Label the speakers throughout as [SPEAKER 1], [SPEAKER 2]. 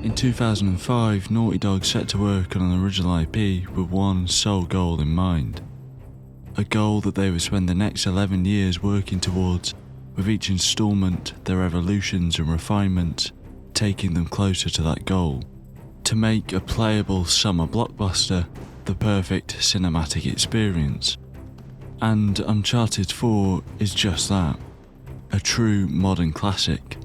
[SPEAKER 1] In 2005, Naughty Dog set to work on an original IP with one sole goal in mind. A goal that they would spend the next 11 years working towards, with each instalment, their evolutions and refinements, taking them closer to that goal. To make a playable summer blockbuster the perfect cinematic experience. And Uncharted 4 is just that, a true modern classic.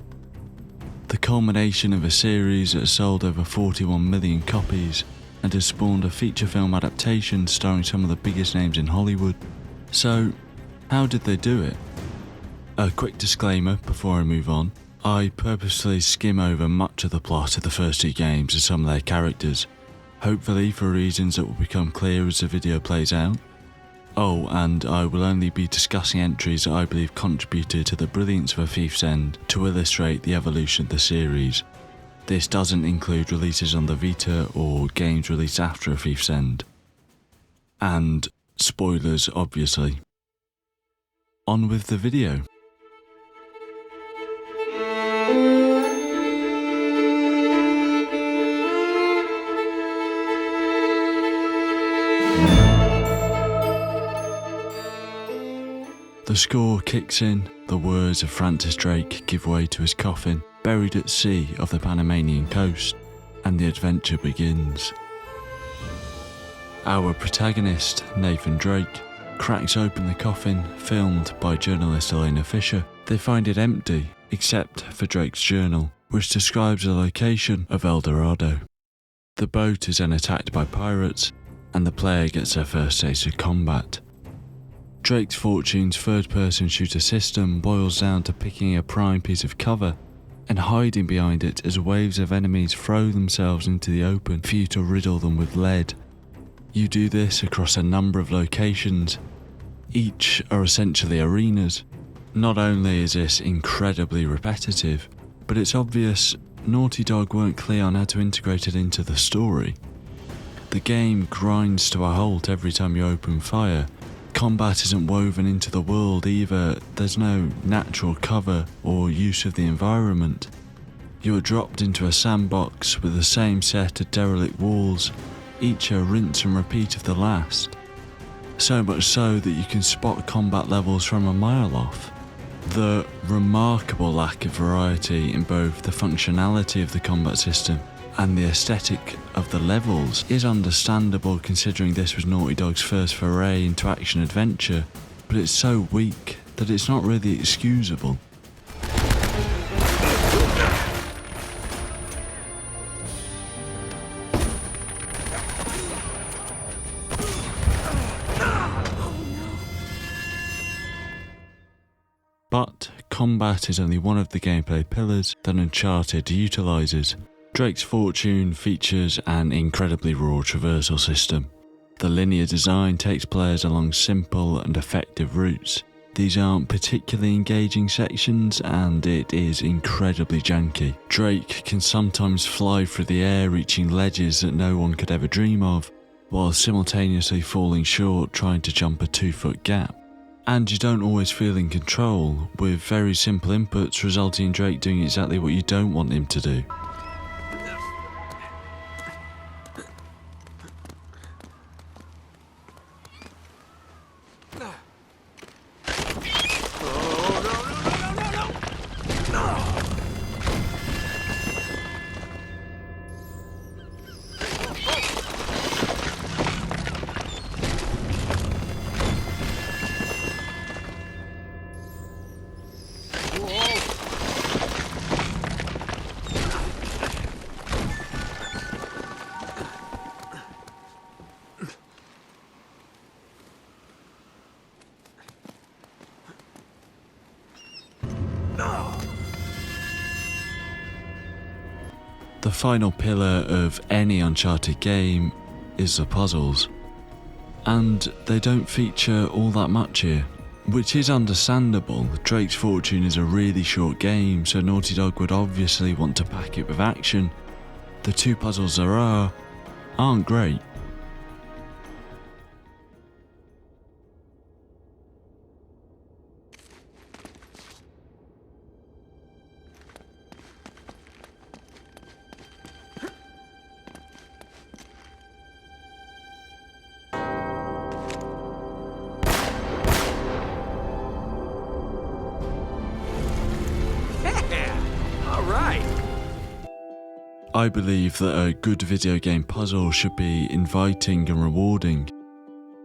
[SPEAKER 1] The culmination of a series that has sold over 41 million copies and has spawned a feature film adaptation starring some of the biggest names in Hollywood. So, how did they do it? A quick disclaimer before I move on. I purposely skim over much of the plot of the first two games and some of their characters, hopefully for reasons that will become clear as the video plays out. Oh, and I will only be discussing entries that I believe contributed to the brilliance of A Thief's End to illustrate the evolution of the series. This doesn't include releases on the Vita or games released after A Thief's End. And spoilers, obviously. On with the video. The score kicks in, the words of Francis Drake give way to his coffin, buried at sea off the Panamanian coast, and the adventure begins. Our protagonist, Nathan Drake, cracks open the coffin, filmed by journalist Elena Fisher. They find it empty, except for Drake's journal, which describes the location of El Dorado. The boat is then attacked by pirates, and the player gets their first taste of combat. Drake's Fortune's third-person shooter system boils down to picking a prime piece of cover and hiding behind it as waves of enemies throw themselves into the open for you to riddle them with lead. You do this across a number of locations. Each are essentially arenas. Not only is this incredibly repetitive, but it's obvious Naughty Dog weren't clear on how to integrate it into the story. The game grinds to a halt every time you open fire. Combat isn't woven into the world either, there's no natural cover or use of the environment. You are dropped into a sandbox with the same set of derelict walls, each a rinse and repeat of the last. So much so that you can spot combat levels from a mile off. The remarkable lack of variety in both the functionality of the combat system and the aesthetic of the levels is understandable considering this was Naughty Dog's first foray into action-adventure, but it's so weak that it's not really excusable. But combat is only one of the gameplay pillars that Uncharted utilises. Drake's Fortune features an incredibly raw traversal system. The linear design takes players along simple and effective routes. These aren't particularly engaging sections and it is incredibly janky. Drake can sometimes fly through the air reaching ledges that no one could ever dream of, while simultaneously falling short trying to jump a 2-foot gap. And you don't always feel in control, with very simple inputs resulting in Drake doing exactly what you don't want him to do. The final pillar of any Uncharted game is the puzzles, and they don't feature all that much here, which is understandable. Drake's Fortune is a really short game, so Naughty Dog would obviously want to pack it with action. The two puzzles there aren't great. I believe that a good video game puzzle should be inviting and rewarding.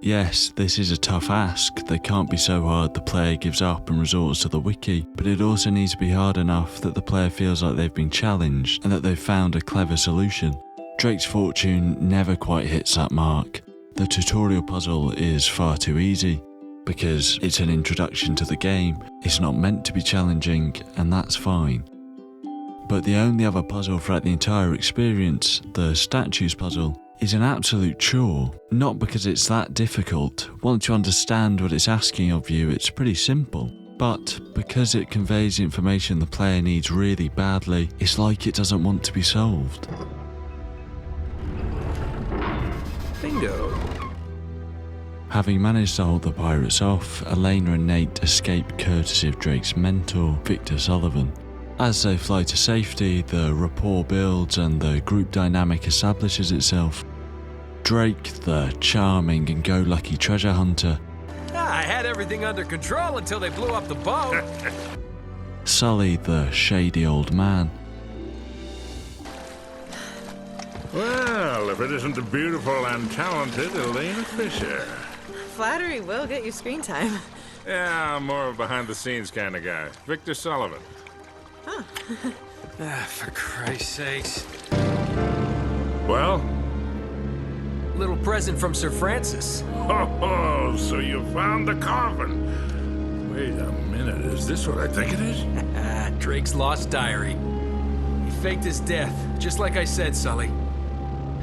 [SPEAKER 1] Yes, this is a tough ask. They can't be so hard the player gives up and resorts to the wiki, but it also needs to be hard enough that the player feels like they've been challenged and that they've found a clever solution. Drake's Fortune never quite hits that mark. The tutorial puzzle is far too easy. Because it's an introduction to the game, it's not meant to be challenging, and that's fine. But the only other puzzle throughout the entire experience, the statues puzzle, is an absolute chore. Not because it's that difficult. Once you understand what it's asking of you, it's pretty simple. But because it conveys information the player needs really badly, it's like it doesn't want to be solved.
[SPEAKER 2] Bingo.
[SPEAKER 1] Having managed to hold the pirates off, Elena and Nate escape courtesy of Drake's mentor, Victor Sullivan. As they fly to safety, the rapport builds and the group dynamic establishes itself. Drake, the charming and go-lucky treasure hunter,
[SPEAKER 2] I had everything under control until they blew up the boat.
[SPEAKER 1] Sully, the shady old man,
[SPEAKER 3] Well, if it isn't the beautiful and talented Elena Fisher.
[SPEAKER 4] Flattery will get you screen time.
[SPEAKER 3] Yeah, I'm more of a behind-the-scenes kind of guy. Victor Sullivan.
[SPEAKER 2] For Christ's sakes.
[SPEAKER 3] Well?
[SPEAKER 2] Little present from Sir Francis.
[SPEAKER 3] Oh, so you found the coffin. Wait a minute, is this what I think it is?
[SPEAKER 2] Drake's lost diary. He faked his death, just like I said, Sully.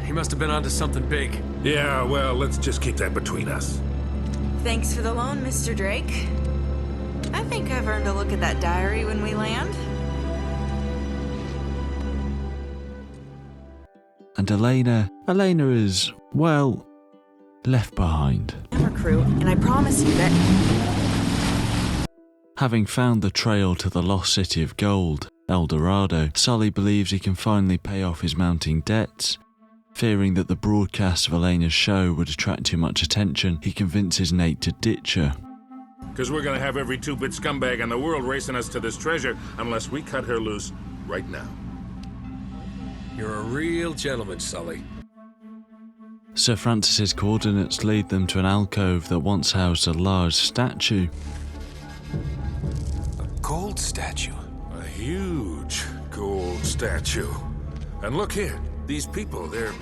[SPEAKER 2] He must have been onto something big.
[SPEAKER 3] Yeah, well, let's just keep that between us.
[SPEAKER 4] Thanks for the loan, Mr. Drake. I think I've earned a look at that diary when we land.
[SPEAKER 1] and Elena is, well, left behind.
[SPEAKER 4] Our crew, and I promise you that...
[SPEAKER 1] Having found the trail to the lost city of gold, El Dorado, Sully believes he can finally pay off his mounting debts. Fearing that the broadcast of Elena's show would attract too much attention, he convinces Nate to ditch her.
[SPEAKER 3] Because we're gonna have every two-bit scumbag in the world racing us to this treasure unless we cut her loose right now.
[SPEAKER 2] You're a real gentleman, Sully.
[SPEAKER 1] Sir Francis's coordinates lead them to an alcove that once housed a large statue.
[SPEAKER 2] A gold statue?
[SPEAKER 3] A huge gold statue. And look here, these people, they're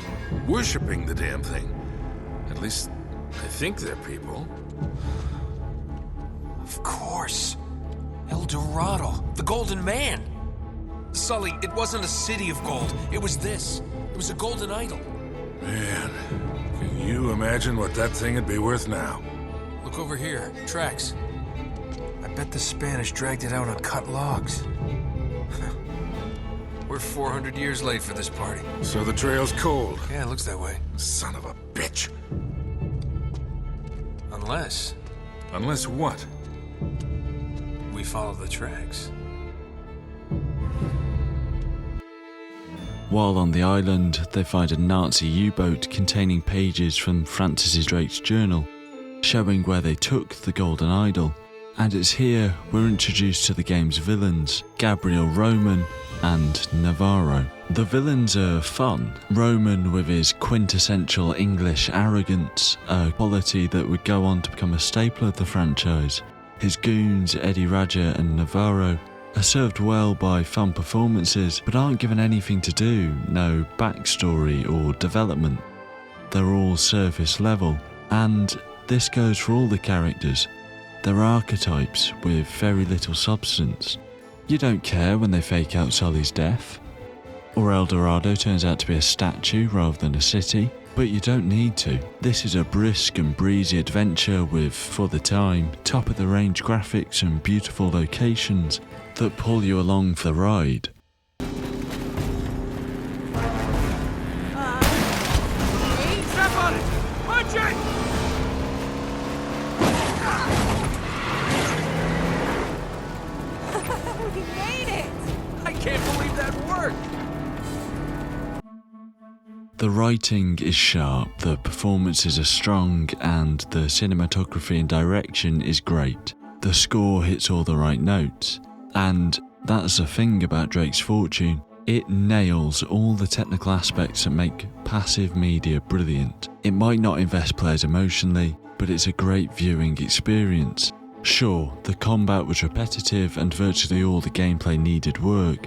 [SPEAKER 3] worshipping the damn thing. At least, I think they're people.
[SPEAKER 2] Of course. El Dorado, the Golden Man. Sully, it wasn't a city of gold. It was this. It was a golden idol.
[SPEAKER 3] Man, can you imagine what that thing would be worth now?
[SPEAKER 2] Look over here. Tracks. I bet the Spanish dragged it out on cut logs. We're 400 years late for this party.
[SPEAKER 3] So the trail's cold.
[SPEAKER 2] Yeah, it looks that way.
[SPEAKER 3] Son of a bitch.
[SPEAKER 2] Unless
[SPEAKER 3] Unless what?
[SPEAKER 2] we follow the tracks.
[SPEAKER 1] While on the island, they find a Nazi U-boat containing pages from Francis Drake's journal, showing where they took the Golden Idol. And it's here we're introduced to the game's villains, Gabriel Roman and Navarro. The villains are fun. Roman with his quintessential English arrogance, a quality that would go on to become a staple of the franchise. His goons, Eddie Raja and Navarro, are served well by fun performances, but aren't given anything to do, no backstory or development. They're all surface level, and this goes for all the characters. They're archetypes with very little substance. You don't care when they fake out Sully's death, or El Dorado turns out to be a statue rather than a city, but you don't need to. This is a brisk and breezy adventure with, for the time, top-of-the-range graphics and beautiful locations that pull you along for the ride.
[SPEAKER 2] Step on it! Punch it!
[SPEAKER 4] We made it!
[SPEAKER 2] I can't believe that worked!
[SPEAKER 1] The writing is sharp, the performances are strong, and the cinematography and direction is great. The score hits all the right notes. And that's the thing about Drake's Fortune. It nails all the technical aspects that make passive media brilliant. It might not invest players emotionally, but it's a great viewing experience. Sure, the combat was repetitive and virtually all the gameplay needed work,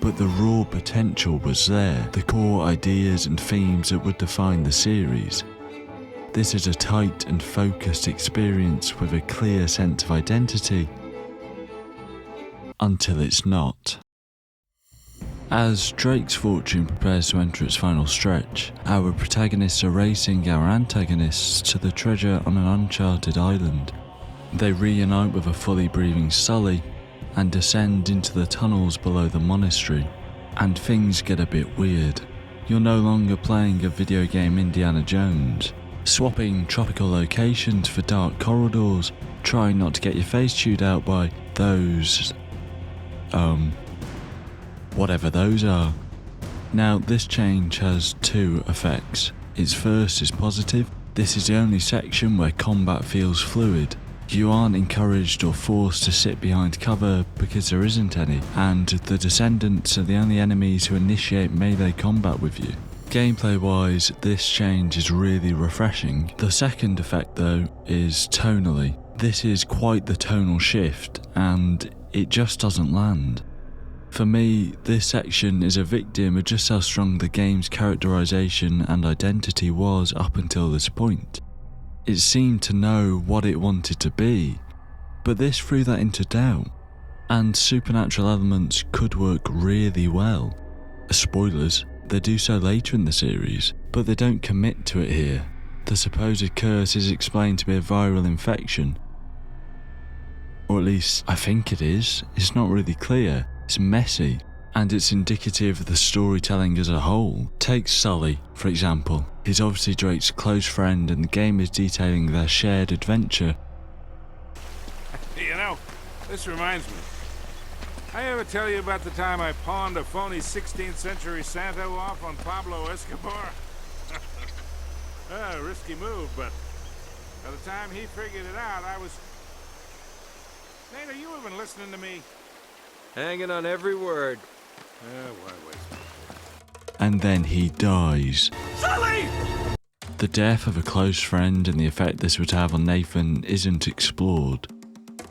[SPEAKER 1] but the raw potential was there, the core ideas and themes that would define the series. This is a tight and focused experience with a clear sense of identity, until it's not. As Drake's fortune prepares to enter its final stretch, our protagonists are racing our antagonists to the treasure on an uncharted island. They reunite with a fully breathing Sully and descend into the tunnels below the monastery, and things get a bit weird. You're no longer playing a video game Indiana Jones, swapping tropical locations for dark corridors, trying not to get your face chewed out by those, whatever those are. Now, this change has two effects. Its first is positive. This is the only section where combat feels fluid. You aren't encouraged or forced to sit behind cover because there isn't any, and the descendants are the only enemies who initiate melee combat with you. Gameplay wise, this change is really refreshing. The second effect though is tonally. This is quite the tonal shift, and it just doesn't land. For me, this section is a victim of just how strong the game's characterization and identity was up until this point. It seemed to know what it wanted to be, but this threw that into doubt, and supernatural elements could work really well. Spoilers, they do so later in the series, but they don't commit to it here. The supposed curse is explained to be a viral infection, or at least I think it is. It's not really clear. It's messy, and it's indicative of the storytelling as a whole. Take Sully, for example. He's obviously Drake's close friend, and the game is detailing their shared adventure.
[SPEAKER 3] You know, this reminds me. I ever tell you about the time I pawned a phony 16th century Santa off on Pablo Escobar? A risky move, but by the time he figured it out, I was... Nate, are you even listening to me?
[SPEAKER 5] Hanging on every word.
[SPEAKER 3] Why waste?
[SPEAKER 1] And then he dies.
[SPEAKER 3] Sully!
[SPEAKER 1] The death of a close friend and the effect this would have on Nathan isn't explored.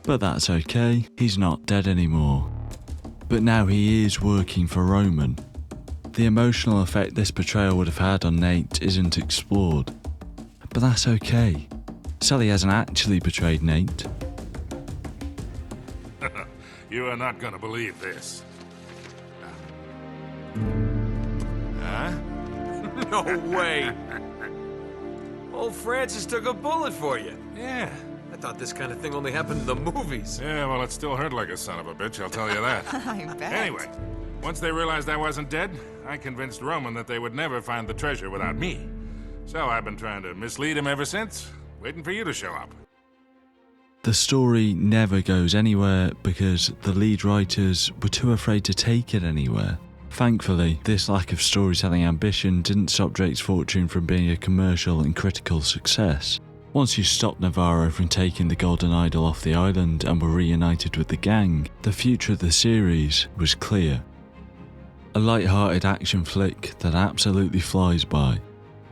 [SPEAKER 1] But that's okay, he's not dead anymore. But now he is working for Roman. The emotional effect this betrayal would have had on Nate isn't explored. But that's okay. Sully hasn't actually betrayed Nate.
[SPEAKER 3] You are not gonna believe this. Huh?
[SPEAKER 5] No way! Old Francis took a bullet for you.
[SPEAKER 3] Yeah.
[SPEAKER 5] I thought this kind of thing only happened in the movies.
[SPEAKER 3] Yeah, well, it still hurt like a son of a bitch, I'll tell you that.
[SPEAKER 4] I bet.
[SPEAKER 3] Anyway, once they realized I wasn't dead, I convinced Roman that they would never find the treasure without me. So I've been trying to mislead him ever since, waiting for you to show up.
[SPEAKER 1] The story never goes anywhere because the lead writers were too afraid to take it anywhere. Thankfully, this lack of storytelling ambition didn't stop Drake's fortune from being a commercial and critical success. Once you stopped Navarro from taking the Golden Idol off the island and were reunited with the gang, the future of the series was clear. A light-hearted action flick that absolutely flies by.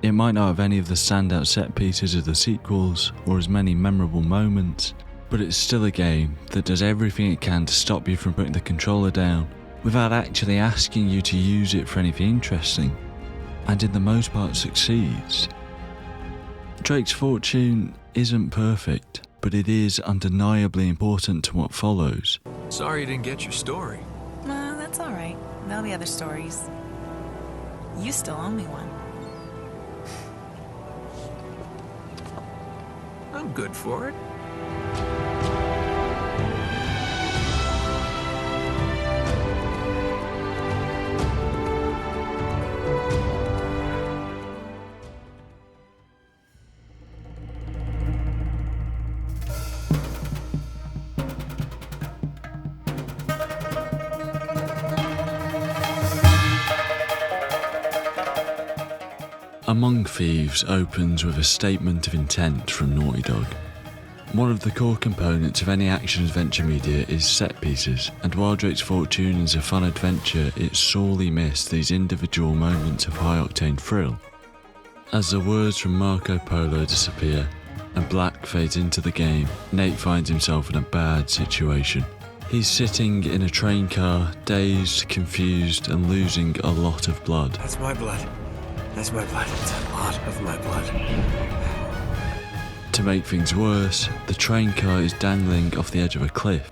[SPEAKER 1] It might not have any of the standout set pieces of the sequels or as many memorable moments, but it's still a game that does everything it can to stop you from putting the controller down without actually asking you to use it for anything interesting, and in the most part succeeds. Drake's fortune isn't perfect, but it is undeniably important to what follows.
[SPEAKER 5] Sorry you didn't get your story.
[SPEAKER 4] No, that's all right. There'll be other stories. You still owe me one.
[SPEAKER 5] I'm good for it.
[SPEAKER 1] Among Thieves opens with a statement of intent from Naughty Dog. One of the core components of any action-adventure media is set pieces, and while Drake's Fortune is a fun adventure, it sorely missed these individual moments of high-octane thrill. As the words from Marco Polo disappear, and black fades into the game, Nate finds himself in a bad situation. He's sitting in a train car, dazed, confused, and losing a lot of blood.
[SPEAKER 5] That's my blood. That's my blood. It's a lot of my blood.
[SPEAKER 1] To make things worse, the train car is dangling off the edge of a cliff,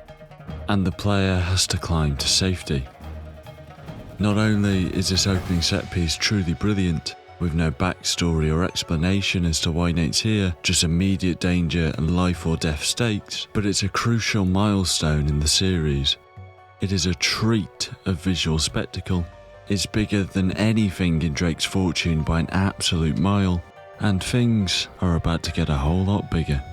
[SPEAKER 1] and the player has to climb to safety. Not only is this opening set piece truly brilliant, with no backstory or explanation as to why Nate's here, just immediate danger and life or death stakes, but it's a crucial milestone in the series. It is a treat of visual spectacle. It's bigger than anything in Drake's Fortune by an absolute mile, and things are about to get a whole lot bigger.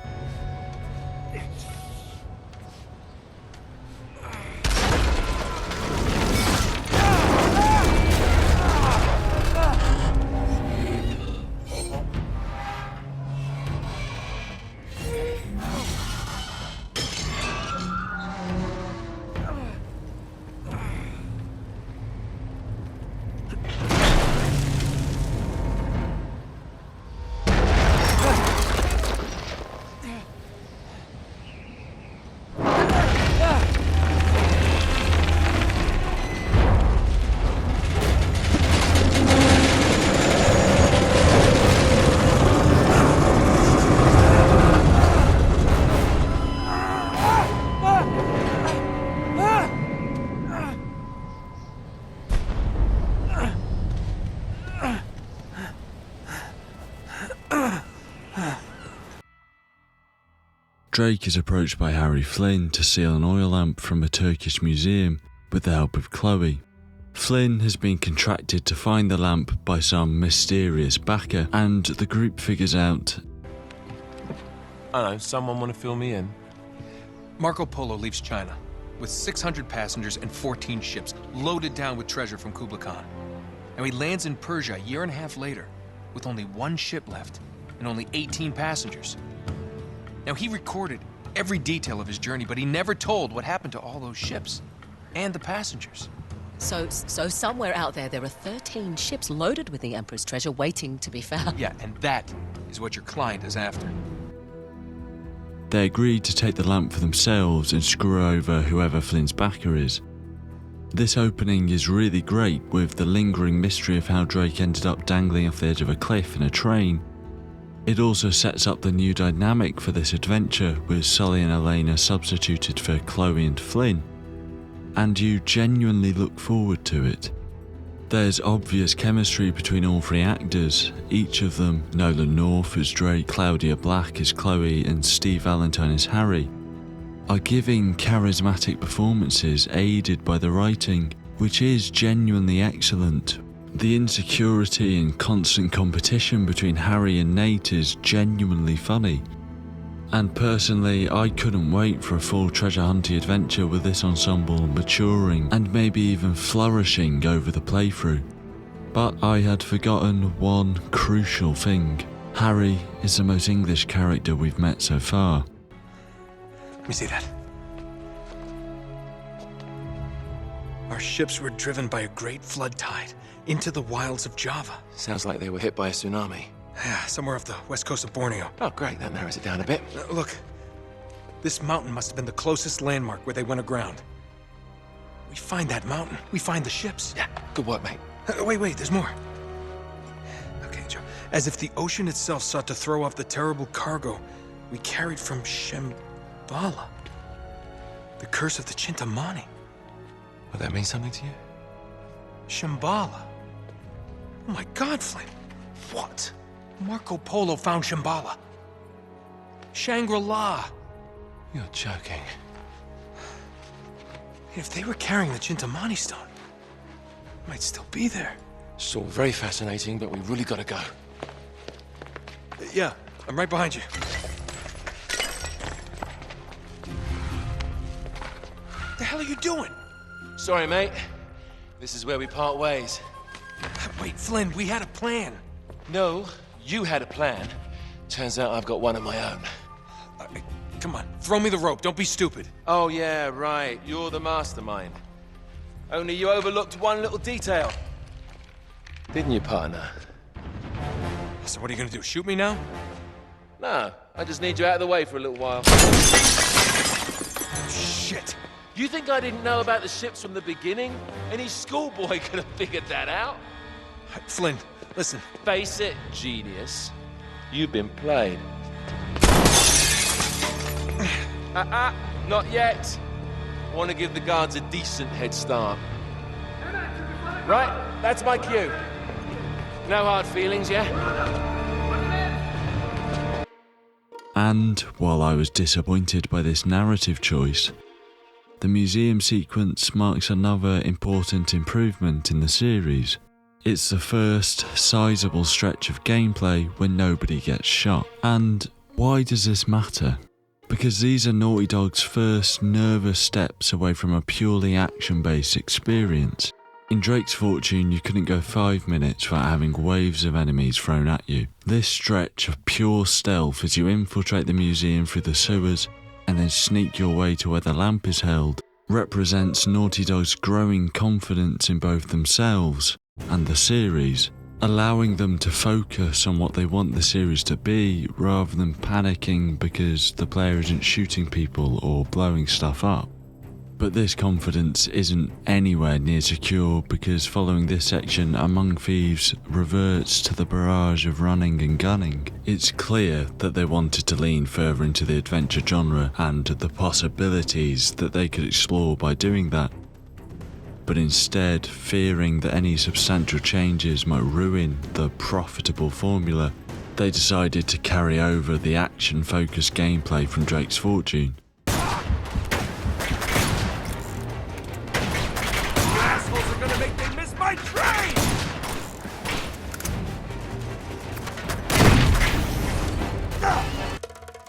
[SPEAKER 1] Drake is approached by Harry Flynn to steal an oil lamp from a Turkish museum with the help of Chloe. Flynn has been contracted to find the lamp by some mysterious backer, and the group figures out...
[SPEAKER 6] I don't know, someone want to fill me in?
[SPEAKER 2] Marco Polo leaves China with 600 passengers and 14 ships loaded down with treasure from Kublai Khan. Now he lands in Persia a year and a half later with only one ship left and only 18 passengers. Now, he recorded every detail of his journey, but he never told what happened to all those ships and the passengers.
[SPEAKER 7] So somewhere out there are 13 ships loaded with the Emperor's treasure waiting to be found.
[SPEAKER 2] Yeah, and that is what your client is after.
[SPEAKER 1] They agreed to take the lamp for themselves and screw over whoever Flynn's backer is. This opening is really great, with the lingering mystery of how Drake ended up dangling off the edge of a cliff in a train. It also sets up the new dynamic for this adventure, with Sully and Elena substituted for Chloe and Flynn, and you genuinely look forward to it. There's obvious chemistry between all three actors, each of them, Nolan North as Drake, Claudia Black as Chloe, and Steve Valentine as Harry, are giving charismatic performances aided by the writing, which is genuinely excellent. The insecurity and constant competition between Harry and Nate is genuinely funny. And personally, I couldn't wait for a full treasure hunting adventure with this ensemble maturing and maybe even flourishing over the playthrough. But I had forgotten one crucial thing. Harry is the most English character we've met so far.
[SPEAKER 2] Let me see that. Our ships were driven by a great flood tide into the wilds of Java.
[SPEAKER 6] Sounds like they were hit by a tsunami.
[SPEAKER 2] Yeah, somewhere off the west coast of Borneo.
[SPEAKER 6] Oh, great, that narrows it down a bit.
[SPEAKER 2] Look, this mountain must have been the closest landmark where they went aground. We find that mountain, we find the ships.
[SPEAKER 6] Yeah, good work, mate.
[SPEAKER 2] Wait, there's more. Okay, Joe. As if the ocean itself sought to throw off the terrible cargo we carried from Shambhala. The curse of the Chintamani.
[SPEAKER 6] Would that mean something to you?
[SPEAKER 2] Shambhala. Oh my God, Flynn. What? Marco Polo found Shambhala. Shangri-La.
[SPEAKER 6] You're joking.
[SPEAKER 2] If they were carrying the Chintamani stone, it might still be there.
[SPEAKER 6] It's all very fascinating, but we really gotta go.
[SPEAKER 2] Yeah, I'm right behind you. What the hell are you doing?
[SPEAKER 6] Sorry, mate. This is where we part ways.
[SPEAKER 2] Wait, Flynn, we had a plan.
[SPEAKER 6] No, you had a plan. Turns out I've got one of my own.
[SPEAKER 2] Come on, throw me the rope. Don't be stupid.
[SPEAKER 6] Oh, yeah, right. You're the mastermind. Only you overlooked one little detail. Didn't you, partner?
[SPEAKER 2] So what are you gonna do, shoot me now?
[SPEAKER 6] No, I just need you out of the way for a little while.
[SPEAKER 2] Shit.
[SPEAKER 6] You think I didn't know about the ships from the beginning? Any schoolboy could have figured that out.
[SPEAKER 2] Flynn, listen.
[SPEAKER 6] Face it, genius. You've been played. Not yet. I want to give the guards a decent head start. Right, that's my cue. No hard feelings, yeah?
[SPEAKER 1] And while I was disappointed by this narrative choice, the museum sequence marks another important improvement in the series. It's the first sizable stretch of gameplay when nobody gets shot. And why does this matter? Because these are Naughty Dog's first nervous steps away from a purely action-based experience. In Drake's Fortune, you couldn't go 5 minutes without having waves of enemies thrown at you. This stretch of pure stealth as you infiltrate the museum through the sewers and then sneak your way to where the lamp is held represents Naughty Dog's growing confidence in both themselves and the series, allowing them to focus on what they want the series to be rather than panicking because the player isn't shooting people or blowing stuff up. But this confidence isn't anywhere near secure because following this section, Among Thieves reverts to the barrage of running and gunning. It's clear that they wanted to lean further into the adventure genre and the possibilities that they could explore by doing that. But instead, fearing that any substantial changes might ruin the profitable formula, they decided to carry over the action-focused gameplay from Drake's Fortune.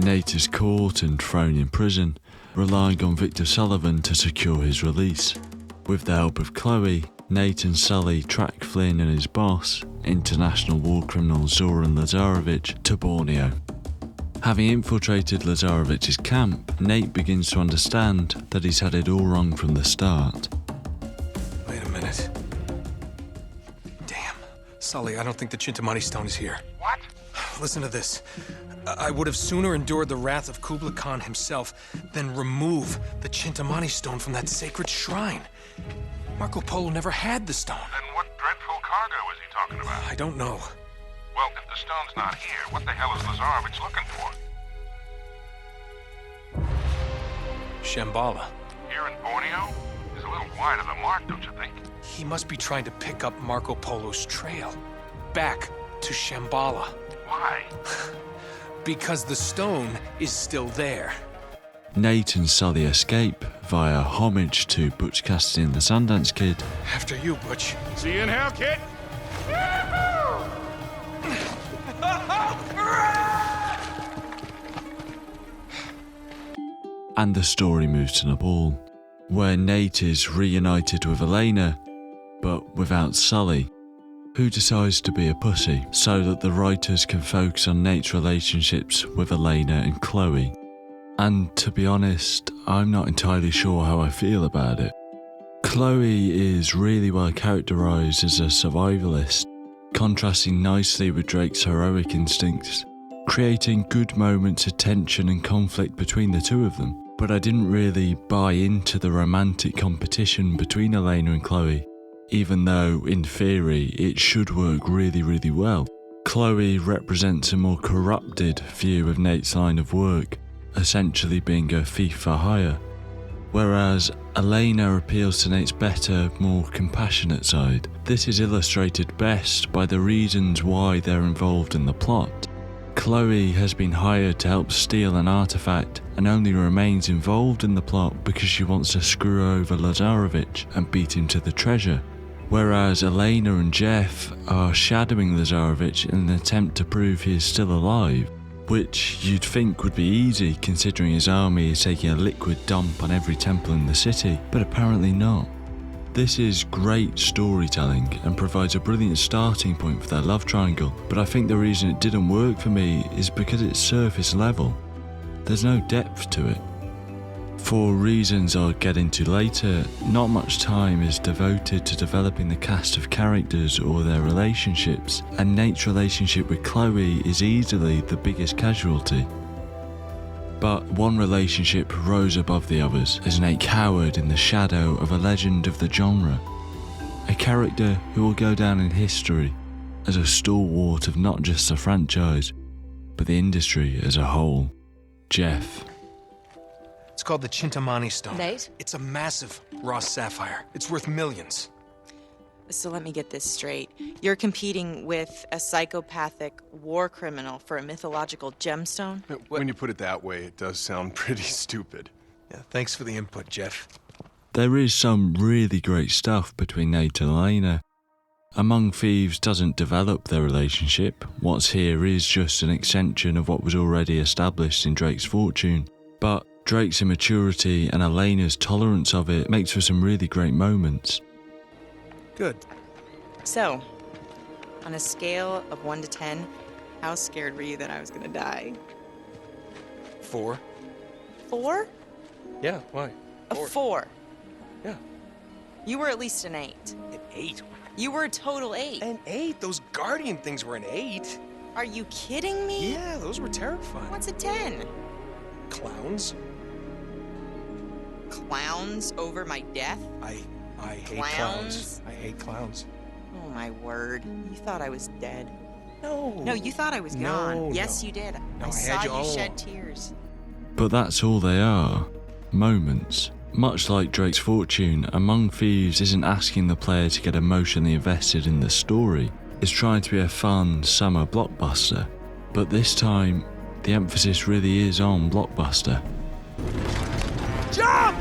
[SPEAKER 1] Nate is caught and thrown in prison, relying on Victor Sullivan to secure his release. With the help of Chloe, Nate and Sully track Flynn and his boss, international war criminal Zoran Lazarevic, to Borneo. Having infiltrated Lazarevic's camp, Nate begins to understand that he's had it all wrong from the start.
[SPEAKER 2] Wait a minute. Damn. Sully, I don't think the Chintamani stone is here.
[SPEAKER 3] What?
[SPEAKER 2] Listen to this. I would have sooner endured the wrath of Kublai Khan himself than remove the Chintamani stone from that sacred shrine. Marco Polo never had the stone.
[SPEAKER 3] Then what dreadful cargo is he talking about?
[SPEAKER 2] I don't know.
[SPEAKER 3] Well, if the stone's not here, what the hell is Lazarevic looking for?
[SPEAKER 2] Shambhala.
[SPEAKER 3] Here in Borneo? He's a little wide of the mark, don't you think?
[SPEAKER 2] He must be trying to pick up Marco Polo's trail. Back to Shambhala.
[SPEAKER 3] Why?
[SPEAKER 2] Because the stone is still there.
[SPEAKER 1] Nate and Sully escape via homage to Butch Cassidy and the Sundance Kid.
[SPEAKER 2] After you, Butch.
[SPEAKER 3] See you in hell, kid?
[SPEAKER 1] And the story moves to Nepal, where Nate is reunited with Elena, but without Sully, who decides to be a pussy so that the writers can focus on Nate's relationships with Elena and Chloe. And to be honest, I'm not entirely sure how I feel about it. Chloe is really well characterised as a survivalist, contrasting nicely with Drake's heroic instincts, creating good moments of tension and conflict between the two of them. But I didn't really buy into the romantic competition between Elena and Chloe, even though, in theory, it should work really, really well. Chloe represents a more corrupted view of Nate's line of work, essentially being a thief for hire, whereas Elena appeals to Nate's better, more compassionate side. This is illustrated best by the reasons why they're involved in the plot. Chloe has been hired to help steal an artifact and only remains involved in the plot because she wants to screw over Lazarevic and beat him to the treasure. Whereas Elena and Jeff are shadowing Lazarevic in an attempt to prove he is still alive, which you'd think would be easy considering his army is taking a liquid dump on every temple in the city, but apparently not. This is great storytelling and provides a brilliant starting point for their love triangle, but I think the reason it didn't work for me is because it's surface level. there's no depth to it. For reasons I'll get into later, not much time is devoted to developing the cast of characters or their relationships, and Nate's relationship with Chloe is easily the biggest casualty. But one relationship rose above the others as Nate cowered in the shadow of a legend of the genre. A character who will go down in history as a stalwart of not just the franchise, but the industry as a whole. Jeff.
[SPEAKER 2] It's called the Chintamani Stone.
[SPEAKER 7] Nate?
[SPEAKER 2] It's a massive raw sapphire. It's worth millions.
[SPEAKER 4] So let me get this straight. You're competing with a psychopathic war criminal for a mythological gemstone?
[SPEAKER 8] When you put it that way, it does sound pretty stupid.
[SPEAKER 2] Yeah, thanks for the input, Jeff.
[SPEAKER 1] There is some really great stuff between Nate and Elena. Among Thieves doesn't develop their relationship. What's here is just an extension of what was already established in Drake's Fortune. But Drake's immaturity and Elena's tolerance of it makes for some really great moments.
[SPEAKER 2] Good.
[SPEAKER 4] So, on a scale of 1 to 10, how scared were you that I was gonna die?
[SPEAKER 2] 4.
[SPEAKER 4] 4?
[SPEAKER 2] Yeah, why?
[SPEAKER 4] A 4.
[SPEAKER 2] Yeah.
[SPEAKER 4] You were at least an 8.
[SPEAKER 2] An 8?
[SPEAKER 4] You were a total 8.
[SPEAKER 2] An 8? Those Guardian things were an 8.
[SPEAKER 4] Are you kidding me?
[SPEAKER 2] Yeah, those were terrifying.
[SPEAKER 4] What's a 10?
[SPEAKER 2] Clowns?
[SPEAKER 4] Clowns over my death?
[SPEAKER 2] I hate
[SPEAKER 4] Clowns?
[SPEAKER 2] clowns. I hate clowns.
[SPEAKER 4] Oh my word. You thought I was dead.
[SPEAKER 2] No.
[SPEAKER 4] No, you thought I was gone. Yes,
[SPEAKER 2] no.
[SPEAKER 4] you did.
[SPEAKER 2] No,
[SPEAKER 4] I
[SPEAKER 2] I
[SPEAKER 4] saw
[SPEAKER 2] had you
[SPEAKER 4] you
[SPEAKER 2] all
[SPEAKER 4] shed
[SPEAKER 2] along.
[SPEAKER 4] tears.
[SPEAKER 1] But that's all they are. Moments. Much like Drake's Fortune, Among Thieves isn't asking the player to get emotionally invested in the story. It's trying to be a fun summer blockbuster. But this time, the emphasis really is on blockbuster.
[SPEAKER 2] Jump!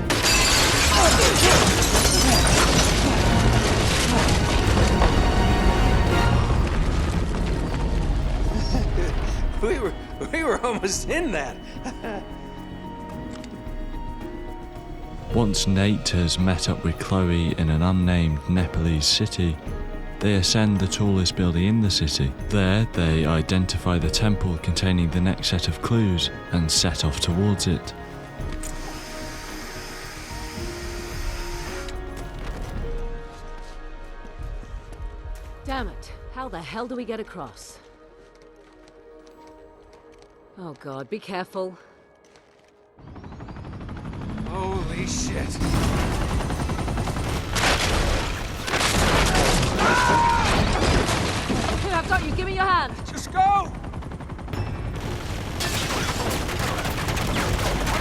[SPEAKER 2] We were almost in that.
[SPEAKER 1] Once Nate has met up with Chloe in an unnamed Nepalese city, they ascend the tallest building in the city. There, they identify the temple containing the next set of clues and set off towards it.
[SPEAKER 9] Damn it. How the hell do we get across? Oh god, be careful.
[SPEAKER 2] Holy shit.
[SPEAKER 9] Here, I've got you. Give me your hand.
[SPEAKER 2] Just go! I'm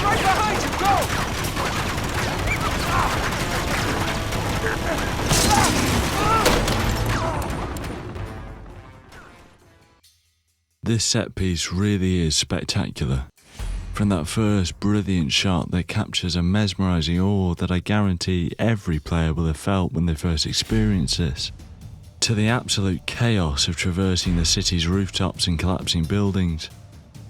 [SPEAKER 2] right behind you, go!
[SPEAKER 1] This set piece really is spectacular. From that first brilliant shot that captures a mesmerising awe that I guarantee every player will have felt when they first experience this, to the absolute chaos of traversing the city's rooftops and collapsing buildings,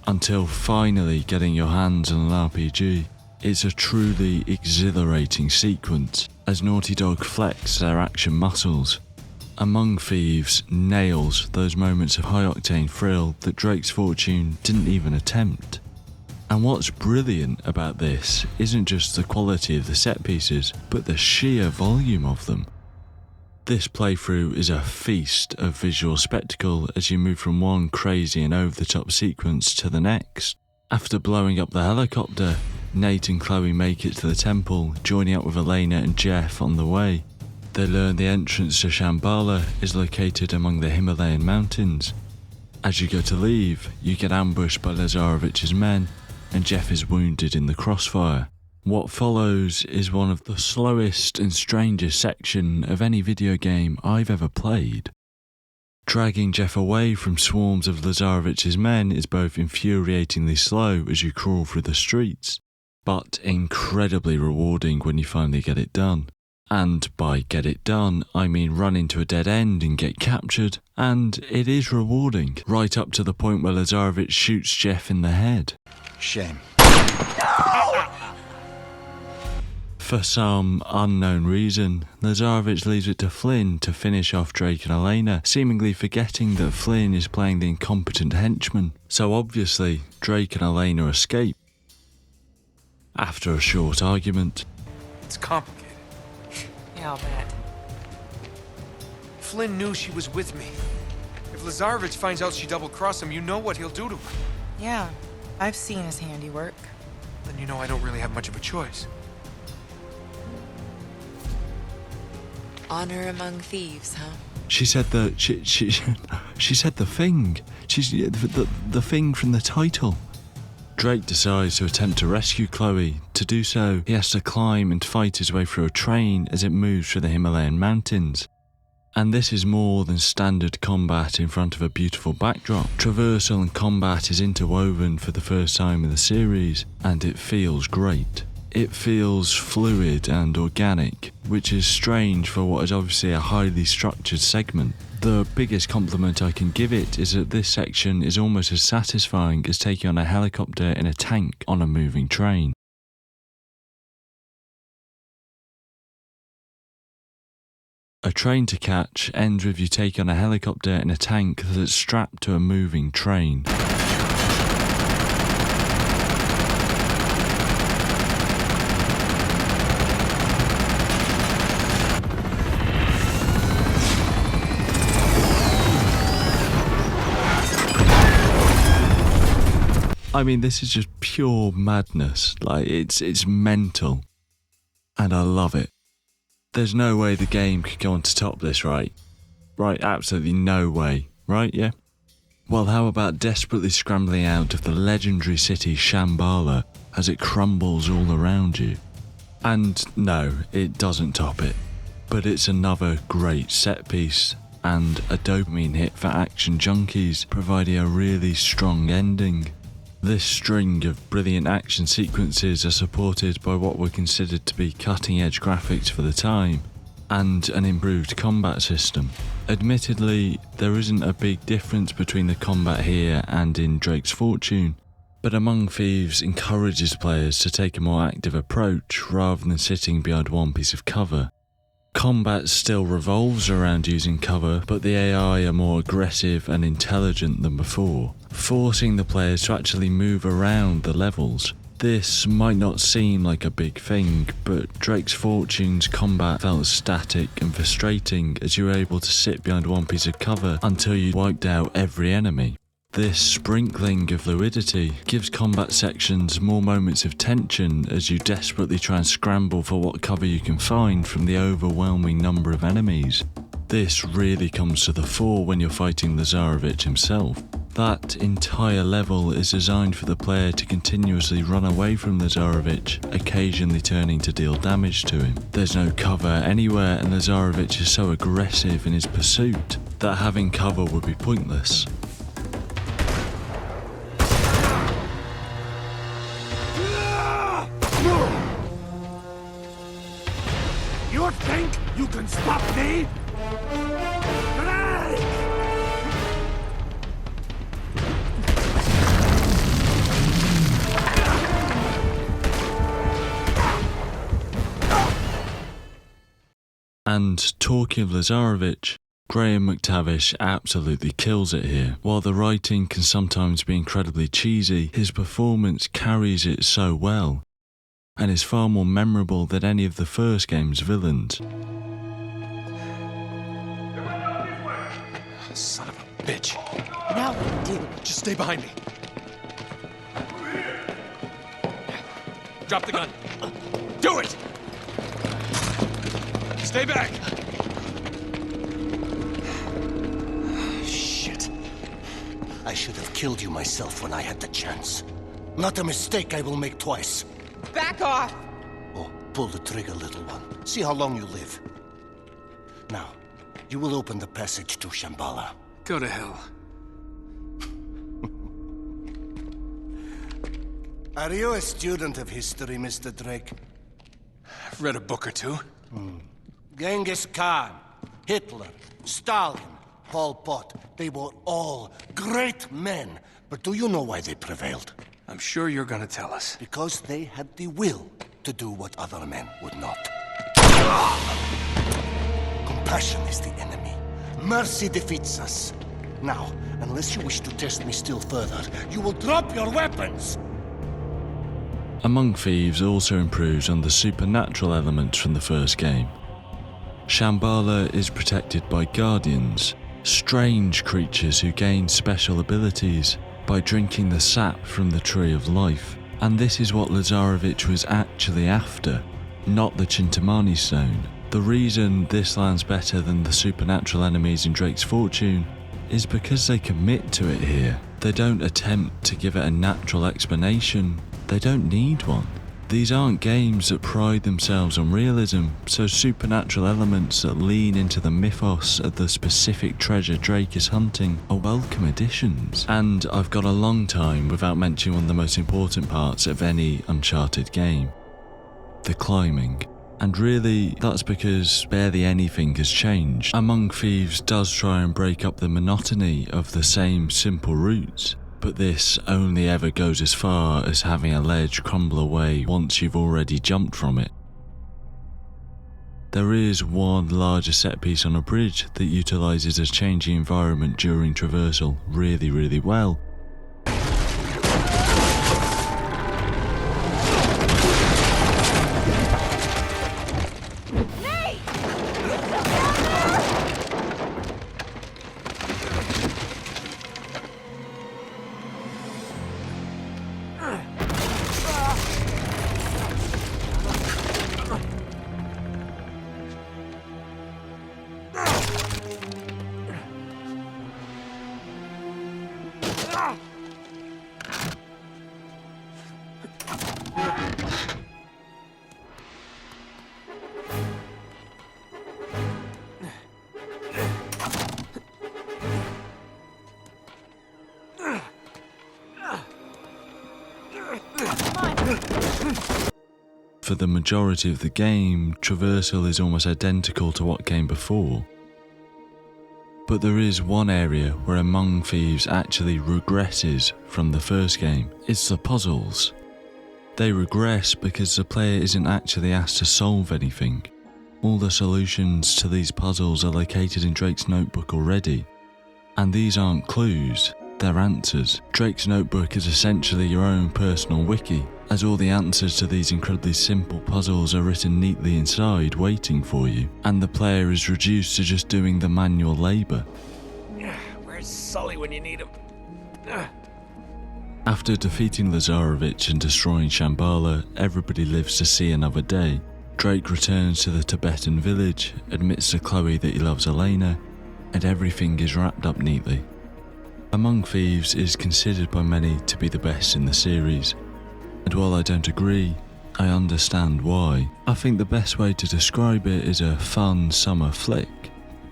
[SPEAKER 1] until finally getting your hands on an RPG. It's a truly exhilarating sequence as Naughty Dog flex their action muscles. Among Thieves nails those moments of high-octane thrill that Drake's Fortune didn't even attempt. And what's brilliant about this isn't just the quality of the set pieces, but the sheer volume of them. This playthrough is a feast of visual spectacle as you move from one crazy and over-the-top sequence to the next. After blowing up the helicopter, Nate and Chloe make it to the temple, joining up with Elena and Jeff on the way. They learn the entrance to Shambhala is located among the Himalayan mountains. As you go to leave, you get ambushed by Lazarevich's men, and Jeff is wounded in the crossfire. What follows is one of the slowest and strangest section of any video game I've ever played. Dragging Jeff away from swarms of Lazarevich's men is both infuriatingly slow as you crawl through the streets, but incredibly rewarding when you finally get it done. And by get it done, I mean run into a dead end and get captured, and it is rewarding, right up to the point where Lazarevich shoots Jeff in the head.
[SPEAKER 10] Shame.
[SPEAKER 1] For some unknown reason, Lazarevich leaves it to Flynn to finish off Drake and Elena, seemingly forgetting that Flynn is playing the incompetent henchman. So obviously, Drake and Elena escape. after a short argument.
[SPEAKER 2] It's complicated.
[SPEAKER 4] Yeah, I'll bet.
[SPEAKER 2] Flynn knew she was with me. If Lazarevic finds out she double-crossed him, you know what he'll do to her.
[SPEAKER 4] Yeah, I've seen his handiwork.
[SPEAKER 2] Then you know I don't really have much of a choice.
[SPEAKER 4] Honor among thieves, huh?
[SPEAKER 1] She said she said the thing. She's the thing from the title. Drake decides to attempt to rescue Chloe. To do so, he has to climb and fight his way through a train as it moves through the Himalayan mountains. And this is more than standard combat in front of a beautiful backdrop. Traversal and combat is interwoven for the first time in the series, and it feels great. It feels fluid and organic, which is strange for what is obviously a highly structured segment. The biggest compliment I can give it is that this section is almost as satisfying as taking on a helicopter in a tank on a moving train. A train to catch ends with you taking on a helicopter in a tank that's strapped to a moving train. I mean, this is just pure madness. Like, it's mental. And I love it. There's no way the game could go on to top this, right? Right, absolutely no way. Right, yeah? Well, how about desperately scrambling out of the legendary city Shambhala as it crumbles all around you? And no, it doesn't top it. But it's another great set piece and a dopamine hit for action junkies, providing a really strong ending. This string of brilliant action sequences are supported by what were considered to be cutting-edge graphics for the time, and an improved combat system. Admittedly, there isn't a big difference between the combat here and in Drake's Fortune, but Among Thieves encourages players to take a more active approach rather than sitting behind one piece of cover. Combat still revolves around using cover, but the AI are more aggressive and intelligent than before, forcing the players to actually move around the levels. This might not seem like a big thing, but Drake's Fortune's combat felt static and frustrating as you were able to sit behind one piece of cover until you wiped out every enemy. This sprinkling of fluidity gives combat sections more moments of tension as you desperately try and scramble for what cover you can find from the overwhelming number of enemies. This really comes to the fore when you're fighting Lazarevic himself. That entire level is designed for the player to continuously run away from Lazarevic, occasionally turning to deal damage to him. There's no cover anywhere, and Lazarevic is so aggressive in his pursuit that having cover would be pointless.
[SPEAKER 10] You think you can stop me? Drake!
[SPEAKER 1] And talking of Lazarevic, Graham McTavish absolutely kills it here. While the writing can sometimes be incredibly cheesy, his performance carries it so well, and is far more memorable than any of the first game's villains.
[SPEAKER 2] Son of a bitch.
[SPEAKER 4] Now what do?
[SPEAKER 2] Just stay behind me. Drop the gun. Do it! Stay back!
[SPEAKER 10] Shit. I should have killed you myself when I had the chance. Not a mistake I will make twice.
[SPEAKER 4] Back off!
[SPEAKER 10] Oh, pull the trigger, little one. See how long you live. Now, you will open the passage to Shambhala.
[SPEAKER 2] Go to hell.
[SPEAKER 10] Are you a student of history, Mr. Drake?
[SPEAKER 2] I've read a book or two.
[SPEAKER 10] Genghis Khan, Hitler, Stalin, Pol Pot, they were all great men. But do you know why they prevailed?
[SPEAKER 2] I'm sure you're gonna tell us.
[SPEAKER 10] Because they had the will to do what other men would not. Compassion is the enemy. Mercy defeats us. Now, unless you wish to test me still further, you will drop your weapons!
[SPEAKER 1] Among Thieves also improves on the supernatural elements from the first game. Shambhala is protected by guardians, strange creatures who gain special abilities by drinking the sap from the Tree of Life, and this is what Lazarevich was actually after, not the Chintamani Stone. The reason this lands better than the supernatural enemies in Drake's Fortune is because they commit to it here. They don't attempt to give it a natural explanation, they don't need one. These aren't games that pride themselves on realism, so supernatural elements that lean into the mythos of the specific treasure Drake is hunting are welcome additions. And I've got a long time without mentioning one of the most important parts of any Uncharted game: the climbing. And really, that's because barely anything has changed. Among Thieves does try and break up the monotony of the same simple routes, but this only ever goes as far as having a ledge crumble away once you've already jumped from it. There is one larger set piece on a bridge that utilises a changing environment during traversal really well. For the majority of the game, traversal is almost identical to what came before. But there is one area where Among Thieves actually regresses from the first game. It's the puzzles. They regress because the player isn't actually asked to solve anything. All the solutions to these puzzles are located in Drake's notebook already. And these aren't clues, they're answers. Drake's notebook is essentially your own personal wiki, as all the answers to these incredibly simple puzzles are written neatly inside, waiting for you, and the player is reduced to just doing the manual labour.
[SPEAKER 5] Where's Sully when you need him?
[SPEAKER 1] After defeating Lazarevich and destroying Shambhala, everybody lives to see another day. Drake returns to the Tibetan village, admits to Chloe that he loves Elena, and everything is wrapped up neatly. Among Thieves is considered by many to be the best in the series, and while I don't agree, I understand why. I think the best way to describe it is a fun summer flick.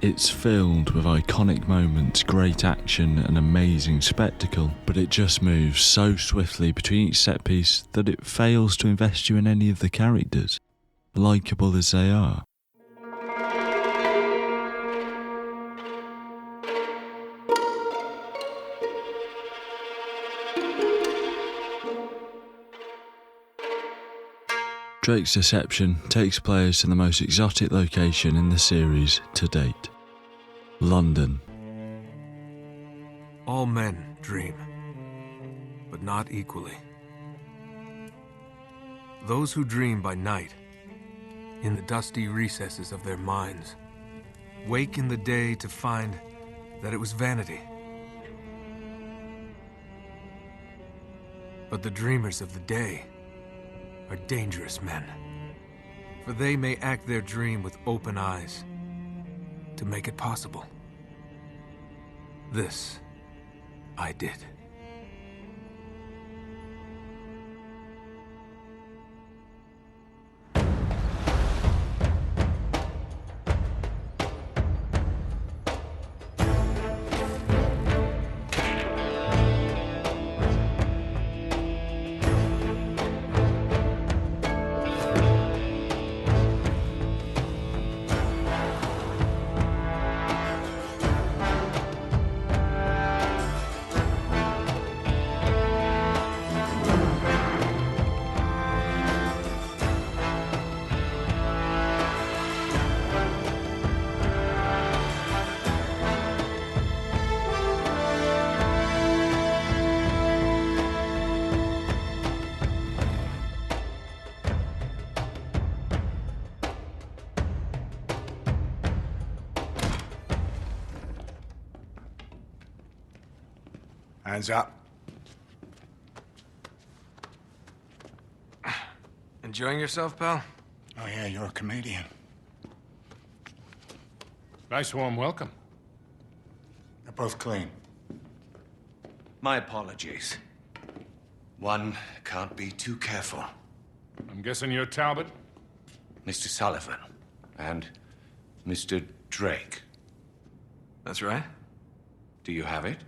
[SPEAKER 1] It's filled with iconic moments, great action and amazing spectacle, but it just moves so swiftly between each set piece that it fails to invest you in any of the characters, likeable as they are. Drake's Deception takes players to the most exotic location in the series to date: London.
[SPEAKER 2] All men dream, but not equally. Those who dream by night, in the dusty recesses of their minds, wake in the day to find that it was vanity. But the dreamers of the day are dangerous men, for they may act their dream with open eyes to make it possible. This I did.
[SPEAKER 10] Hands up.
[SPEAKER 2] Enjoying yourself, pal?
[SPEAKER 10] Oh yeah, you're a comedian.
[SPEAKER 3] Nice warm welcome.
[SPEAKER 10] They're both clean.
[SPEAKER 11] My apologies. One can't be too careful.
[SPEAKER 3] I'm guessing you're Talbot?
[SPEAKER 11] Mr. Sullivan and Mr. Drake.
[SPEAKER 2] That's right.
[SPEAKER 11] Do you have it?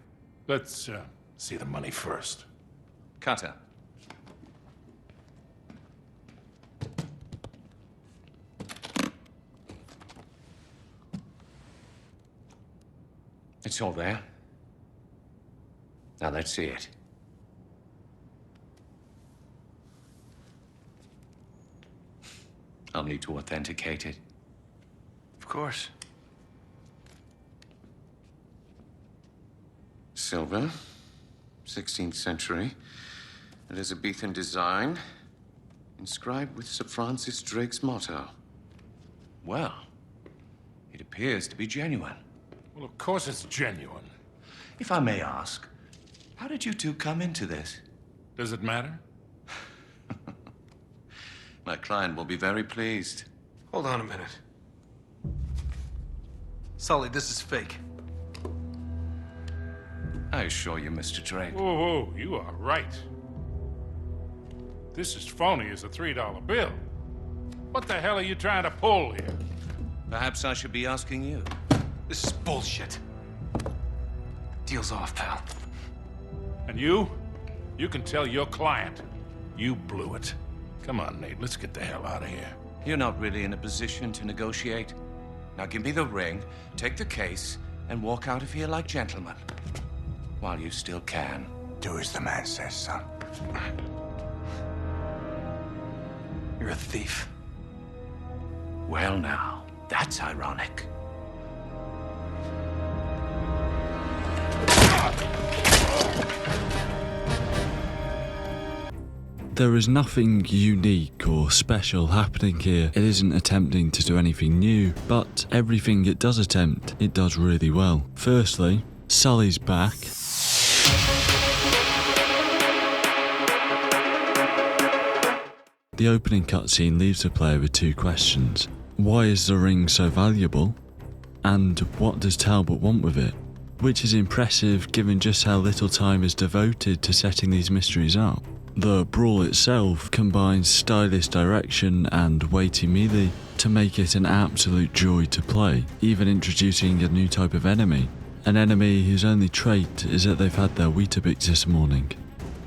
[SPEAKER 3] Let's see the money first.
[SPEAKER 11] Cutter. It's all there. Now let's see it. I'll need to authenticate it.
[SPEAKER 2] Of course.
[SPEAKER 11] Silver, 16th century, Elizabethan design, inscribed with Sir Francis Drake's motto. Well, it appears to be genuine.
[SPEAKER 3] Well, of course it's genuine.
[SPEAKER 11] If I may ask, how did you two come into this?
[SPEAKER 3] Does it matter?
[SPEAKER 11] My client will be very pleased.
[SPEAKER 2] Hold on a minute. Sully, this is fake.
[SPEAKER 11] I assure you, Mr. Drake.
[SPEAKER 3] Whoa, whoa, you are right. This is phony as a $3 bill. What the hell are you trying to pull here?
[SPEAKER 11] Perhaps I should be asking you.
[SPEAKER 2] This is bullshit. Deal's off, pal.
[SPEAKER 3] And you? You can tell your client. You blew it. Come on, Nate, let's get the hell out of here.
[SPEAKER 11] You're not really in a position to negotiate. Now give me the ring, take the case, and walk out of here like gentlemen. While you still can.
[SPEAKER 10] Do as the man says, son.
[SPEAKER 2] You're a thief.
[SPEAKER 11] Well now, that's ironic.
[SPEAKER 1] There is nothing unique or special happening here. It isn't attempting to do anything new, but everything it does attempt, it does really well. Firstly, Sully's back. The opening cutscene leaves the player with two questions. Why is the ring so valuable? And what does Talbot want with it? Which is impressive given just how little time is devoted to setting these mysteries up. The brawl itself combines stylish direction and weighty melee to make it an absolute joy to play, even introducing a new type of enemy. An enemy whose only trait is that they've had their Weetabix this morning.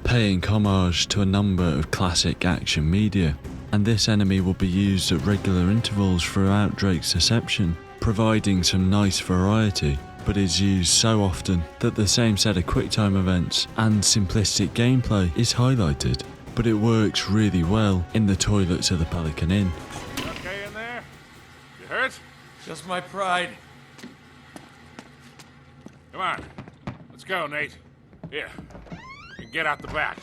[SPEAKER 1] Paying homage to a number of classic action media, and this enemy will be used at regular intervals throughout Drake's deception, providing some nice variety, but is used so often that the same set of QuickTime events and simplistic gameplay is highlighted, but it works really well in the toilets of the Pelican Inn.
[SPEAKER 3] Okay in there? You hurt?
[SPEAKER 5] Just my pride.
[SPEAKER 3] Come on. Let's go, Nate. Here. And get out the back.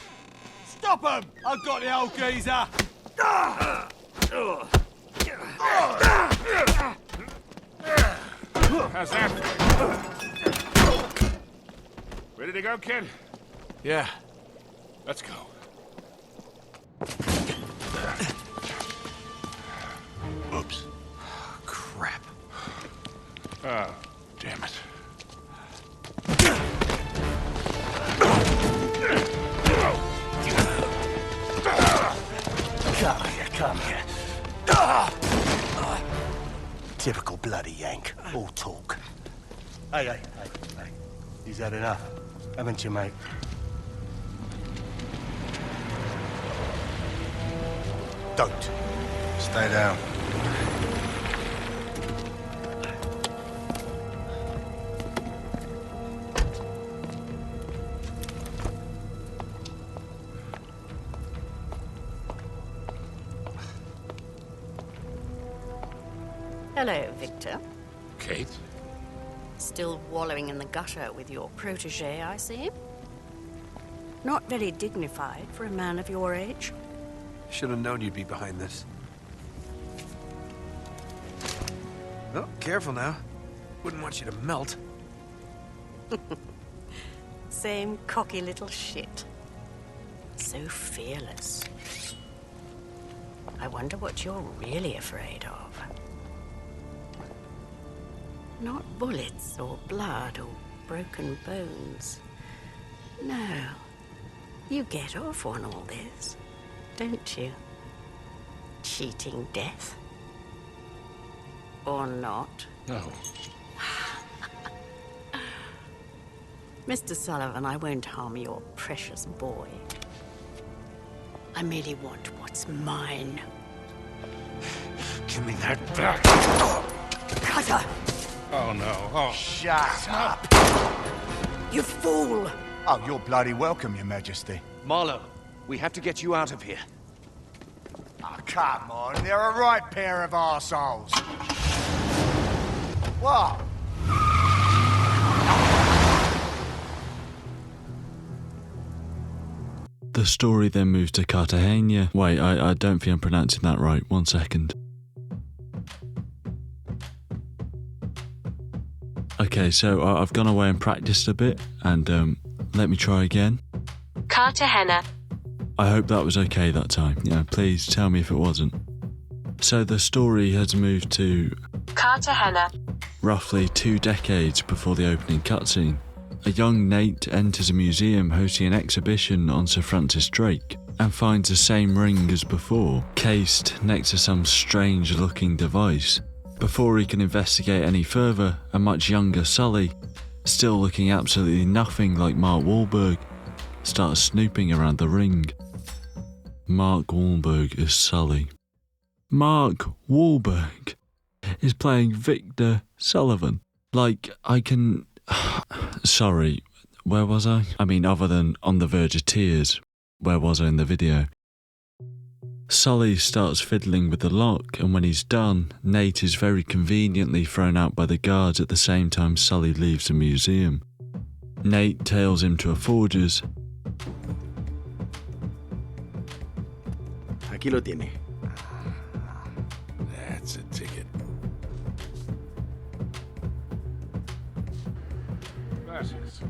[SPEAKER 5] Stop him! I've got the old geezer!
[SPEAKER 3] How's that? Ready to go, kid?
[SPEAKER 2] Yeah.
[SPEAKER 3] Let's go.
[SPEAKER 10] Oops.
[SPEAKER 2] Crap.
[SPEAKER 3] Oh, damn it.
[SPEAKER 10] Come here. Typical bloody Yank. All talk. Hey. He's had enough, haven't you, mate? Don't. Stay down.
[SPEAKER 12] Hello, Victor.
[SPEAKER 3] Kate?
[SPEAKER 12] Still wallowing in the gutter with your protege, I see. Not very dignified for a man of your age.
[SPEAKER 2] Should have known you'd be behind this. Oh, careful now. Wouldn't want you to melt.
[SPEAKER 12] same cocky little shit. So fearless. I wonder what you're really afraid of. Not bullets or blood or broken bones. No. You get off on all this, don't you? Cheating death. Or not.
[SPEAKER 3] No.
[SPEAKER 12] Mr. Sullivan, I won't harm your precious boy. I merely want what's mine.
[SPEAKER 10] Give me that back.
[SPEAKER 12] Cutter!
[SPEAKER 3] Oh, no. Oh.
[SPEAKER 13] Shut up!
[SPEAKER 12] You fool!
[SPEAKER 13] Oh, you're bloody welcome, Your Majesty.
[SPEAKER 11] Marlowe, we have to get you out of here.
[SPEAKER 13] Oh, come on. They're a right pair of arseholes. What?
[SPEAKER 1] The story then moves to Cartagena. Wait, I don't think I'm pronouncing that right. 1 second. Okay, so I've gone away and practiced a bit, and let me try again.
[SPEAKER 14] Cartagena.
[SPEAKER 1] I hope that was okay that time. Please tell me if it wasn't. So the story has moved to
[SPEAKER 14] Cartagena.
[SPEAKER 1] roughly 2 decades before the opening cutscene. A young Nate enters a museum hosting an exhibition on Sir Francis Drake and finds the same ring as before, cased next to some strange looking device. Before he can investigate any further, a much younger Sully, still looking absolutely nothing like Mark Wahlberg, starts snooping around the ring. Mark Wahlberg is Sully. Mark Wahlberg is playing Victor Sullivan. Like, I can... Sorry, where was I? I mean, other than on the verge of tears, where was I in the video? Sully starts fiddling with the lock, and when he's done, Nate is very conveniently thrown out by the guards at the same time Sully leaves the museum. Nate tails him to a forger's.
[SPEAKER 15] Aquí lo tiene.
[SPEAKER 3] That's a ticket. Gracias.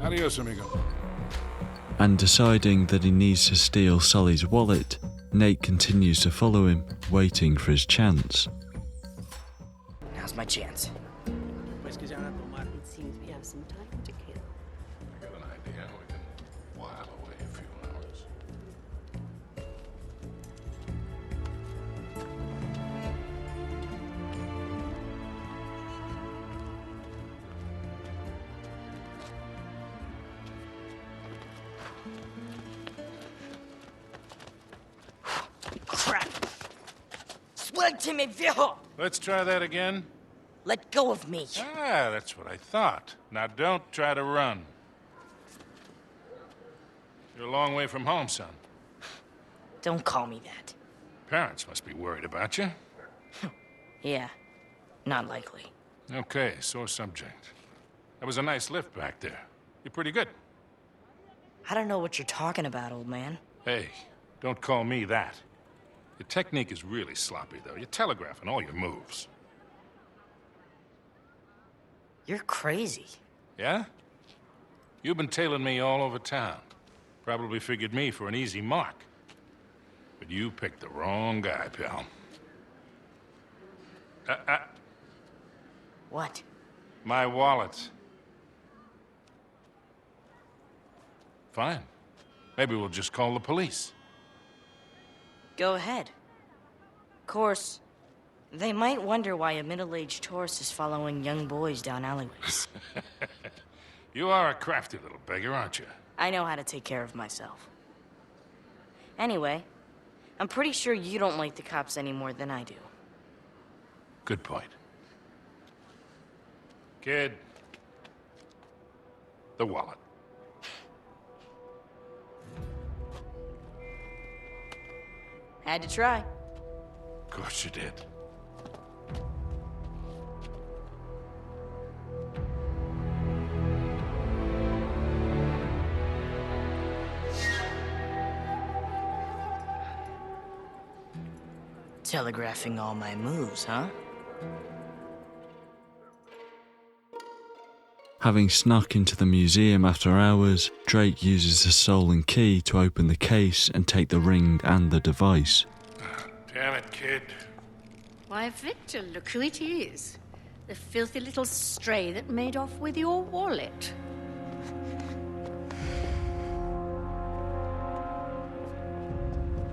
[SPEAKER 3] Adios, amigo.
[SPEAKER 1] And deciding that he needs to steal Sully's wallet, Nate continues to follow him, waiting for his chance.
[SPEAKER 15] Now's my chance.
[SPEAKER 12] It seems we have some time to kill.
[SPEAKER 3] I got an idea. We can while away a few hours.
[SPEAKER 15] Crap! Suélteme, viejo!
[SPEAKER 3] Let's try that again.
[SPEAKER 15] Let go of me.
[SPEAKER 3] Ah, that's what I thought. Now don't try to run. You're a long way from home, son.
[SPEAKER 15] Don't call me that.
[SPEAKER 3] Parents must be worried about you.
[SPEAKER 15] Yeah, not likely.
[SPEAKER 3] Okay, sore subject. That was a nice lift back there. You're pretty good.
[SPEAKER 15] I don't know what you're talking about, old man.
[SPEAKER 3] Hey, don't call me that. Your technique is really sloppy, though. You're telegraphing all your moves.
[SPEAKER 15] You're crazy.
[SPEAKER 3] Yeah? You've been tailing me all over town. Probably figured me for an easy mark. But you picked the wrong guy, pal.
[SPEAKER 15] What?
[SPEAKER 3] My wallet. Fine. Maybe we'll just call the police.
[SPEAKER 15] Go ahead. Of course, they might wonder why a middle-aged tourist is following young boys down alleyways.
[SPEAKER 3] You are a crafty little beggar, aren't you?
[SPEAKER 15] I know how to take care of myself. Anyway, I'm pretty sure you don't like the cops any more than I do.
[SPEAKER 3] Good point. Kid. The wallet.
[SPEAKER 15] Had to try.
[SPEAKER 3] Of course you did.
[SPEAKER 15] Telegraphing all my moves, huh?
[SPEAKER 1] Having snuck into the museum after hours, Drake uses the stolen key to open the case and take the ring and the device.
[SPEAKER 3] Damn it, kid.
[SPEAKER 12] Why, Victor, look who it is. The filthy little stray that made off with your wallet.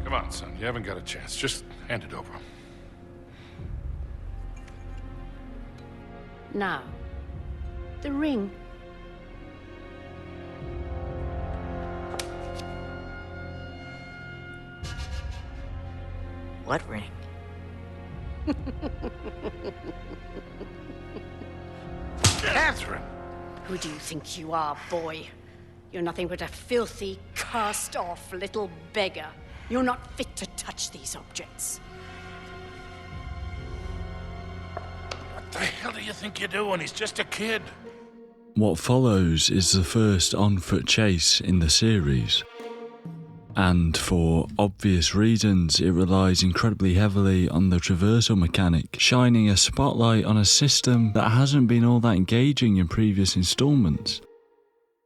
[SPEAKER 3] Come on, son. You haven't got a chance. Just hand it over.
[SPEAKER 12] Now, the ring.
[SPEAKER 15] What ring?
[SPEAKER 3] Catherine!
[SPEAKER 12] Who do you think you are, boy? You're nothing but a filthy, cast-off little beggar. You're not fit to touch these objects.
[SPEAKER 3] What the hell do you think you're doing? He's just a kid.
[SPEAKER 1] What follows is the first on-foot chase in the series. And for obvious reasons, it relies incredibly heavily on the traversal mechanic, shining a spotlight on a system that hasn't been all that engaging in previous installments.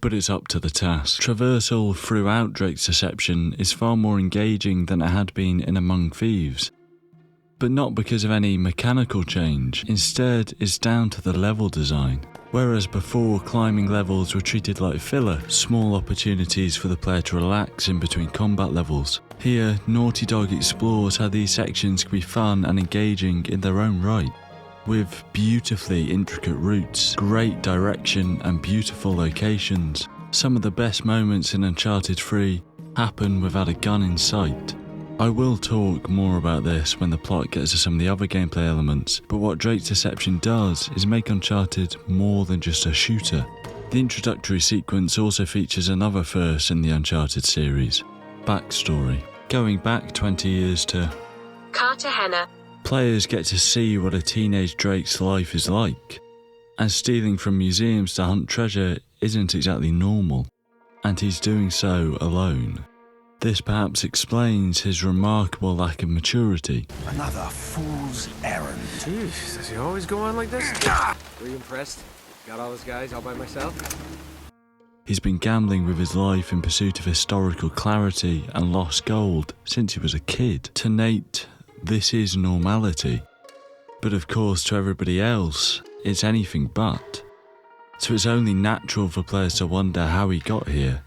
[SPEAKER 1] But it's up to the task. Traversal throughout Drake's Deception is far more engaging than it had been in Among Thieves. But not because of any mechanical change, instead it's down to the level design. Whereas before, climbing levels were treated like filler, small opportunities for the player to relax in between combat levels. Here, Naughty Dog explores how these sections can be fun and engaging in their own right. With beautifully intricate routes, great direction and beautiful locations, some of the best moments in Uncharted 3 happen without a gun in sight. I will talk more about this when the plot gets to some of the other gameplay elements, but what Drake's Deception does is make Uncharted more than just a shooter. The introductory sequence also features another first in the Uncharted series, backstory. Going back 20 years to
[SPEAKER 14] Cartagena.
[SPEAKER 1] Players get to see what a teenage Drake's life is like, and stealing from museums to hunt treasure isn't exactly normal, and he's doing so alone. This perhaps explains his remarkable lack of maturity.
[SPEAKER 13] Another fool's errand.
[SPEAKER 5] Jeez, does he always go on like this? Were you impressed? Got all those guys all by myself?
[SPEAKER 1] He's been gambling with his life in pursuit of historical clarity and lost gold since he was a kid. To Nate, this is normality. But of course, to everybody else, it's anything but. So it's only natural for players to wonder how he got here.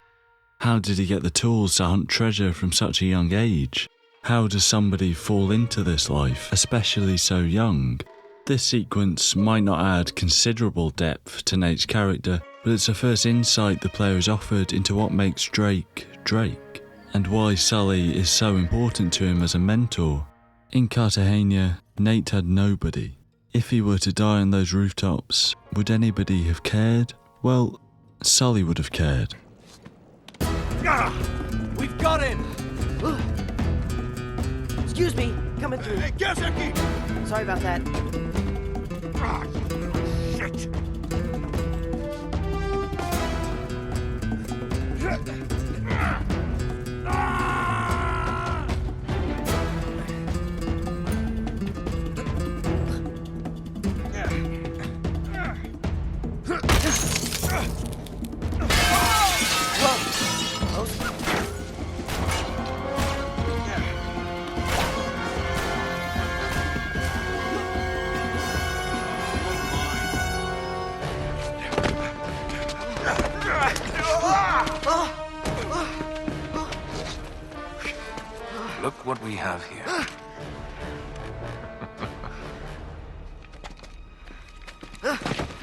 [SPEAKER 1] How did he get the tools to hunt treasure from such a young age? How does somebody fall into this life, especially so young? This sequence might not add considerable depth to Nate's character, but it's the first insight the player is offered into what makes Drake, Drake, and why Sully is so important to him as a mentor. In Cartagena, Nate had nobody. If he were to die on those rooftops, would anybody have cared? Well, Sully would have cared.
[SPEAKER 5] We've got him!
[SPEAKER 16] Excuse me, coming through. Sorry about that.
[SPEAKER 13] Shit!
[SPEAKER 2] Look what we have here.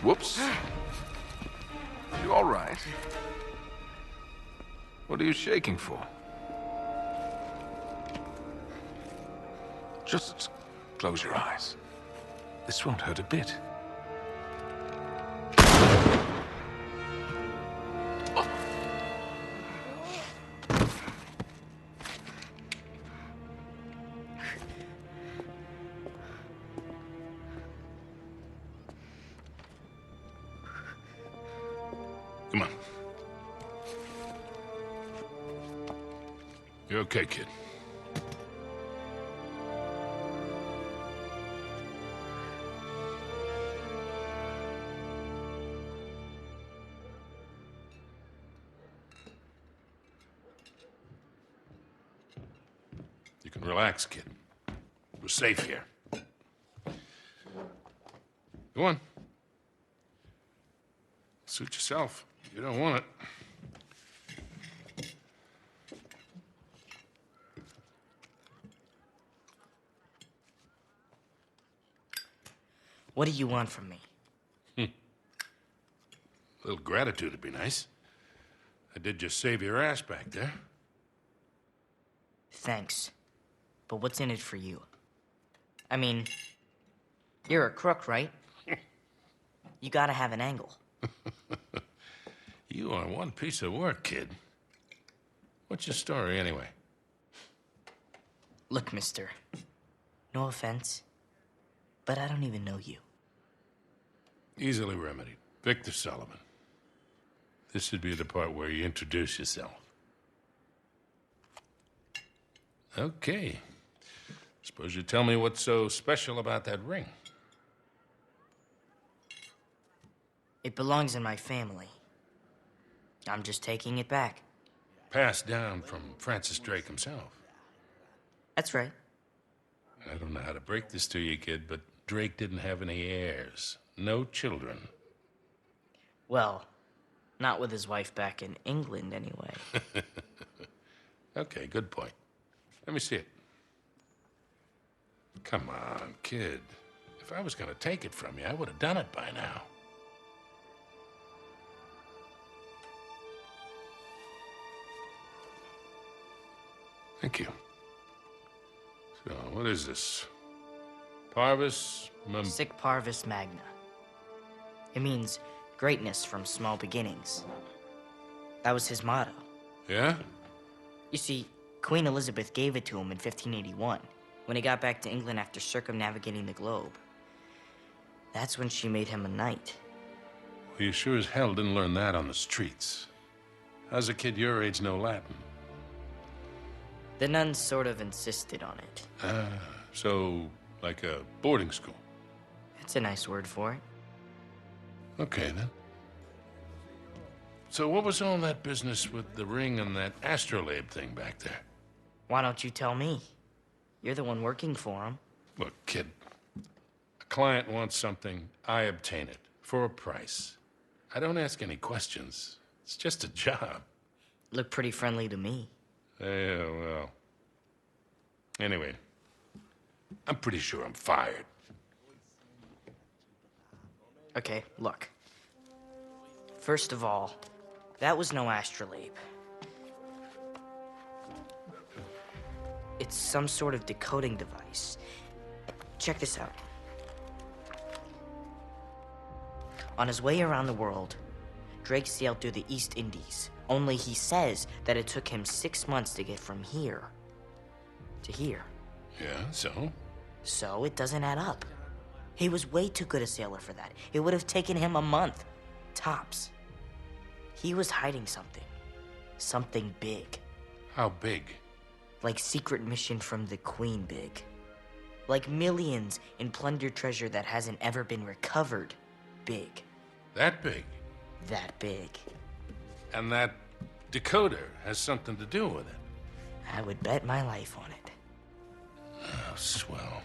[SPEAKER 3] Whoops. You all right? What are you shaking for?
[SPEAKER 2] Just close your eyes. This won't hurt a bit.
[SPEAKER 3] Come on. You're okay, kid. Relax, kid. We're safe here. Go on. Suit yourself. You don't want it.
[SPEAKER 15] What do you want from me?
[SPEAKER 3] A little gratitude would be nice. I did just save your ass back there.
[SPEAKER 15] Thanks. But what's in it for you? I mean, you're a crook, right? You gotta have an angle.
[SPEAKER 3] You are one piece of work, kid. What's your story, anyway?
[SPEAKER 15] Look, mister. No offense, but I don't even know you.
[SPEAKER 3] Easily remedied. Victor Sullivan. This would be the part where you introduce yourself. Okay. Suppose you tell me what's so special about that ring.
[SPEAKER 15] It belongs in my family. I'm just taking it back.
[SPEAKER 3] Passed down from Francis Drake himself.
[SPEAKER 15] That's right.
[SPEAKER 3] I don't know how to break this to you, kid, but Drake didn't have any heirs. No children.
[SPEAKER 15] Well, not with his wife back in England, anyway.
[SPEAKER 3] Okay, good point. Let me see it. Come on, kid. If I was gonna take it from you, I would have done it by now. Thank you. So, what is this? Parvis
[SPEAKER 15] Sic Parvis Magna. It means greatness from small beginnings. That was his motto.
[SPEAKER 3] Yeah?
[SPEAKER 15] You see, Queen Elizabeth gave it to him in 1581, when he got back to England after circumnavigating the globe. That's when she made him a knight.
[SPEAKER 3] Well, you sure as hell didn't learn that on the streets. How's a kid your age know Latin?
[SPEAKER 15] The nuns sort of insisted on it.
[SPEAKER 3] So, like a boarding school?
[SPEAKER 15] That's a nice word for it.
[SPEAKER 3] Okay, then. So what was all that business with the ring and that astrolabe thing back there?
[SPEAKER 15] Why don't you tell me? You're the one working for him.
[SPEAKER 3] Look, kid, a client wants something, I obtain it, for a price. I don't ask any questions. It's just a job.
[SPEAKER 15] Look pretty friendly to me.
[SPEAKER 3] Yeah, well. Anyway, I'm pretty sure I'm fired.
[SPEAKER 15] Okay, look. First of all, that was no astrolabe. It's some sort of decoding device. Check this out. On his way around the world, Drake sailed through the East Indies. Only he says that it took him 6 months to get from here to here.
[SPEAKER 3] Yeah, so?
[SPEAKER 15] So it doesn't add up. He was way too good a sailor for that. It would have taken him a month, tops. He was hiding something. Something big.
[SPEAKER 3] How big?
[SPEAKER 15] Like secret mission from the Queen big. Like millions in plundered treasure that hasn't ever been recovered big.
[SPEAKER 3] That big?
[SPEAKER 15] That big.
[SPEAKER 3] And that decoder has something to do with it?
[SPEAKER 15] I would bet my life on it.
[SPEAKER 3] Oh, swell.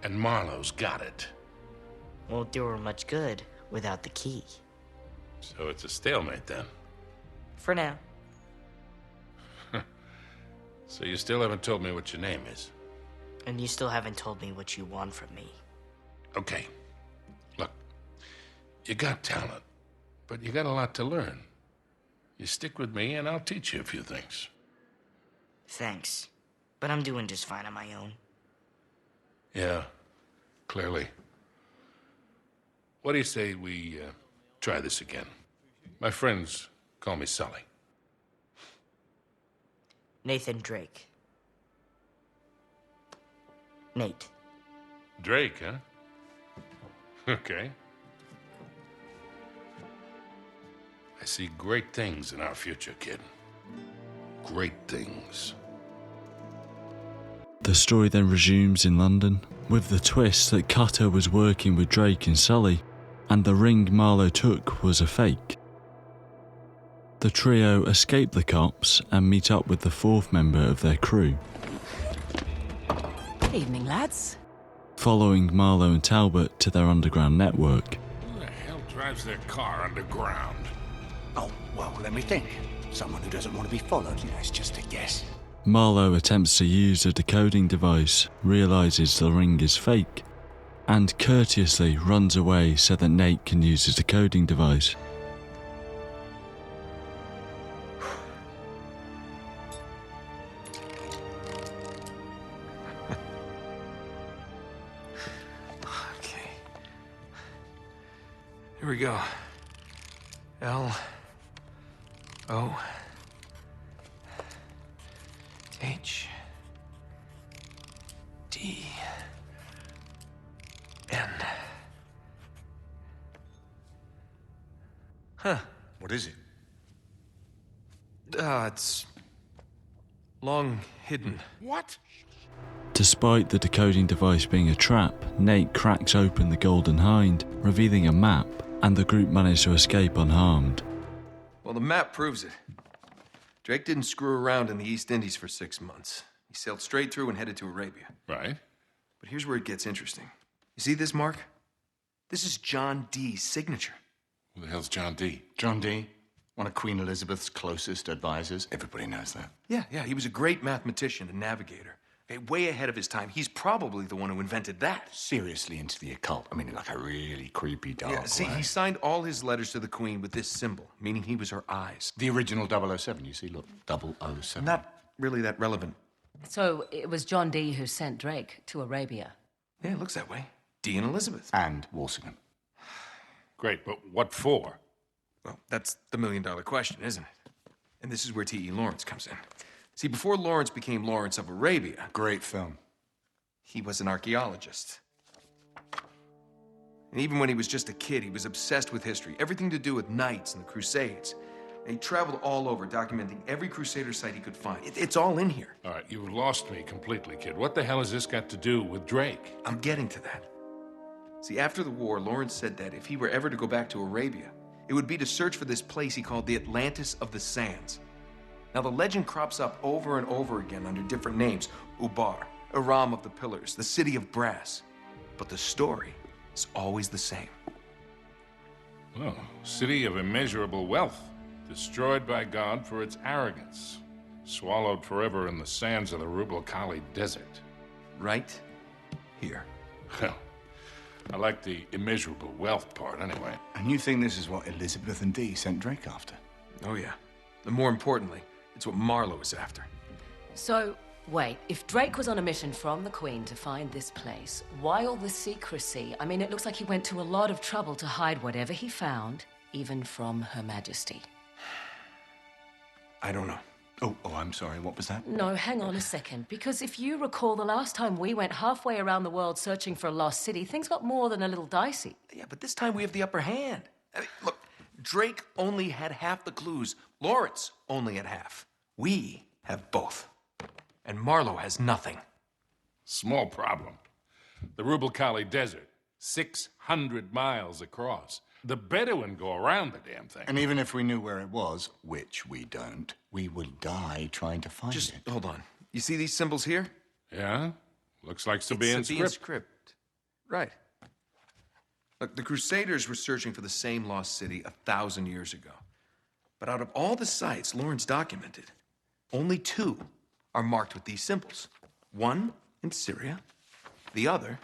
[SPEAKER 3] And Marlowe's got it.
[SPEAKER 15] Won't do her much good without the key.
[SPEAKER 3] So it's a stalemate, then?
[SPEAKER 15] For now.
[SPEAKER 3] So you still haven't told me what your name is?
[SPEAKER 15] And you still haven't told me what you want from me.
[SPEAKER 3] Okay. Look, you got talent, but you got a lot to learn. You stick with me, and I'll teach you a few things.
[SPEAKER 15] Thanks. But I'm doing just fine on my own.
[SPEAKER 3] Yeah, clearly. What do you say we try this again? My friends call me Sully.
[SPEAKER 15] Nathan Drake. Nate.
[SPEAKER 3] Drake, huh? Okay. I see great things in our future, kid. Great things.
[SPEAKER 1] The story then resumes in London, with the twist that Cutter was working with Drake and Sully, and the ring Marlowe took was a fake. The trio escape the cops and meet up with the fourth member of their crew.
[SPEAKER 7] Evening, lads.
[SPEAKER 1] following Marlowe and Talbot to their underground network.
[SPEAKER 3] Who the hell drives their car underground?
[SPEAKER 10] Oh, well, let me think. Someone who doesn't want to be followed. It's just a guess.
[SPEAKER 1] Marlowe attempts to use a decoding device, realizes the ring is fake, and courteously runs away so that Nate can use his decoding device.
[SPEAKER 2] Okay. Here we go. L O H D N. Huh.
[SPEAKER 10] What is it?
[SPEAKER 2] It's long hidden.
[SPEAKER 3] What?
[SPEAKER 1] Despite the decoding device being a trap, Nate cracks open the Golden Hind, revealing a map, and the group manage to escape unharmed.
[SPEAKER 2] Well, the map proves it. Drake didn't screw around in the East Indies for 6 months. He sailed straight through and headed to Arabia.
[SPEAKER 3] Right.
[SPEAKER 2] But here's where it gets interesting. You see this mark? This is John Dee's signature.
[SPEAKER 3] Who the hell's John Dee?
[SPEAKER 10] John Dee, one of Queen Elizabeth's closest advisors. Everybody knows that.
[SPEAKER 2] Yeah, he was a great mathematician and navigator. Okay, way ahead of his time. He's probably the one who invented that.
[SPEAKER 10] Seriously into the occult. I mean, in like a really creepy dark
[SPEAKER 2] Yeah, see,
[SPEAKER 10] way.
[SPEAKER 2] he signed all his letters to the Queen with this symbol, meaning he was her eyes.
[SPEAKER 10] The original 007, you see, look, 007.
[SPEAKER 2] Not really that relevant.
[SPEAKER 7] So it was John Dee who sent Drake to Arabia.
[SPEAKER 2] Yeah, it looks that way. Dee and Elizabeth.
[SPEAKER 10] And Walsingham.
[SPEAKER 3] Great, but what for?
[SPEAKER 2] Well, that's the million-dollar question, isn't it? And this is where T.E. Lawrence comes in. See, before Lawrence became Lawrence of Arabia...
[SPEAKER 10] Great film.
[SPEAKER 2] He was an archaeologist. And even when he was just a kid, he was obsessed with history. Everything to do with knights and the Crusades. And he traveled all over, documenting every Crusader site he could find. It's all in here.
[SPEAKER 3] All right, you've lost me completely, kid. What the hell has this got to do with Drake?
[SPEAKER 2] I'm getting to that. See, after the war, Lawrence said that if he were ever to go back to Arabia, it would be to search for this place he called the Atlantis of the Sands. Now, the legend crops up over and over again under different names. Ubar, Aram of the Pillars, the City of Brass. But the story is always the same.
[SPEAKER 3] Oh, city of immeasurable wealth, destroyed by God for its arrogance, swallowed forever in the sands of the Rubel Khali Desert.
[SPEAKER 2] Right here.
[SPEAKER 3] Well, I like the immeasurable wealth part, anyway.
[SPEAKER 10] And you think this is what Elizabeth and Dee sent Drake after?
[SPEAKER 2] Oh, yeah. And more importantly, it's what Marlowe is after.
[SPEAKER 7] So, wait, if Drake was on a mission from the Queen to find this place, why all the secrecy? I mean, it looks like he went to a lot of trouble to hide whatever he found, even from Her Majesty.
[SPEAKER 2] I don't know.
[SPEAKER 10] Oh, I'm sorry, what was that?
[SPEAKER 7] No, hang on a second, because if you recall the last time we went halfway around the world searching for a lost city, things got more than a little dicey.
[SPEAKER 2] Yeah, but this time we have the upper hand. I mean, look, Drake only had half the clues. Lawrence only had half. We have both. And Marlowe has nothing.
[SPEAKER 3] Small problem. The Rubel Khali Desert, 600 miles across. The Bedouin go around the damn thing.
[SPEAKER 10] And even if we knew where it was, which we don't, we would die trying to find it.
[SPEAKER 2] Just hold on. You see these symbols here?
[SPEAKER 3] Yeah? Looks like Sabaean
[SPEAKER 2] script. Right. Look, the Crusaders were searching for the same lost city 1,000 years ago. But out of all the sites Lawrence documented, only 2 are marked with these symbols. One in Syria, the other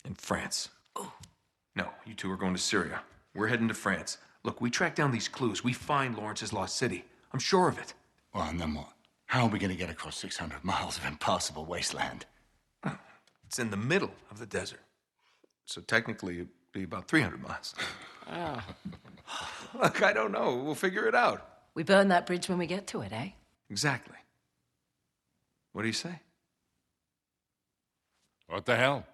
[SPEAKER 2] in France. Oh. No, you 2 are going to Syria. We're heading to France. Look, we track down these clues. We find Lawrence's lost city. I'm sure of it.
[SPEAKER 10] Well, and then what? How are we going to get across 600 miles of impassable wasteland?
[SPEAKER 2] Oh, it's in the middle of the desert. So technically, it'd be about 300 miles.
[SPEAKER 7] Oh.
[SPEAKER 2] Look, I don't know. We'll figure it out.
[SPEAKER 7] We burn that bridge when we get to it, eh?
[SPEAKER 2] Exactly. What do you say?
[SPEAKER 3] What the hell?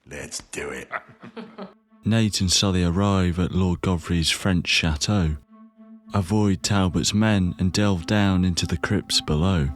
[SPEAKER 10] Let's do it.
[SPEAKER 1] Nate and Sully arrive at Lord Godfrey's French chateau, avoid Talbot's men and delve down into the crypts below.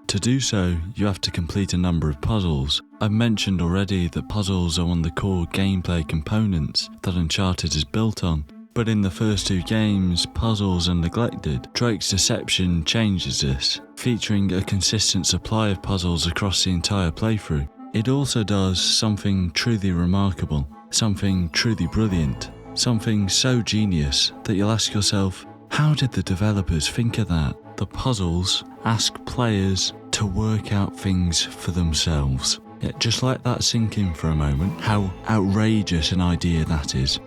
[SPEAKER 1] To do so, you have to complete a number of puzzles. I've mentioned already that puzzles are one of the core gameplay components that Uncharted is built on, But in the first two games, Puzzles and Neglected, Drake's Deception changes this, featuring a consistent supply of puzzles across the entire playthrough. It also does something truly remarkable, something truly brilliant, something so genius that you'll ask yourself, how did the developers think of that? The puzzles ask players to work out things for themselves. Yeah, just let that sink in for a moment, how outrageous an idea that is.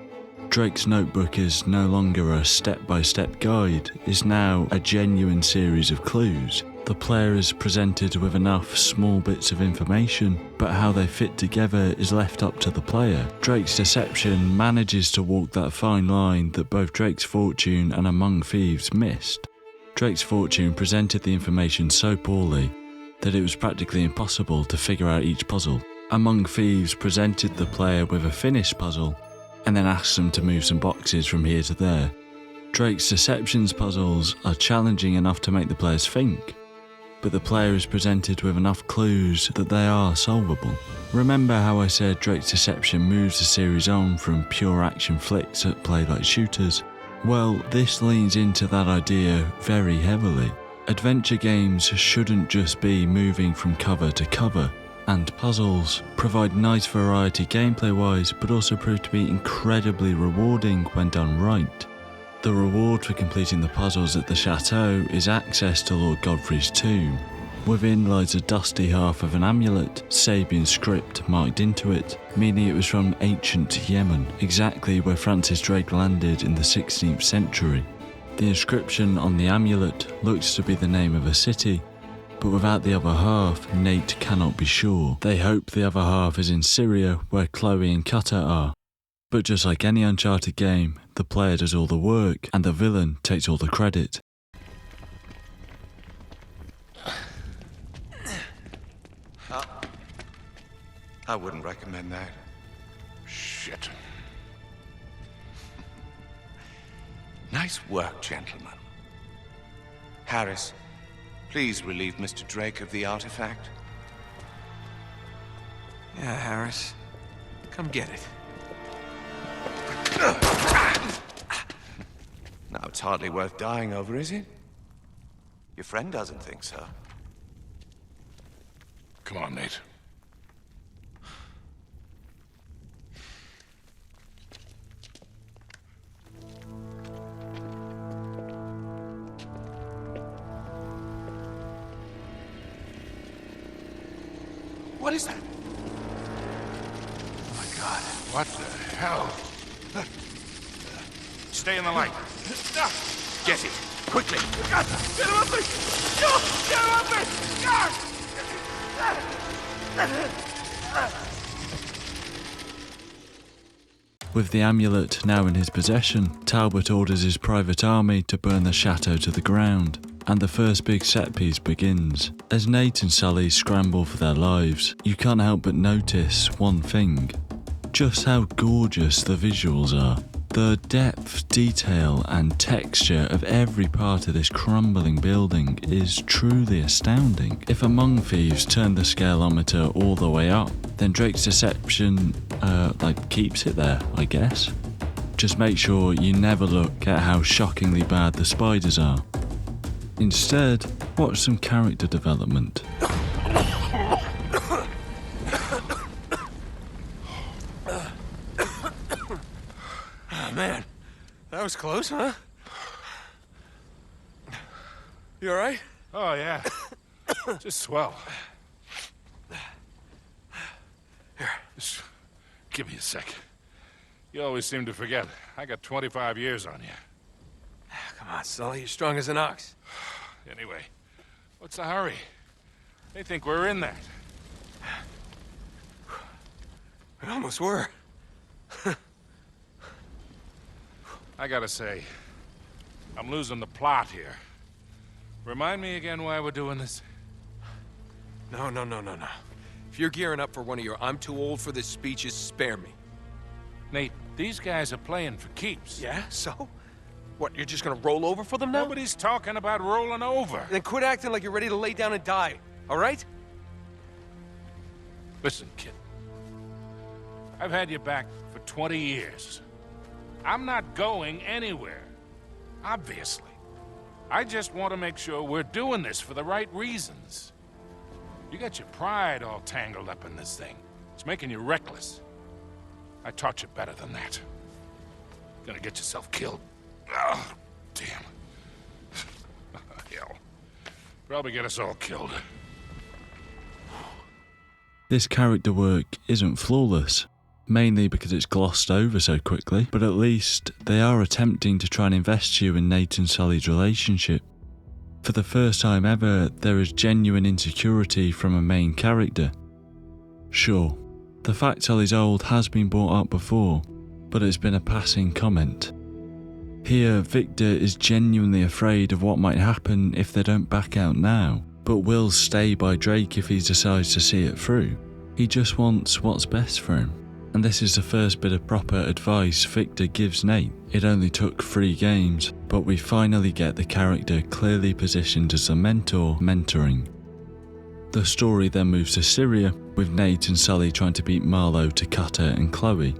[SPEAKER 1] Drake's Notebook is no longer a step-by-step guide, it's now a genuine series of clues. The player is presented with enough small bits of information, but how they fit together is left up to the player. Drake's Deception manages to walk that fine line that both Drake's Fortune and Among Thieves missed. Drake's Fortune presented the information so poorly that it was practically impossible to figure out each puzzle. Among Thieves presented the player with a finished puzzle and then asked them to move some boxes from here to there. Drake's Deception's puzzles are challenging enough to make the players think, but the player is presented with enough clues that they are solvable. Remember how I said Drake's Deception moves the series on from pure action flicks that play like shooters? Well, this leans into that idea very heavily. Adventure games shouldn't just be moving from cover to cover, and puzzles provide nice variety gameplay-wise, but also prove to be incredibly rewarding when done right. The reward for completing the puzzles at the chateau is access to Lord Godfrey's tomb. Within lies a dusty half of an amulet, Sabian script marked into it, meaning it was from ancient Yemen, exactly where Francis Drake landed in the 16th century. The inscription on the amulet looks to be the name of a city, but without the other half, Nate cannot be sure. They hope the other half is in Syria, where Chloe and Cutter are. But just like any Uncharted game, the player does all the work, and the villain takes all the credit.
[SPEAKER 11] I wouldn't recommend that.
[SPEAKER 3] Shit.
[SPEAKER 11] Nice work, gentlemen. Harris, please relieve Mr. Drake of the artifact.
[SPEAKER 2] Yeah, Harris. Come get it.
[SPEAKER 11] Now, it's hardly worth dying over, is it? Your friend doesn't think so.
[SPEAKER 3] Come on, Nate.
[SPEAKER 11] What is that?
[SPEAKER 3] Oh my God, what the hell? Stay in the light.
[SPEAKER 11] Get it, quickly.
[SPEAKER 5] Get him up me! Get him up me!
[SPEAKER 1] With the amulet now in his possession, Talbot orders his private army to burn the chateau to the ground, and the first big set piece begins. As Nate and Sully scramble for their lives, you can't help but notice one thing: just how gorgeous the visuals are. The depth, detail and texture of every part of this crumbling building is truly astounding. If Among Thieves turned the scaleometer all the way up, then Drake's Deception, keeps it there, I guess. Just make sure you never look at how shockingly bad the spiders are. Instead, watch some character development.
[SPEAKER 5] Man, that was close, huh? You all right?
[SPEAKER 3] Oh, yeah. Just swell.
[SPEAKER 5] Here.
[SPEAKER 3] Just give me a sec. You always seem to forget. I got 25 years on you.
[SPEAKER 5] Come on, Sully, you're strong as an ox.
[SPEAKER 3] Anyway, what's the hurry? They think we're in that.
[SPEAKER 5] We almost were.
[SPEAKER 3] I gotta say, I'm losing the plot here. Remind me again why we're doing this?
[SPEAKER 2] No. If you're gearing up for one of your I'm too old for this speeches, spare me.
[SPEAKER 3] Nate, these guys are playing for keeps.
[SPEAKER 2] Yeah, so? What, you're just gonna roll over for them now?
[SPEAKER 3] Nobody's talking about rolling over.
[SPEAKER 2] Then quit acting like you're ready to lay down and die, all right?
[SPEAKER 3] Listen, kid. I've had you back for 20 years. I'm not going anywhere. Obviously. I just want to make sure we're doing this for the right reasons. You got your pride all tangled up in this thing. It's making you reckless. I taught you better than that. Gonna get yourself killed. Oh, damn. Hell. Probably get us all killed.
[SPEAKER 1] This character work isn't flawless, mainly because it's glossed over so quickly, but at least they are attempting to try and invest you in Nate and Sully's relationship. For the first time ever, there is genuine insecurity from a main character. Sure, the fact Sully's old has been brought up before, but it's been a passing comment. Here, Victor is genuinely afraid of what might happen if they don't back out now, but will stay by Drake if he decides to see it through. He just wants what's best for him. And this is the first bit of proper advice Victor gives Nate. It only took 3 games, but we finally get the character clearly positioned as the mentor mentoring. The story then moves to Syria, with Nate and Sully trying to beat Marlowe to Cutter and Chloe.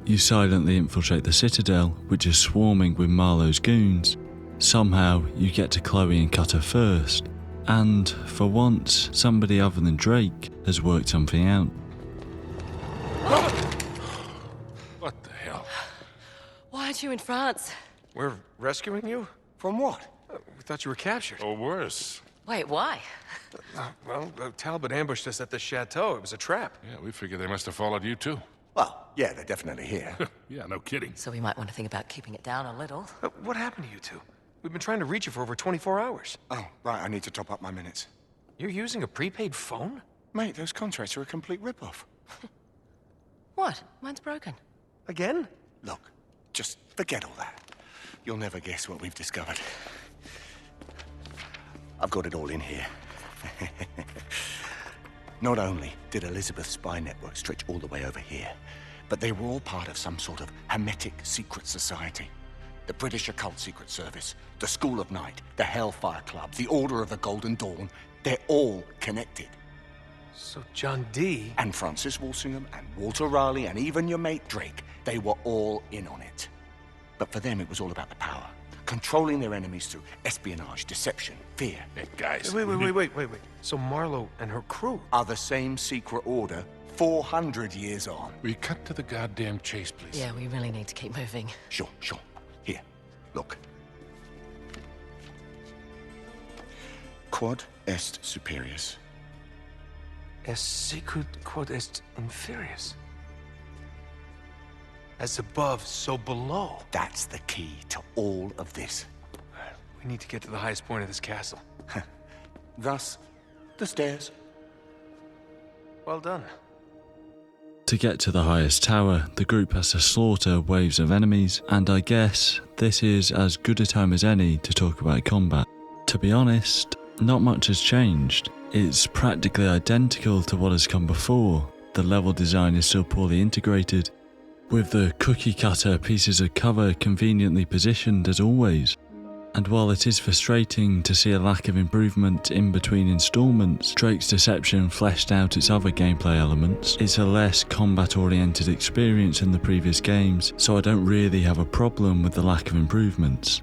[SPEAKER 1] You silently infiltrate the Citadel, which is swarming with Marlowe's goons. Somehow, you get to Chloe and Cutter first, and for once, somebody other than Drake has worked something out.
[SPEAKER 3] What the hell?
[SPEAKER 7] Why aren't you in France?
[SPEAKER 5] We're rescuing you? From what? We thought you were captured.
[SPEAKER 3] Or worse.
[SPEAKER 7] Wait, why?
[SPEAKER 5] Talbot ambushed us at the chateau. It was a trap.
[SPEAKER 3] Yeah, we figured they must have followed you too.
[SPEAKER 13] Well, yeah, they're definitely here.
[SPEAKER 3] Yeah, no kidding.
[SPEAKER 7] So we might want to think about keeping it down a little.
[SPEAKER 5] What happened to you two? We've been trying to reach you for over 24 hours.
[SPEAKER 13] Oh, right, I need to top up my minutes.
[SPEAKER 5] You're using a prepaid phone?
[SPEAKER 13] Mate, those contracts are a complete rip-off.
[SPEAKER 7] What? Mine's broken.
[SPEAKER 5] Again?
[SPEAKER 13] Look, just forget all that. You'll never guess what we've discovered. I've got it all in here. Not only did Elizabeth's spy network stretch all the way over here, but they were all part of some sort of hermetic secret society. The British Occult Secret Service, the School of Night, the Hellfire Club, the Order of the Golden Dawn, they're all connected.
[SPEAKER 5] So John Dee...
[SPEAKER 13] And Francis Walsingham and Walter Raleigh and even your mate Drake, they were all in on it. But for them, it was all about the power. Controlling their enemies through espionage, deception, fear.
[SPEAKER 3] Hey, guys.
[SPEAKER 5] Wait. So Marlowe and her crew...
[SPEAKER 13] are the same secret order 400 years on.
[SPEAKER 3] We cut to the goddamn chase, please.
[SPEAKER 7] Yeah, we really need to keep moving.
[SPEAKER 13] Sure. Here, look. Quod est superius.
[SPEAKER 5] Est sicut quod est inferius. As above, so below.
[SPEAKER 13] That's the key to all of this.
[SPEAKER 5] We need to get to the highest point of this castle.
[SPEAKER 13] Thus, the stairs.
[SPEAKER 5] Well done.
[SPEAKER 1] To get to the highest tower, the group has to slaughter waves of enemies, and I guess this is as good a time as any to talk about combat. To be honest, not much has changed. It's practically identical to what has come before. The level design is still poorly integrated, with the cookie cutter pieces of cover conveniently positioned as always. And while it is frustrating to see a lack of improvement in between installments, Drake's Deception fleshed out its other gameplay elements. It's a less combat-oriented experience than the previous games, so I don't really have a problem with the lack of improvements.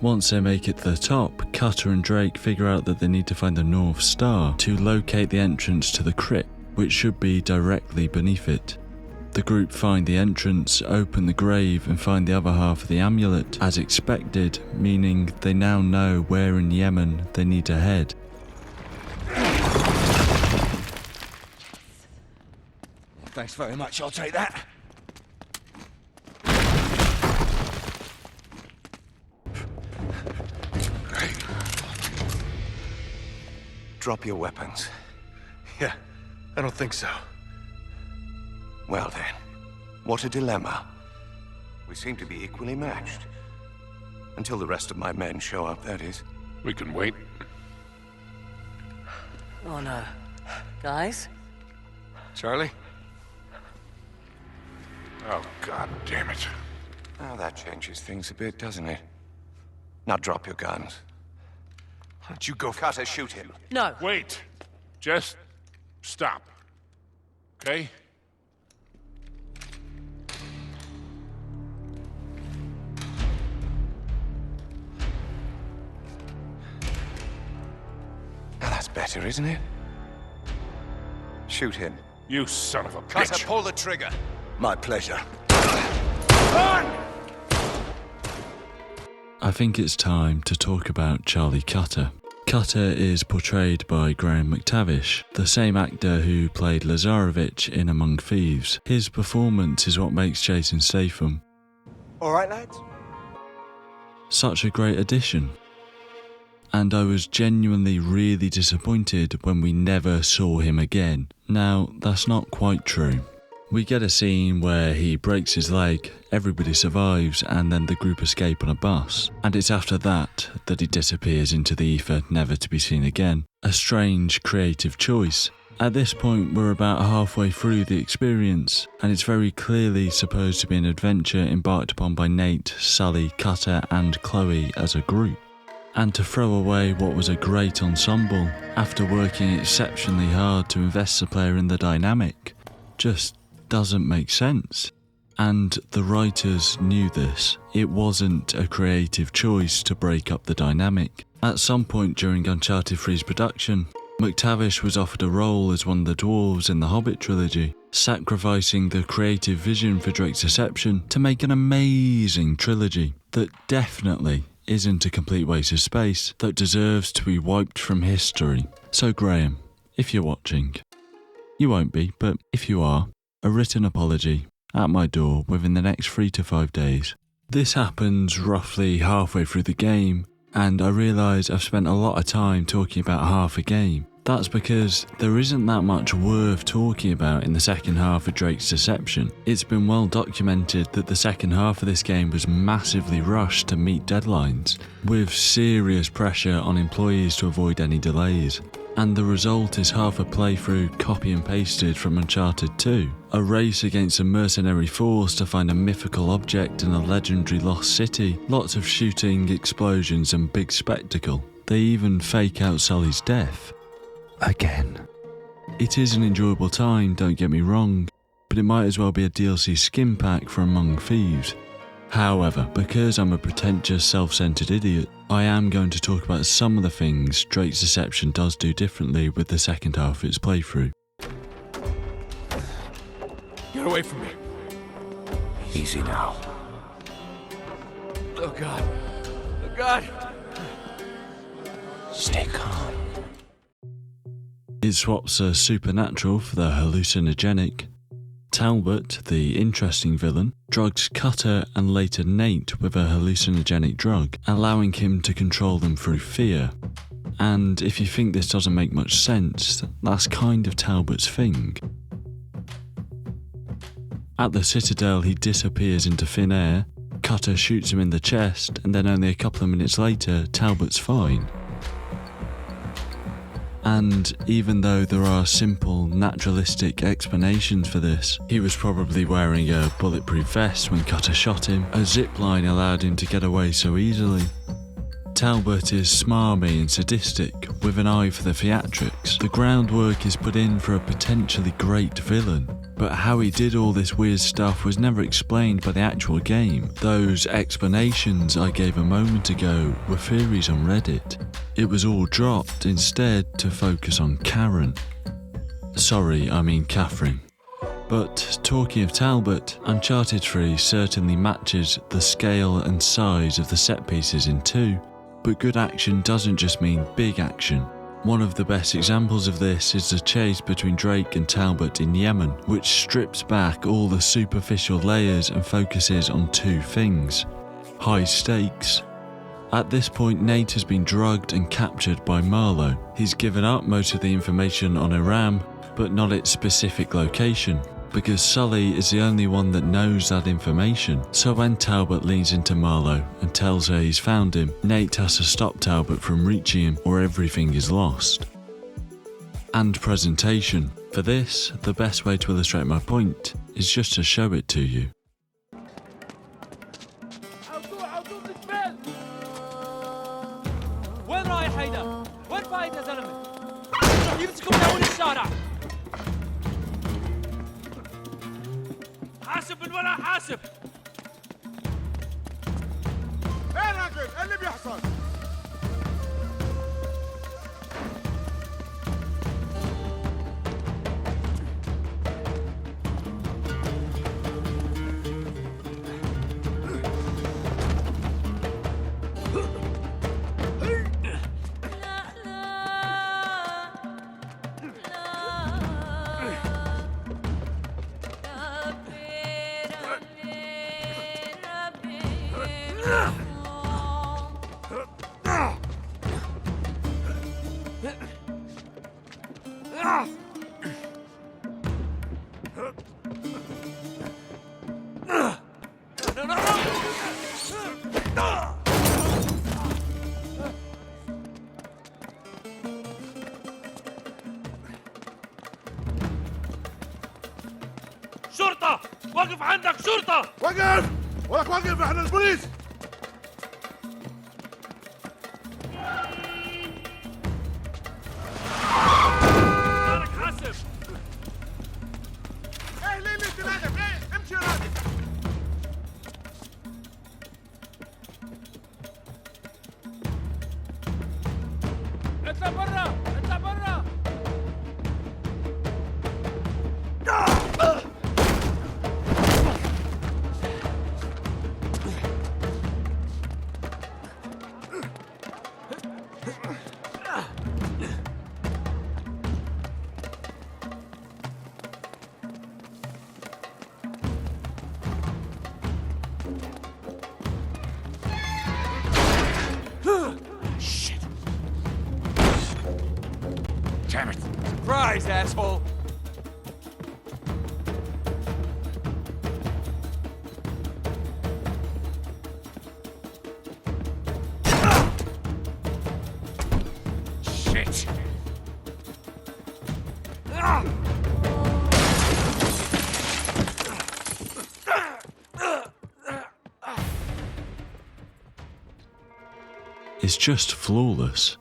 [SPEAKER 1] Once they make it to the top, Cutter and Drake figure out that they need to find the North Star to locate the entrance to the crypt, which should be directly beneath it. The group find the entrance, open the grave, and find the other half of the amulet, as expected, meaning they now know where in Yemen they need to head.
[SPEAKER 13] Thanks very much, I'll take that.
[SPEAKER 11] Drop your weapons.
[SPEAKER 5] Yeah, I don't think so.
[SPEAKER 11] Well then, what a dilemma. We seem to be equally matched. Until the rest of my men show up, that is.
[SPEAKER 3] We can wait.
[SPEAKER 7] Oh no. Guys?
[SPEAKER 5] Charlie?
[SPEAKER 3] Oh, God damn it.
[SPEAKER 11] Now that changes things a bit, doesn't it? Now drop your guns.
[SPEAKER 5] Why don't you go...
[SPEAKER 11] Cutter, shoot him.
[SPEAKER 7] No.
[SPEAKER 3] Wait. Just stop. Okay?
[SPEAKER 11] better, isn't it? Shoot him.
[SPEAKER 3] You son of a
[SPEAKER 6] Cutter,
[SPEAKER 3] bitch!
[SPEAKER 6] pull the trigger.
[SPEAKER 13] My pleasure.
[SPEAKER 1] I think it's time to talk about Charlie Cutter. Cutter is portrayed by Graham McTavish, the same actor who played Lazarevich in Among Thieves. His performance is what makes Jason Statham
[SPEAKER 16] All right, lads?
[SPEAKER 1] such a great addition. And I was genuinely really disappointed when we never saw him again. Now, that's not quite true. We get a scene where he breaks his leg, everybody survives, and then the group escape on a bus. And it's after that that he disappears into the ether, never to be seen again. A strange creative choice. At this point, we're about halfway through the experience, and it's very clearly supposed to be an adventure embarked upon by Nate, Sully, Cutter, and Chloe as a group. And to throw away what was a great ensemble after working exceptionally hard to invest the player in the dynamic just doesn't make sense. And the writers knew this. It wasn't a creative choice to break up the dynamic. At some point during Uncharted 3's production, McTavish was offered a role as one of the dwarves in the Hobbit trilogy, sacrificing the creative vision for Drake's Deception to make an amazing trilogy that definitely isn't a complete waste of space, that deserves to be wiped from history. So Graham, if you're watching, you won't be, but if you are, a written apology at my door within the next 3 to 5 days. This happens roughly halfway through the game, and I realise I've spent a lot of time talking about half a game. That's because there isn't that much worth talking about in the second half of Drake's Deception. It's been well documented that the second half of this game was massively rushed to meet deadlines, with serious pressure on employees to avoid any delays. And the result is half a playthrough copy and pasted from Uncharted 2. A race against a mercenary force to find a mythical object in a legendary lost city, lots of shooting, explosions and big spectacle. They even fake out Sully's death. Again. It is an enjoyable time, don't get me wrong, but it might as well be a DLC skin pack for Among Thieves. However, because I'm a pretentious, self-centered idiot, I am going to talk about some of the things Drake's Deception does do differently with the second half of its playthrough.
[SPEAKER 5] Get away from me.
[SPEAKER 11] Easy now.
[SPEAKER 5] Oh God. Oh God.
[SPEAKER 11] Stay calm.
[SPEAKER 1] It swaps a supernatural for the hallucinogenic. Talbot, the interesting villain, drugs Cutter and later Nate with a hallucinogenic drug, allowing him to control them through fear. And if you think this doesn't make much sense, that's kind of Talbot's thing. At the Citadel, he disappears into thin air, Cutter shoots him in the chest, and then only a couple of minutes later, Talbot's fine. And even though there are simple, naturalistic explanations for this, he was probably wearing a bulletproof vest when Cutter shot him, a zipline allowed him to get away so easily. Talbot is smarmy and sadistic, with an eye for the theatrics. The groundwork is put in for a potentially great villain, but how he did all this weird stuff was never explained by the actual game. Those explanations I gave a moment ago were theories on Reddit. It was all dropped instead to focus on Karen. Sorry, I mean Catherine. But talking of Talbot, Uncharted 3 certainly matches the scale and size of the set pieces in 2. But good action doesn't just mean big action. One of the best examples of this is the chase between Drake and Talbot in Yemen, which strips back all the superficial layers and focuses on 2 things: high stakes. At this point, Nate has been drugged and captured by Marlowe. He's given up most of the information on Iram, but not its specific location, because Sully is the only one that knows that information. So when Talbot leans into Marlowe and tells her he's found him, Nate has to stop Talbot from reaching him or everything is lost. And presentation. For this, the best way to illustrate my point is just to show it to you.
[SPEAKER 17] وين رايح هيدا؟ وين فايت يا زلمه؟ رح يمسكوا من اول الشارع. حاسب من ورا حاسب.
[SPEAKER 16] ايه راجل؟ ايه اللي بيحصل؟
[SPEAKER 17] شرطة! وقف عندك شرطة!
[SPEAKER 18] وقف! ولك وقف، احنا البوليس!
[SPEAKER 17] مالك حاسب!
[SPEAKER 18] ايه ليه اللي تنادف؟ ايه؟ امشي يا راجل!
[SPEAKER 17] اطلع برا! اطلع برا!
[SPEAKER 5] Shit.
[SPEAKER 6] Damn it.
[SPEAKER 5] Surprise, asshole.
[SPEAKER 6] Shit.
[SPEAKER 1] Is just flawless.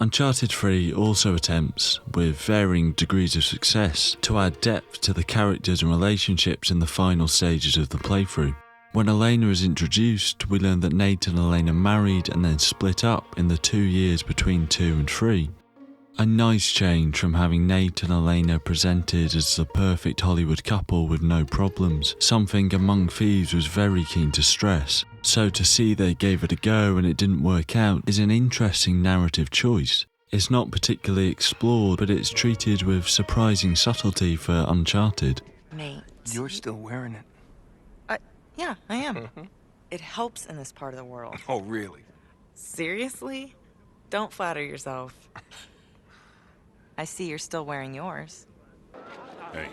[SPEAKER 1] Uncharted 3 also attempts, with varying degrees of success, to add depth to the characters and relationships in the final stages of the playthrough. When Elena is introduced, we learn that Nate and Elena married and then split up in the 2 years between 2 and 3. A nice change from having Nate and Elena presented as the perfect Hollywood couple with no problems, something Among Thieves was very keen to stress. So to see they gave it a go and it didn't work out is an interesting narrative choice. It's not particularly explored, but it's treated with surprising subtlety for Uncharted.
[SPEAKER 4] Nate.
[SPEAKER 2] You're still wearing it.
[SPEAKER 4] Yeah, I am. It helps in this part of the world.
[SPEAKER 2] Oh, really?
[SPEAKER 4] Seriously? Don't flatter yourself. I see you're still wearing yours.
[SPEAKER 3] Hey,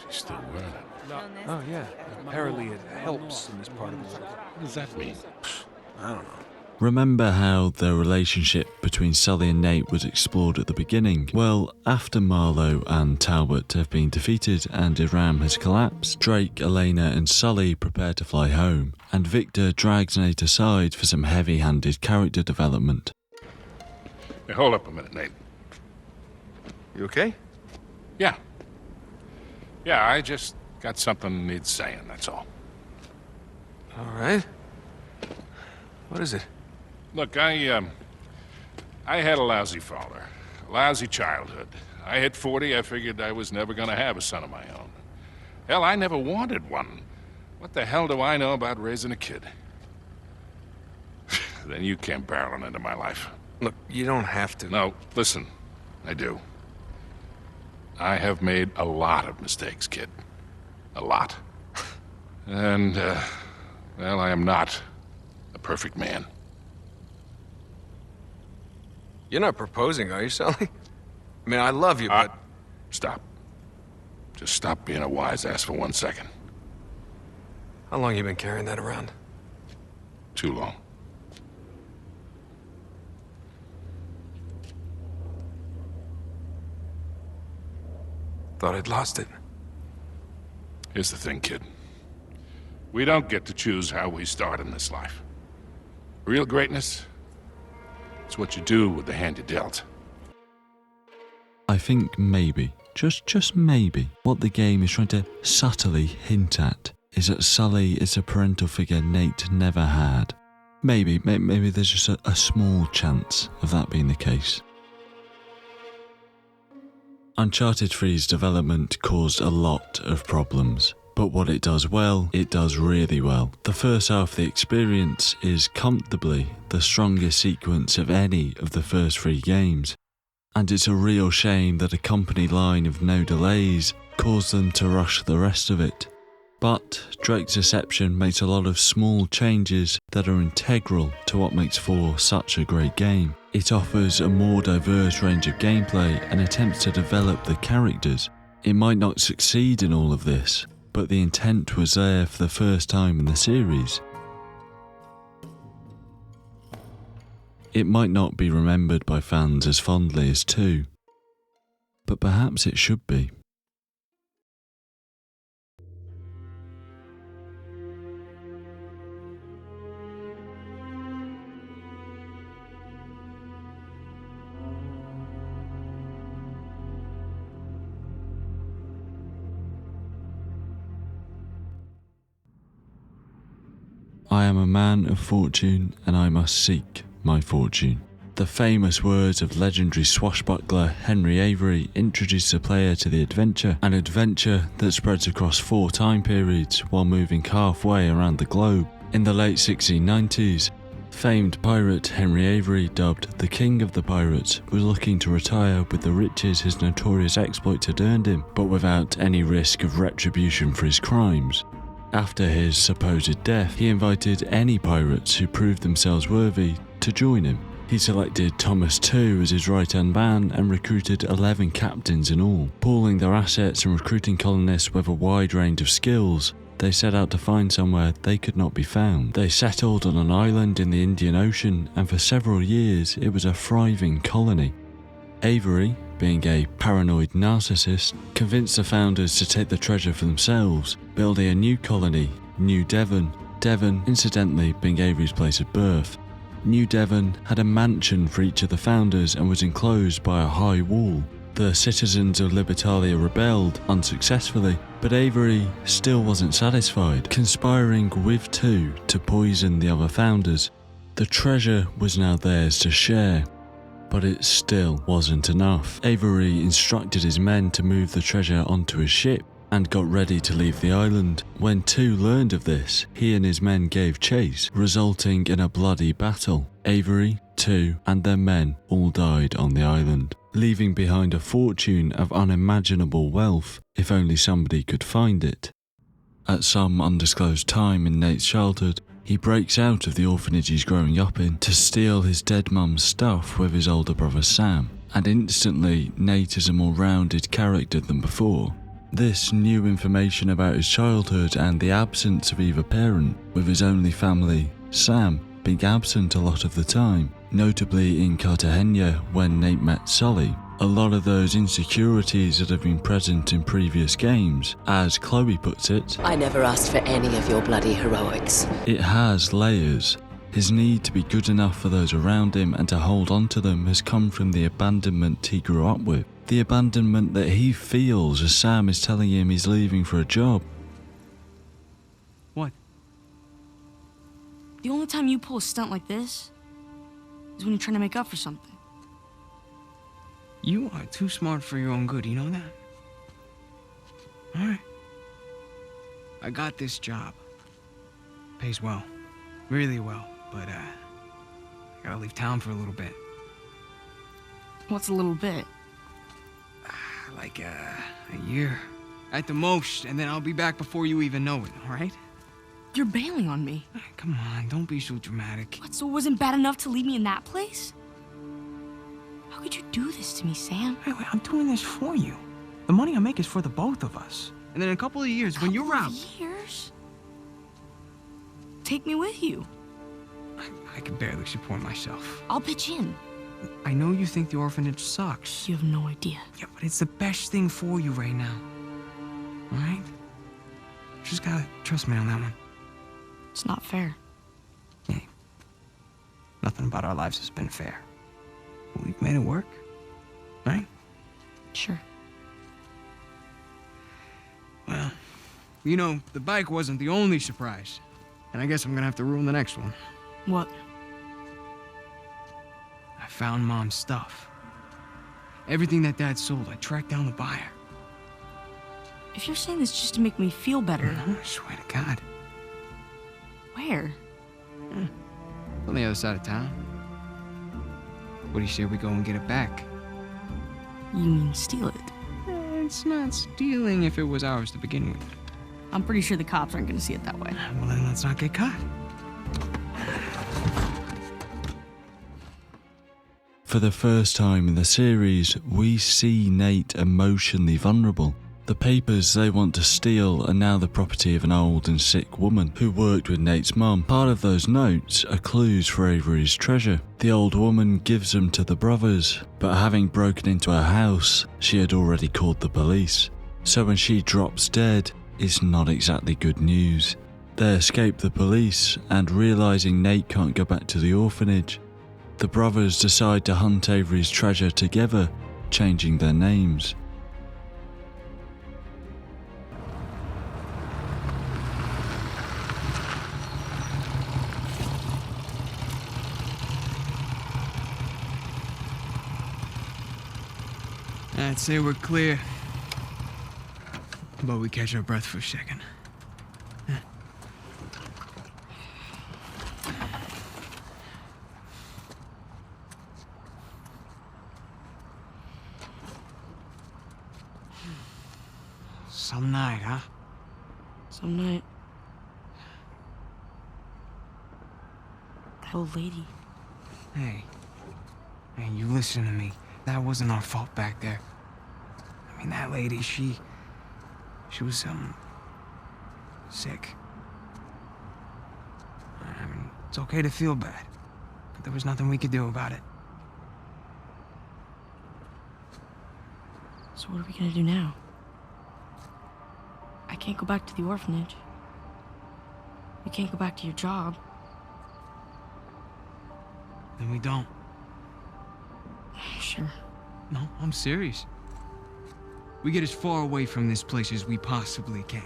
[SPEAKER 3] she's still wearing it.
[SPEAKER 2] Oh, yeah. Apparently it helps in this part of the world.
[SPEAKER 3] What does that mean?
[SPEAKER 2] I don't know.
[SPEAKER 1] Remember how the relationship between Sully and Nate was explored at the beginning? Well, after Marlowe and Talbot have been defeated and Iram has collapsed, Drake, Elena and Sully prepare to fly home, and Victor drags Nate aside for some heavy-handed character development.
[SPEAKER 3] Hey, hold up a minute, Nate.
[SPEAKER 2] You okay?
[SPEAKER 3] Yeah. Yeah, I just got something needs saying, that's all.
[SPEAKER 2] All right. What is it?
[SPEAKER 3] Look, I had a lousy father, a lousy childhood. I hit 40, I figured I was never gonna have a son of my own. Hell, I never wanted one. What the hell do I know about raising a kid? Then you came barreling into my life.
[SPEAKER 2] Look, you don't have to.
[SPEAKER 3] No, listen, I do. I have made a lot of mistakes, kid. A lot. And, well, I am not a perfect man.
[SPEAKER 2] You're not proposing, are you, Sully? I mean, I love you, but...
[SPEAKER 3] Stop. Just stop being a wise ass for 1 second.
[SPEAKER 2] How long you been carrying that around?
[SPEAKER 3] Too long.
[SPEAKER 2] Thought I'd lost it.
[SPEAKER 3] Here's the thing, kid. We don't get to choose how we start in this life. Real greatness, it's what you do with the hand you're dealt.
[SPEAKER 1] I think maybe, just maybe, what the game is trying to subtly hint at is that Sully is a parental figure Nate never had. Maybe there's just a small chance of that being the case. Uncharted 3's development caused a lot of problems, but what it does well, it does really well. The first half of the experience is comfortably the strongest sequence of any of the first 3 games, and it's a real shame that a company line of no delays caused them to rush the rest of it. But Drake's Deception makes a lot of small changes that are integral to what makes 4 such a great game. It offers a more diverse range of gameplay and attempts to develop the characters. It might not succeed in all of this, but the intent was there for the first time in the series. It might not be remembered by fans as fondly as 2, but perhaps it should be. I am a man of fortune and I must seek my fortune. The famous words of legendary swashbuckler Henry Avery introduce the player to the adventure, an adventure that spreads across 4 time periods while moving halfway around the globe. In the late 1690s, famed pirate Henry Avery, dubbed the King of the Pirates, was looking to retire with the riches his notorious exploits had earned him, but without any risk of retribution for his crimes. After his supposed death, he invited any pirates who proved themselves worthy to join him. He selected Thomas II as his right-hand man and recruited 11 captains in all. Pooling their assets and recruiting colonists with a wide range of skills, they set out to find somewhere they could not be found. They settled on an island in the Indian Ocean, and for several years it was a thriving colony. Avery, being a paranoid narcissist, convinced the founders to take the treasure for themselves, building a new colony, New Devon. Devon, incidentally, being Avery's place of birth. New Devon had a mansion for each of the founders and was enclosed by a high wall. The citizens of Libertalia rebelled, unsuccessfully, but Avery still wasn't satisfied, conspiring with 2 to poison the other founders. The treasure was now theirs to share, but it still wasn't enough. Avery instructed his men to move the treasure onto his ship and got ready to leave the island. When 2 learned of this, he and his men gave chase, resulting in a bloody battle. Avery, 2, and their men all died on the island, leaving behind a fortune of unimaginable wealth if only somebody could find it. At some undisclosed time in Nate's childhood, he breaks out of the orphanage he's growing up in to steal his dead mum's stuff with his older brother Sam, and instantly Nate is a more rounded character than before. This new information about his childhood and the absence of either parent, with his only family, Sam, being absent a lot of the time, notably in Cartagena when Nate met Sully. A lot of those insecurities that have been present in previous games, as Chloe puts it,
[SPEAKER 7] I never asked for any of your bloody heroics.
[SPEAKER 1] It has layers. His need to be good enough for those around him and to hold on to them has come from the abandonment he grew up with. The abandonment that he feels as Sam is telling him he's leaving for a job.
[SPEAKER 19] What?
[SPEAKER 20] The only time you pull a stunt like this is when you're trying to make up for something.
[SPEAKER 19] You are too smart for your own good, you know that? Alright. I got this job. Pays well. Really well, but I gotta leave town for a little bit.
[SPEAKER 20] What's a little bit?
[SPEAKER 19] Like a year. At the most, and then I'll be back before you even know it, alright?
[SPEAKER 20] You're bailing on me.
[SPEAKER 19] Come on, don't be so dramatic.
[SPEAKER 20] What, so it wasn't bad enough to leave me in that place? How could you do this to me, Sam?
[SPEAKER 19] Wait, I'm doing this for you. The money I make is for the both of us. And then in a couple of years, when you're out...
[SPEAKER 20] Years? Take me with you.
[SPEAKER 19] I can barely support myself.
[SPEAKER 20] I'll pitch in.
[SPEAKER 19] I know you think the orphanage sucks.
[SPEAKER 20] You have no idea.
[SPEAKER 19] Yeah, but it's the best thing for you right now. Alright? Just gotta trust me on that one.
[SPEAKER 20] It's not fair.
[SPEAKER 19] Hey, nothing about our lives has been fair. But we've made it work, right?
[SPEAKER 20] Sure.
[SPEAKER 19] Well, you know, the bike wasn't the only surprise. And I guess I'm gonna have to ruin the next one.
[SPEAKER 20] What?
[SPEAKER 19] I found Mom's stuff. Everything that Dad sold, I tracked down the buyer.
[SPEAKER 20] If you're saying this just to make me feel better...
[SPEAKER 19] I swear to God.
[SPEAKER 20] Where?
[SPEAKER 19] On the other side of town. What do you say we go and get it back?
[SPEAKER 20] You mean steal it?
[SPEAKER 19] It's not stealing if it was ours to begin with.
[SPEAKER 20] I'm pretty sure the cops aren't gonna see it that way.
[SPEAKER 19] Well, then let's not get caught.
[SPEAKER 1] For the first time in the series, we see Nate emotionally vulnerable. The papers they want to steal are now the property of an old and sick woman who worked with Nate's mum. Part of those notes are clues for Avery's treasure. The old woman gives them to the brothers, but having broken into her house, she had already called the police. So when she drops dead, it's not exactly good news. They escape the police, and realising Nate can't go back to the orphanage, the brothers decide to hunt Avery's treasure together, changing their names.
[SPEAKER 19] I'd say we're clear. But we catch our breath for a second. Some night, huh?
[SPEAKER 20] Some night. That old lady.
[SPEAKER 19] Hey, you listen to me. That wasn't our fault back there. I mean, that lady, she was, sick. I mean, it's okay to feel bad, but there was nothing we could do about it.
[SPEAKER 20] So what are we gonna do now? I can't go back to the orphanage. You can't go back to your job.
[SPEAKER 19] Then we don't.
[SPEAKER 20] Sure.
[SPEAKER 19] No, I'm serious. We get as far away from this place as we possibly can.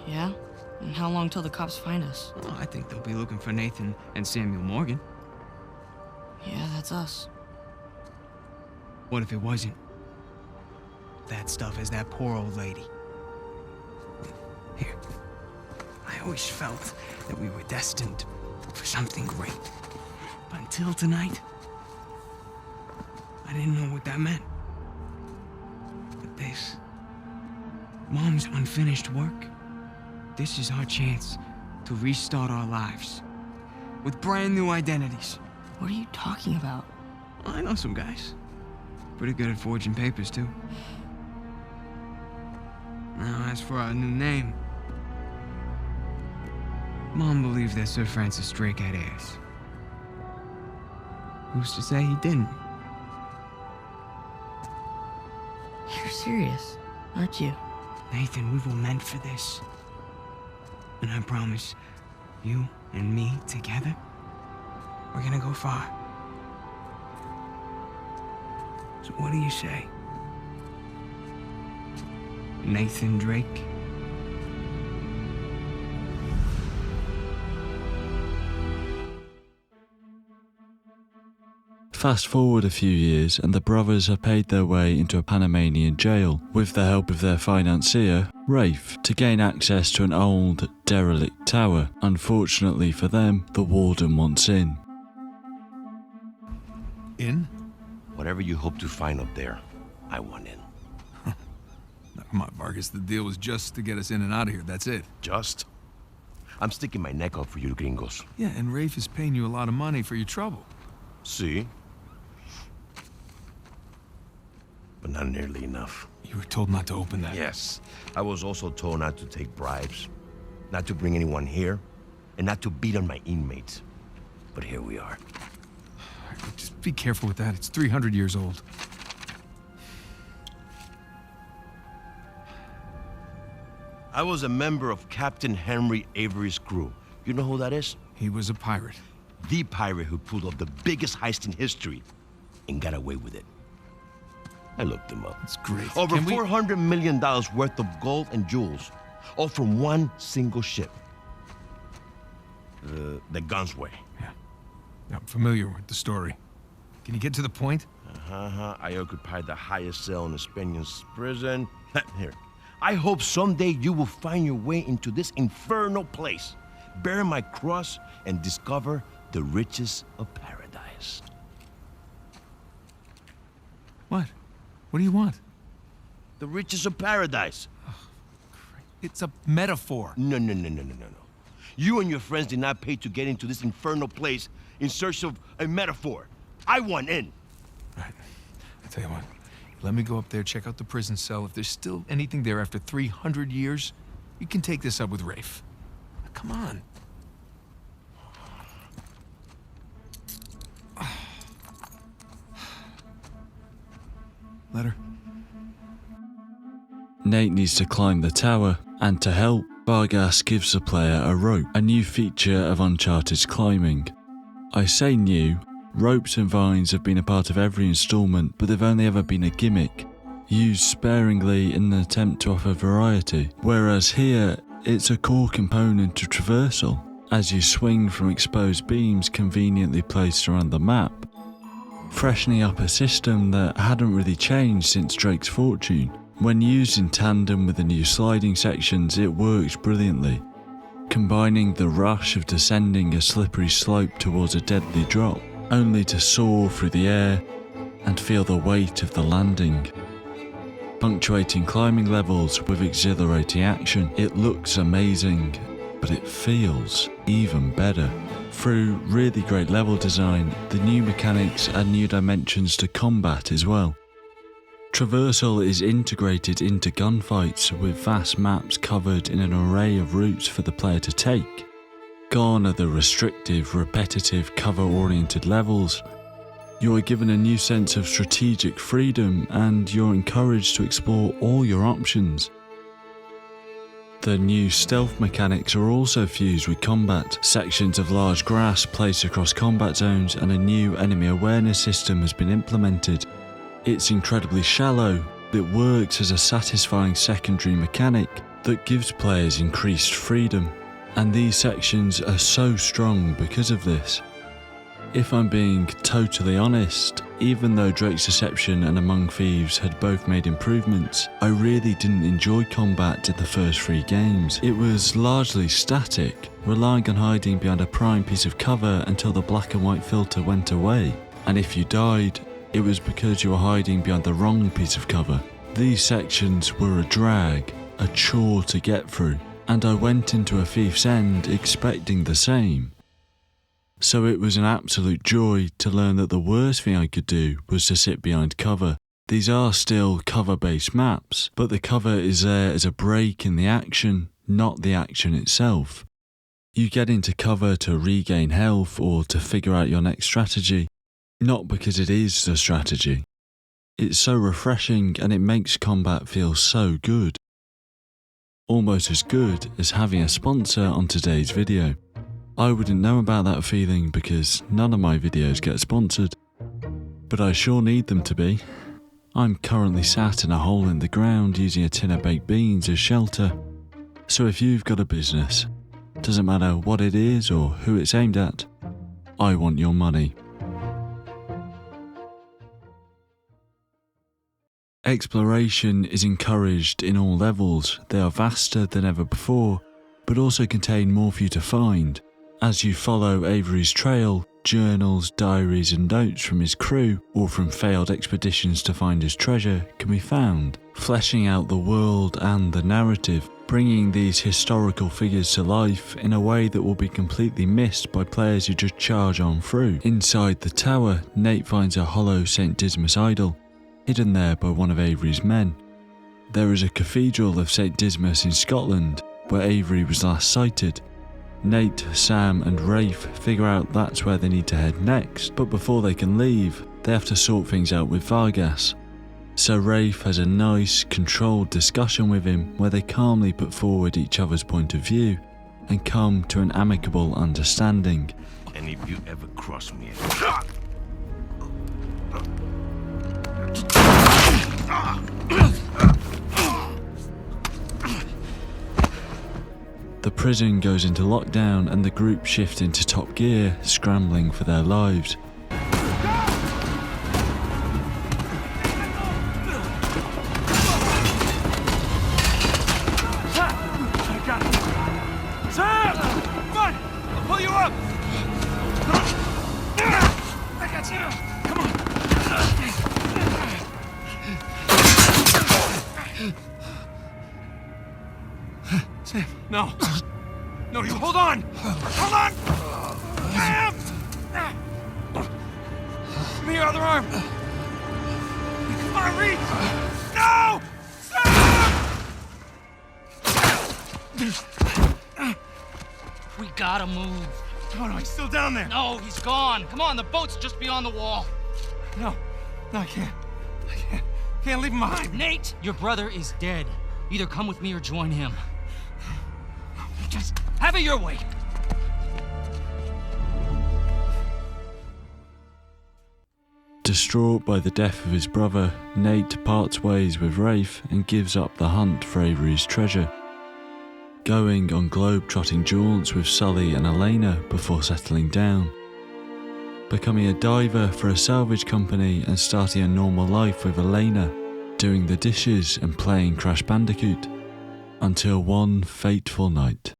[SPEAKER 20] Yeah? And how long till the cops find us?
[SPEAKER 19] Well, I think they'll be looking for Nathan and Samuel Morgan.
[SPEAKER 20] Yeah, that's us.
[SPEAKER 19] What if it wasn't? That stuff is that poor old lady. Here. I always felt that we were destined for something great. But until tonight, I didn't know what that meant. But this, Mom's unfinished work, this is our chance to restart our lives with brand new identities.
[SPEAKER 20] What are you talking about?
[SPEAKER 19] I know some guys. Pretty good at forging papers, too. Now, as for our new name, Mom believes that Sir Francis Drake had heirs. Who's to say he didn't?
[SPEAKER 20] You're serious, aren't you?
[SPEAKER 19] Nathan, we were meant for this. And I promise, you and me together, we're gonna go far. So what do you say? Nathan Drake?
[SPEAKER 1] Fast forward a few years and the brothers have paid their way into a Panamanian jail with the help of their financier, Rafe, to gain access to an old, derelict tower. Unfortunately for them, the warden wants in.
[SPEAKER 21] In?
[SPEAKER 22] Whatever you hope to find up there, I want in.
[SPEAKER 21] Now, come on, Vargas, the deal was just to get us in and out of here, that's it.
[SPEAKER 22] Just? I'm sticking my neck out for you gringos.
[SPEAKER 21] Yeah, and Rafe is paying you a lot of money for your trouble.
[SPEAKER 22] See? But not nearly enough.
[SPEAKER 21] You were told not to open that.
[SPEAKER 22] Yes. I was also told not to take bribes, not to bring anyone here, and not to beat on my inmates. But here we are.
[SPEAKER 21] Just be careful with that. It's 300 years old.
[SPEAKER 22] I was a member of Captain Henry Avery's crew. You know who that is?
[SPEAKER 21] He was a pirate.
[SPEAKER 22] The pirate who pulled off the biggest heist in history and got away with it. I looked him up.
[SPEAKER 21] That's great.
[SPEAKER 22] Over $400 million worth of gold and jewels, all from one single ship. The Gunsway.
[SPEAKER 21] Yeah. I'm familiar with the story. Can you get to the point?
[SPEAKER 22] I occupied the highest cell in the Spaniards' prison. Here. I hope someday you will find your way into this infernal place, bear my cross, and discover the riches of paradise.
[SPEAKER 21] What? What do you want?
[SPEAKER 22] The riches of paradise.
[SPEAKER 21] Oh, it's a metaphor.
[SPEAKER 22] No. You and your friends did not pay to get into this infernal place in search of a metaphor. I want in.
[SPEAKER 21] Right. I'll tell you what. Let me go up there, check out the prison cell. If there's still anything there after 300 years, you can take this up with Rafe. Come on. Letter.
[SPEAKER 1] Nate needs to climb the tower, and to help, Vargas gives the player a rope, a new feature of Uncharted's climbing. I say new, ropes and vines have been a part of every instalment, but they've only ever been a gimmick, used sparingly in an attempt to offer variety, whereas here, it's a core component of traversal, as you swing from exposed beams conveniently placed around the map, freshening up a system that hadn't really changed since Drake's Fortune. When used in tandem with the new sliding sections, it works brilliantly, combining the rush of descending a slippery slope towards a deadly drop, only to soar through the air and feel the weight of the landing. Punctuating climbing levels with exhilarating action, it looks amazing, but it feels even better. Through really great level design, the new mechanics add new dimensions to combat as well. Traversal is integrated into gunfights with vast maps covered in an array of routes for the player to take. Gone are the restrictive, repetitive, cover-oriented levels. You are given a new sense of strategic freedom and you're encouraged to explore all your options. The new stealth mechanics are also fused with combat. Sections of large grass placed across combat zones and a new enemy awareness system has been implemented. It's incredibly shallow, but it works as a satisfying secondary mechanic that gives players increased freedom, and these sections are so strong because of this. If I'm being totally honest, even though Drake's Deception and Among Thieves had both made improvements, I really didn't enjoy combat in the first 3 games. It was largely static, relying on hiding behind a prime piece of cover until the black and white filter went away, and if you died, it was because you were hiding behind the wrong piece of cover. These sections were a drag, a chore to get through, and I went into A Thief's End expecting the same. So it was an absolute joy to learn that the worst thing I could do was to sit behind cover. These are still cover-based maps, but the cover is there as a break in the action, not the action itself. You get into cover to regain health or to figure out your next strategy, not because it is the strategy. It's so refreshing and it makes combat feel so good. Almost as good as having a sponsor on today's video. I wouldn't know about that feeling because none of my videos get sponsored, but I sure need them to be. I'm currently sat in a hole in the ground using a tin of baked beans as shelter, so if you've got a business, doesn't matter what it is or who it's aimed at, I want your money. Exploration is encouraged in all levels. They are vaster than ever before, but also contain more for you to find. As you follow Avery's trail, journals, diaries and notes from his crew, or from failed expeditions to find his treasure, can be found, fleshing out the world and the narrative, bringing these historical figures to life in a way that will be completely missed by players who just charge on through. Inside the tower, Nate finds a hollow St. Dismas idol, hidden there by one of Avery's men. There is a cathedral of St. Dismas in Scotland, where Avery was last sighted. Nate, Sam and Rafe figure out that's where they need to head next, but before they can leave, they have to sort things out with Vargas. So Rafe has a nice, controlled discussion with him where they calmly put forward each other's point of view and come to an amicable understanding.
[SPEAKER 22] And if you ever cross me
[SPEAKER 1] The prison goes into lockdown and the group shift into top gear, scrambling for their lives.
[SPEAKER 17] Sam! Come on! I'll pull you up! I got you! Come on! Sam, no. No, you hold on! Hold on! Sam!
[SPEAKER 5] Give me your other arm. Come on, reach. No!
[SPEAKER 17] We gotta move.
[SPEAKER 5] Oh, no, he's still down there.
[SPEAKER 17] No, he's gone. Come on, the boat's just beyond the wall.
[SPEAKER 5] No, I can't. Can't leave him behind.
[SPEAKER 17] Nate, your brother is dead. Either come with me or join him. Just have it your way.
[SPEAKER 1] Distraught by the death of his brother, Nate parts ways with Rafe and gives up the hunt for Avery's treasure, going on globe-trotting jaunts with Sully and Elena before settling down, becoming a diver for a salvage company and starting a normal life with Elena, doing the dishes and playing Crash Bandicoot, until one fateful night.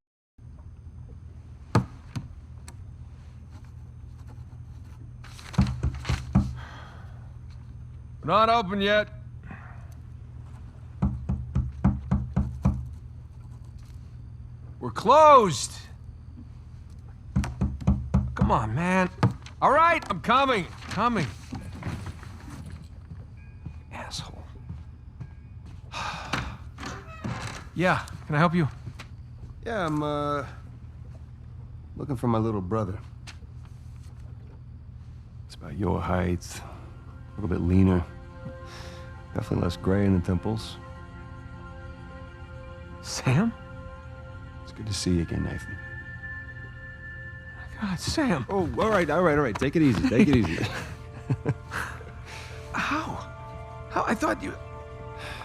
[SPEAKER 5] Not open yet. We're closed. Come on, man. All right, I'm coming. Asshole. Yeah, can I help you?
[SPEAKER 8] Yeah, I'm, looking for my little brother. It's about your height, a little bit leaner. Definitely less gray in the temples.
[SPEAKER 5] Sam?
[SPEAKER 8] It's good to see you again, Nathan.
[SPEAKER 5] God, Sam.
[SPEAKER 8] Oh, all right. Take it easy.
[SPEAKER 5] How? I thought you...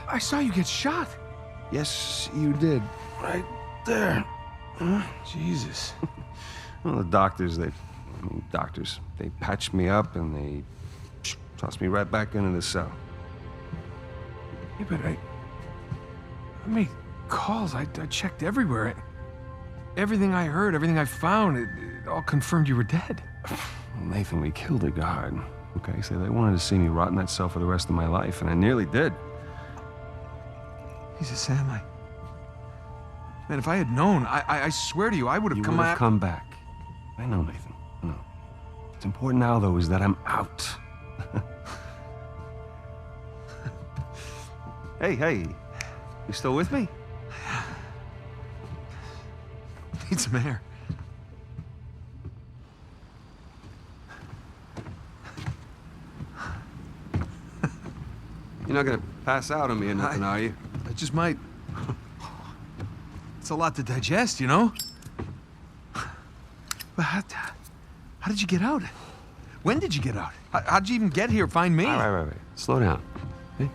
[SPEAKER 5] I saw you get shot.
[SPEAKER 8] Yes, you did. Right there. Huh?
[SPEAKER 5] Jesus.
[SPEAKER 8] Well, the doctors, they patched me up and they tossed me right back into the cell.
[SPEAKER 5] Yeah, but I made calls. I checked everywhere. Everything I heard, everything I found, it all confirmed you were dead.
[SPEAKER 8] Nathan, we killed a guard. Okay, so they wanted to see me rot in that cell for the rest of my life, and I nearly did.
[SPEAKER 5] Jesus, Sam, man, if I had known, I swear to you, I would have come out.
[SPEAKER 8] You would have come back. I know, Nathan. I know. What's important now, though, is that I'm out. Hey, you still with me?
[SPEAKER 5] Need some air.
[SPEAKER 8] You're not gonna pass out on me or nothing, are you?
[SPEAKER 5] I just might. It's a lot to digest, you know? But how did you get out? When did you get out? How'd you even get here, find me?
[SPEAKER 8] All right. Slow down. Okay?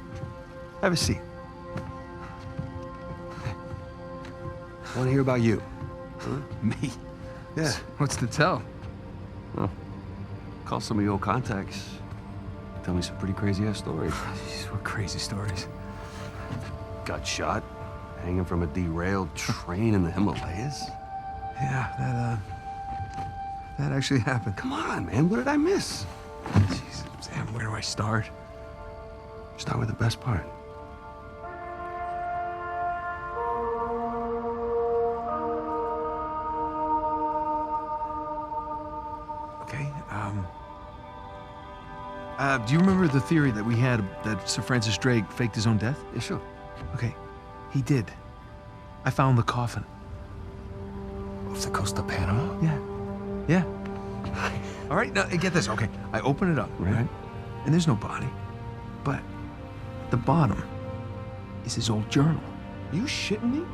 [SPEAKER 8] Have a seat. I want to hear about you. Huh?
[SPEAKER 5] Me?
[SPEAKER 8] Yeah.
[SPEAKER 5] What's to tell?
[SPEAKER 8] Well, call some of your old contacts. Tell me some pretty crazy-ass stories.
[SPEAKER 5] Jeez, what crazy stories?
[SPEAKER 8] Got shot, hanging from a derailed train in the Himalayas.
[SPEAKER 5] Yeah, that actually happened.
[SPEAKER 8] Come on, man, what did I miss?
[SPEAKER 5] Jeez, Sam, where do I start?
[SPEAKER 8] Start with the best part.
[SPEAKER 5] Okay, do you remember the theory that we had that Sir Francis Drake faked his own death?
[SPEAKER 8] Yeah, sure.
[SPEAKER 5] Okay, he did. I found the coffin.
[SPEAKER 8] Off the coast of Panama?
[SPEAKER 5] Yeah. All right, now get this. Okay, I open it up, right? And there's no body. But at the bottom is his old journal. Are you shitting me?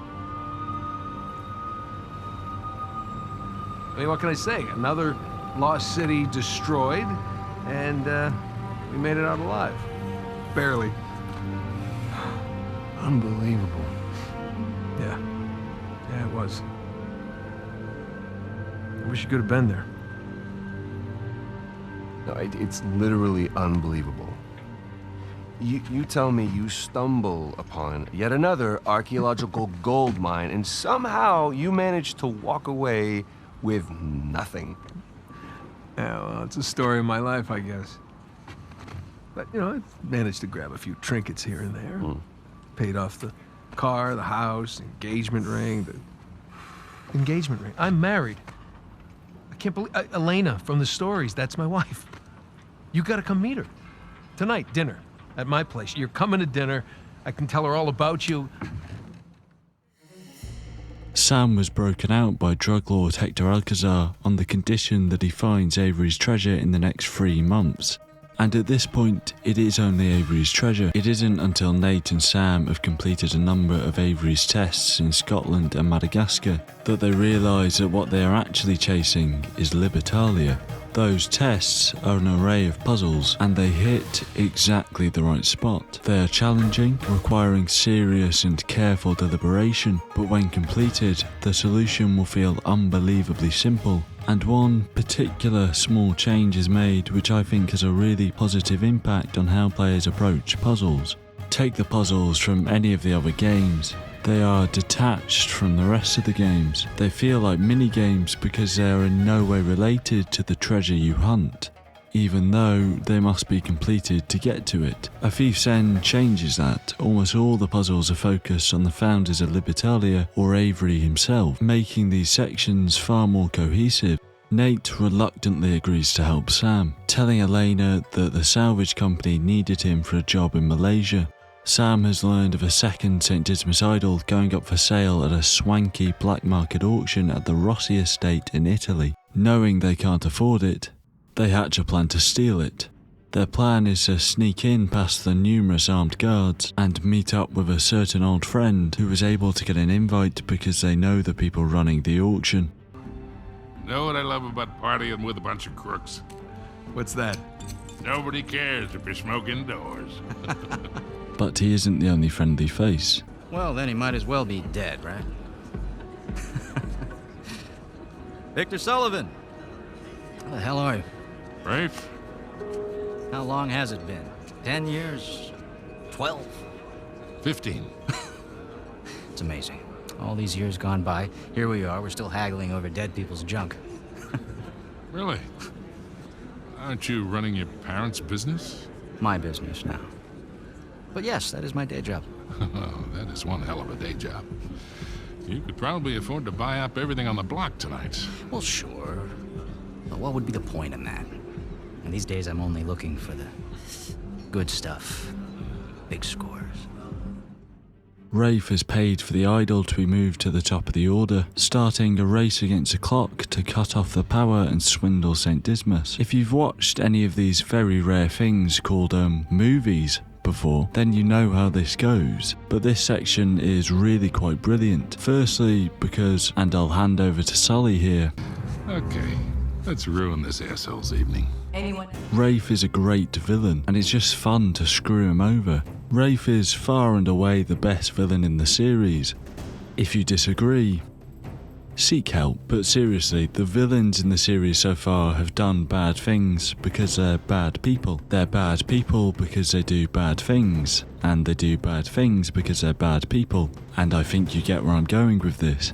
[SPEAKER 5] I mean, what can I say? Another lost city destroyed, and we made it out alive. Barely.
[SPEAKER 8] Unbelievable.
[SPEAKER 5] Yeah, it was. I wish you could have been there.
[SPEAKER 8] No, it's literally unbelievable. You tell me you stumble upon yet another archaeological gold mine, and somehow you manage to walk away with nothing.
[SPEAKER 5] Yeah, well, it's a story of my life, I guess. But, you know, I managed to grab a few trinkets here and there. Paid off the car, the house, engagement ring, engagement ring. I'm married. I can't believe... Elena, from the stories, that's my wife. You gotta come meet her. Tonight, dinner. At my place. You're coming to dinner. I can tell her all about you.
[SPEAKER 1] Sam was broken out by drug lord Hector Alcazar on the condition that he finds Avery's treasure in the next 3 months. And at this point, it is only Avery's treasure. It isn't until Nate and Sam have completed a number of Avery's tests in Scotland and Madagascar that they realise that what they are actually chasing is Libertalia. Those tests are an array of puzzles, and they hit exactly the right spot. They are challenging, requiring serious and careful deliberation, but when completed, the solution will feel unbelievably simple. And one particular small change is made which I think has a really positive impact on how players approach puzzles. Take the puzzles from any of the other games. They are detached from the rest of the games. They feel like mini-games because they are in no way related to the treasure you hunt, even though they must be completed to get to it. A Thief's End changes that. Almost all the puzzles are focused on the founders of Libertalia or Avery himself, making these sections far more cohesive. Nate reluctantly agrees to help Sam, telling Elena that the salvage company needed him for a job in Malaysia. Sam has learned of a second St. Dismas idol going up for sale at a swanky black market auction at the Rossi estate in Italy. Knowing they can't afford it, they hatch a plan to steal it. Their plan is to sneak in past the numerous armed guards and meet up with a certain old friend who was able to get an invite because they know the people running the auction.
[SPEAKER 3] Know what I love about partying with a bunch of crooks?
[SPEAKER 5] What's that?
[SPEAKER 3] Nobody cares if you smoke indoors.
[SPEAKER 1] But he isn't the only friendly face.
[SPEAKER 9] Well, then he might as well be dead, right? Victor Sullivan! How the hell are you?
[SPEAKER 3] Rafe?
[SPEAKER 9] How long has it been? 10 years? 12?
[SPEAKER 3] 15.
[SPEAKER 9] It's amazing. All these years gone by, here we are, we're still haggling over dead people's junk.
[SPEAKER 3] Really? Aren't you running your parents' business?
[SPEAKER 9] My business now. But yes, that is my day job.
[SPEAKER 3] Oh, that is one hell of a day job. You could probably afford to buy up everything on the block tonight.
[SPEAKER 9] Well, sure. But what would be the point in that? And these days I'm only looking for the good stuff. Big scores.
[SPEAKER 1] Rafe has paid for the idol to be moved to the top of the order, starting a race against the clock to cut off the power and swindle St. Dismas. If you've watched any of these very rare things called movies before, then you know how this goes. But this section is really quite brilliant. Firstly, because, and I'll hand over to Sully here.
[SPEAKER 3] Okay, let's ruin this asshole's evening.
[SPEAKER 7] Anyone?
[SPEAKER 1] Rafe is a great villain, and it's just fun to screw him over. Rafe is far and away the best villain in the series. If you disagree, seek help. But seriously, the villains in the series so far have done bad things because they're bad people. They're bad people because they do bad things. And they do bad things because they're bad people. And I think you get where I'm going with this.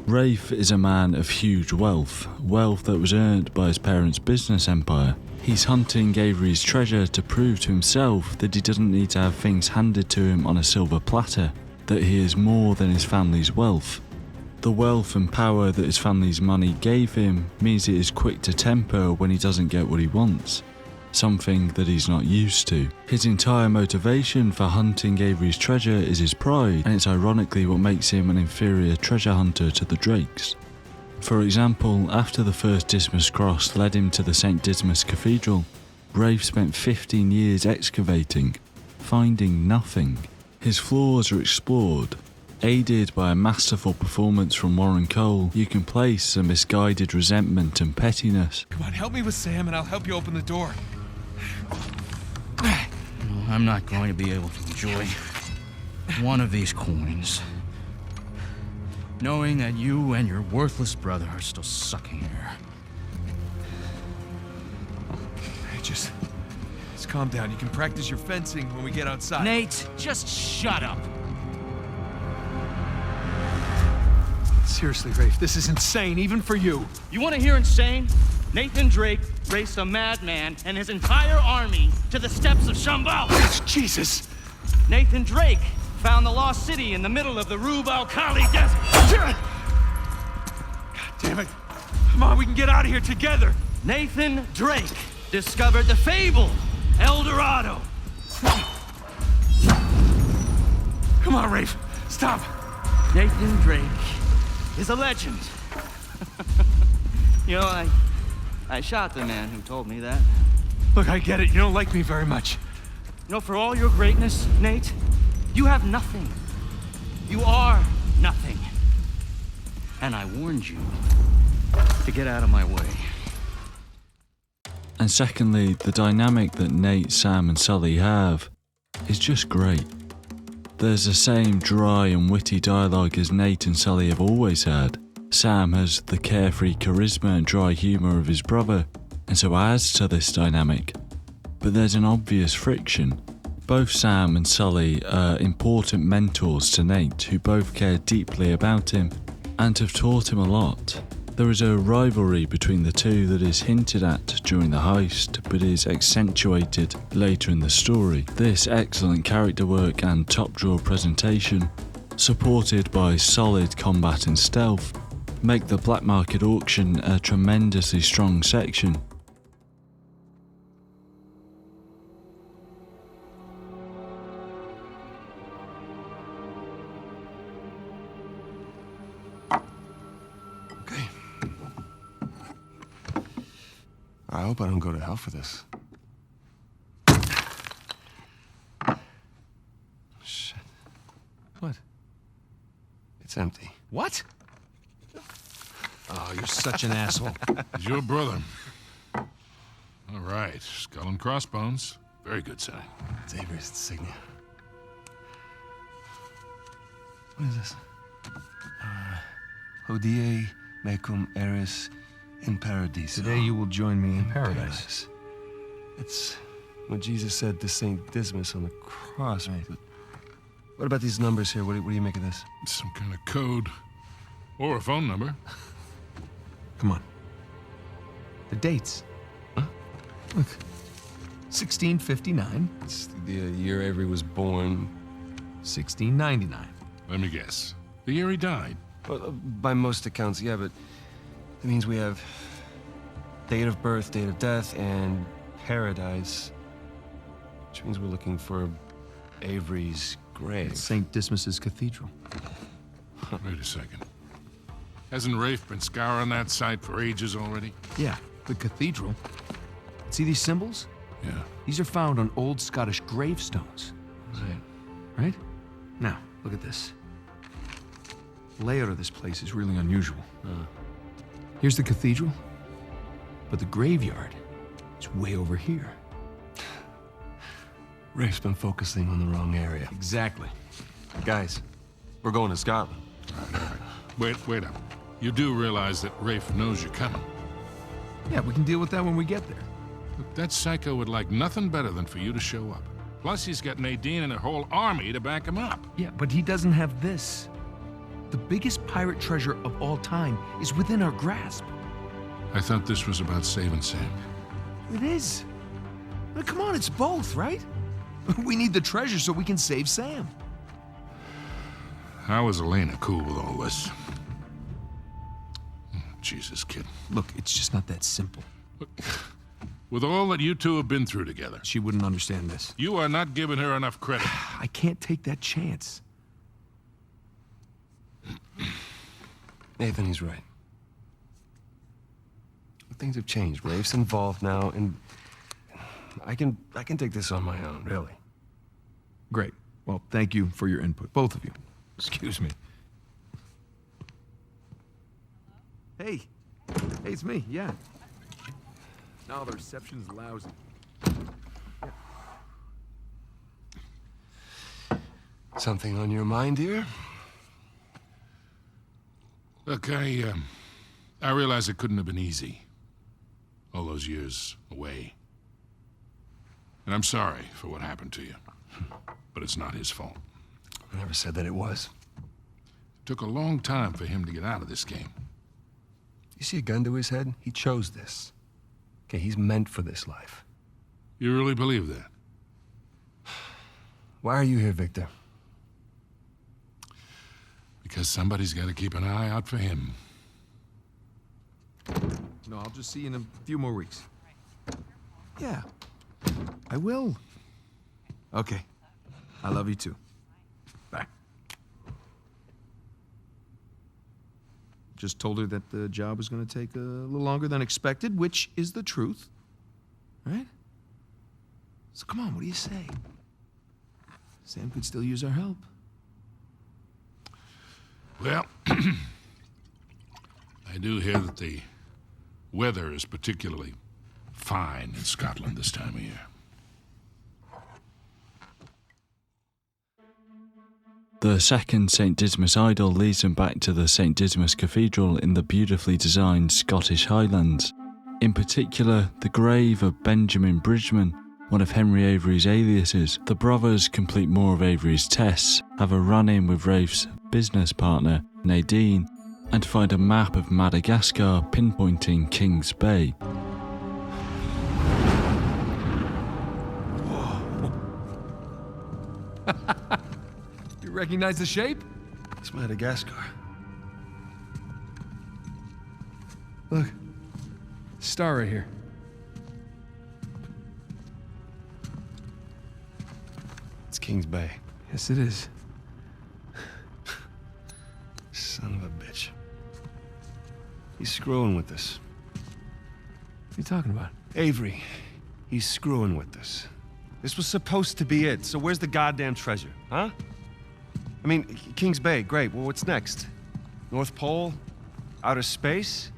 [SPEAKER 1] Rafe is a man of huge wealth that was earned by his parents' business empire. He's hunting Avery's treasure to prove to himself that he doesn't need to have things handed to him on a silver platter, that he is more than his family's wealth. The wealth and power that his family's money gave him means he is quick to temper when he doesn't get what he wants, something that he's not used to. His entire motivation for hunting Avery's treasure is his pride, and it's ironically what makes him an inferior treasure hunter to the Drakes. For example, after the first Dismas Cross led him to the St. Dismas Cathedral, Rafe spent 15 years excavating, finding nothing. His flaws are explored. Aided by a masterful performance from Warren Cole, you can place some misguided resentment and pettiness.
[SPEAKER 5] Come on, help me with Sam and I'll help you open the door.
[SPEAKER 9] No, I'm not going to be able to enjoy one of these coins, knowing that you and your worthless brother are still sucking air.
[SPEAKER 5] Hey, just calm down. You can practice your fencing when we get outside.
[SPEAKER 9] Nate, just shut up.
[SPEAKER 5] Seriously, Rafe, this is insane, even for you.
[SPEAKER 12] You want to hear insane? Nathan Drake raced a madman and his entire army to the steppes of Shambhala.
[SPEAKER 5] Jesus!
[SPEAKER 12] Nathan Drake found the lost city in the middle of the Rub al-Khali desert.
[SPEAKER 5] God damn it. Come on, we can get out of here together.
[SPEAKER 12] Nathan Drake discovered the fabled El Dorado. Come on, Rafe, stop. Nathan Drake is a legend. You know, I shot the man who told me that.
[SPEAKER 5] Look, I get it. You don't like me very much.
[SPEAKER 12] You know, for all your greatness, Nate, you have nothing. You are nothing. And I warned you to get out of my way.
[SPEAKER 1] And secondly, the dynamic that Nate, Sam and Sully have is just great. There's the same dry and witty dialogue as Nate and Sully have always had. Sam has the carefree charisma and dry humour of his brother, and so adds to this dynamic. But there's an obvious friction. Both Sam and Sully are important mentors to Nate, who both care deeply about him and have taught him a lot. There is a rivalry between the two that is hinted at during the heist, but is accentuated later in the story. This excellent character work and top-drawer presentation, supported by solid combat and stealth, make the black market auction a tremendously strong section.
[SPEAKER 8] I hope I don't go to hell for this. Shit. What? It's empty.
[SPEAKER 5] What? Oh, you're such an asshole.
[SPEAKER 3] He's your brother. All right, skull and crossbones. Very good sign.
[SPEAKER 8] It's Avery's insignia. What is this? Hodie mecum eris in paradiso.
[SPEAKER 5] Today you will join me in paradise.
[SPEAKER 8] It's what Jesus said to Saint Dismas on the cross. Right. But what about these numbers here? What do you make of this?
[SPEAKER 3] Some kind of code. Or a phone number.
[SPEAKER 5] Come on. The dates. Huh? Look. 1659.
[SPEAKER 8] It's the year Avery was born.
[SPEAKER 5] 1699.
[SPEAKER 3] Let me guess. The year he died.
[SPEAKER 8] Well, by most accounts, yeah, but it means we have date of birth, date of death, and paradise. Which means we're looking for Avery's grave.
[SPEAKER 5] It's St. Dismas's cathedral.
[SPEAKER 3] Wait a second. Hasn't Rafe been scouring that site for ages already?
[SPEAKER 5] Yeah, the cathedral. See these symbols?
[SPEAKER 3] Yeah.
[SPEAKER 5] These are found on old Scottish gravestones.
[SPEAKER 8] Right.
[SPEAKER 5] Right? Now, look at this. The layout of this place is really unusual. Here's the cathedral, but the graveyard is way over here.
[SPEAKER 8] Rafe's been focusing on the wrong area.
[SPEAKER 5] Exactly.
[SPEAKER 8] Guys, we're going to Scotland.
[SPEAKER 3] All right. Wait up. You do realize that Rafe knows you're coming?
[SPEAKER 5] Yeah, we can deal with that when we get there.
[SPEAKER 3] Look, that psycho would like nothing better than for you to show up. Plus, he's got Nadine and a whole army to back him up.
[SPEAKER 5] Yeah, but he doesn't have this. The biggest pirate treasure of all time is within our grasp.
[SPEAKER 3] I thought this was about saving Sam.
[SPEAKER 5] It is. Now, come on, it's both, right? We need the treasure so we can save Sam.
[SPEAKER 3] How is Elena cool with all this? Jesus, kid.
[SPEAKER 5] Look, it's just not that simple.
[SPEAKER 3] Look, with all that you two have been through together,
[SPEAKER 5] she wouldn't understand this.
[SPEAKER 3] You are not giving her enough credit.
[SPEAKER 5] I can't take that chance.
[SPEAKER 8] Nathan, he's right. Things have changed. Rafe's involved now, and I can take this on my own, really.
[SPEAKER 5] Great. Well, thank you for your input, both of you. Excuse me. Hey. Hey, it's me, yeah. No, the reception's lousy.
[SPEAKER 8] Something on your mind, dear?
[SPEAKER 3] Look, I realize it couldn't have been easy. All those years away. And I'm sorry for what happened to you. But it's not his fault.
[SPEAKER 8] I never said that it was.
[SPEAKER 3] It took a long time for him to get out of this game.
[SPEAKER 8] You see a gun to his head? He chose this. Okay, he's meant for this life.
[SPEAKER 3] You really believe that?
[SPEAKER 8] Why are you here, Victor?
[SPEAKER 3] Because somebody's got to keep an eye out for him.
[SPEAKER 5] No, I'll just see you in a few more weeks. Yeah, I will. Okay, I love you too. Bye. Just told her that the job was going to take a little longer than expected, which is the truth. Right? So come on, what do you say? Sam could still use our help.
[SPEAKER 3] Well, I do hear that the weather is particularly fine in Scotland this time of year.
[SPEAKER 1] The second St. Dismas idol leads them back to the St. Dismas Cathedral in the beautifully designed Scottish Highlands. In particular, the grave of Benjamin Bridgman, one of Henry Avery's aliases. The brothers complete more of Avery's tests, have a run-in with Rafe's business partner, Nadine, and find a map of Madagascar pinpointing Kings Bay.
[SPEAKER 5] You recognize the shape?
[SPEAKER 8] It's Madagascar.
[SPEAKER 5] Look, star right here.
[SPEAKER 8] It's Kings Bay.
[SPEAKER 5] Yes, it is.
[SPEAKER 8] Son of a bitch. He's screwing with us.
[SPEAKER 5] What are you talking about?
[SPEAKER 8] Avery, he's screwing with us. This was supposed to be it, so where's the goddamn treasure, huh? I mean, Kings Bay, great. Well, what's next? North Pole? Outer space?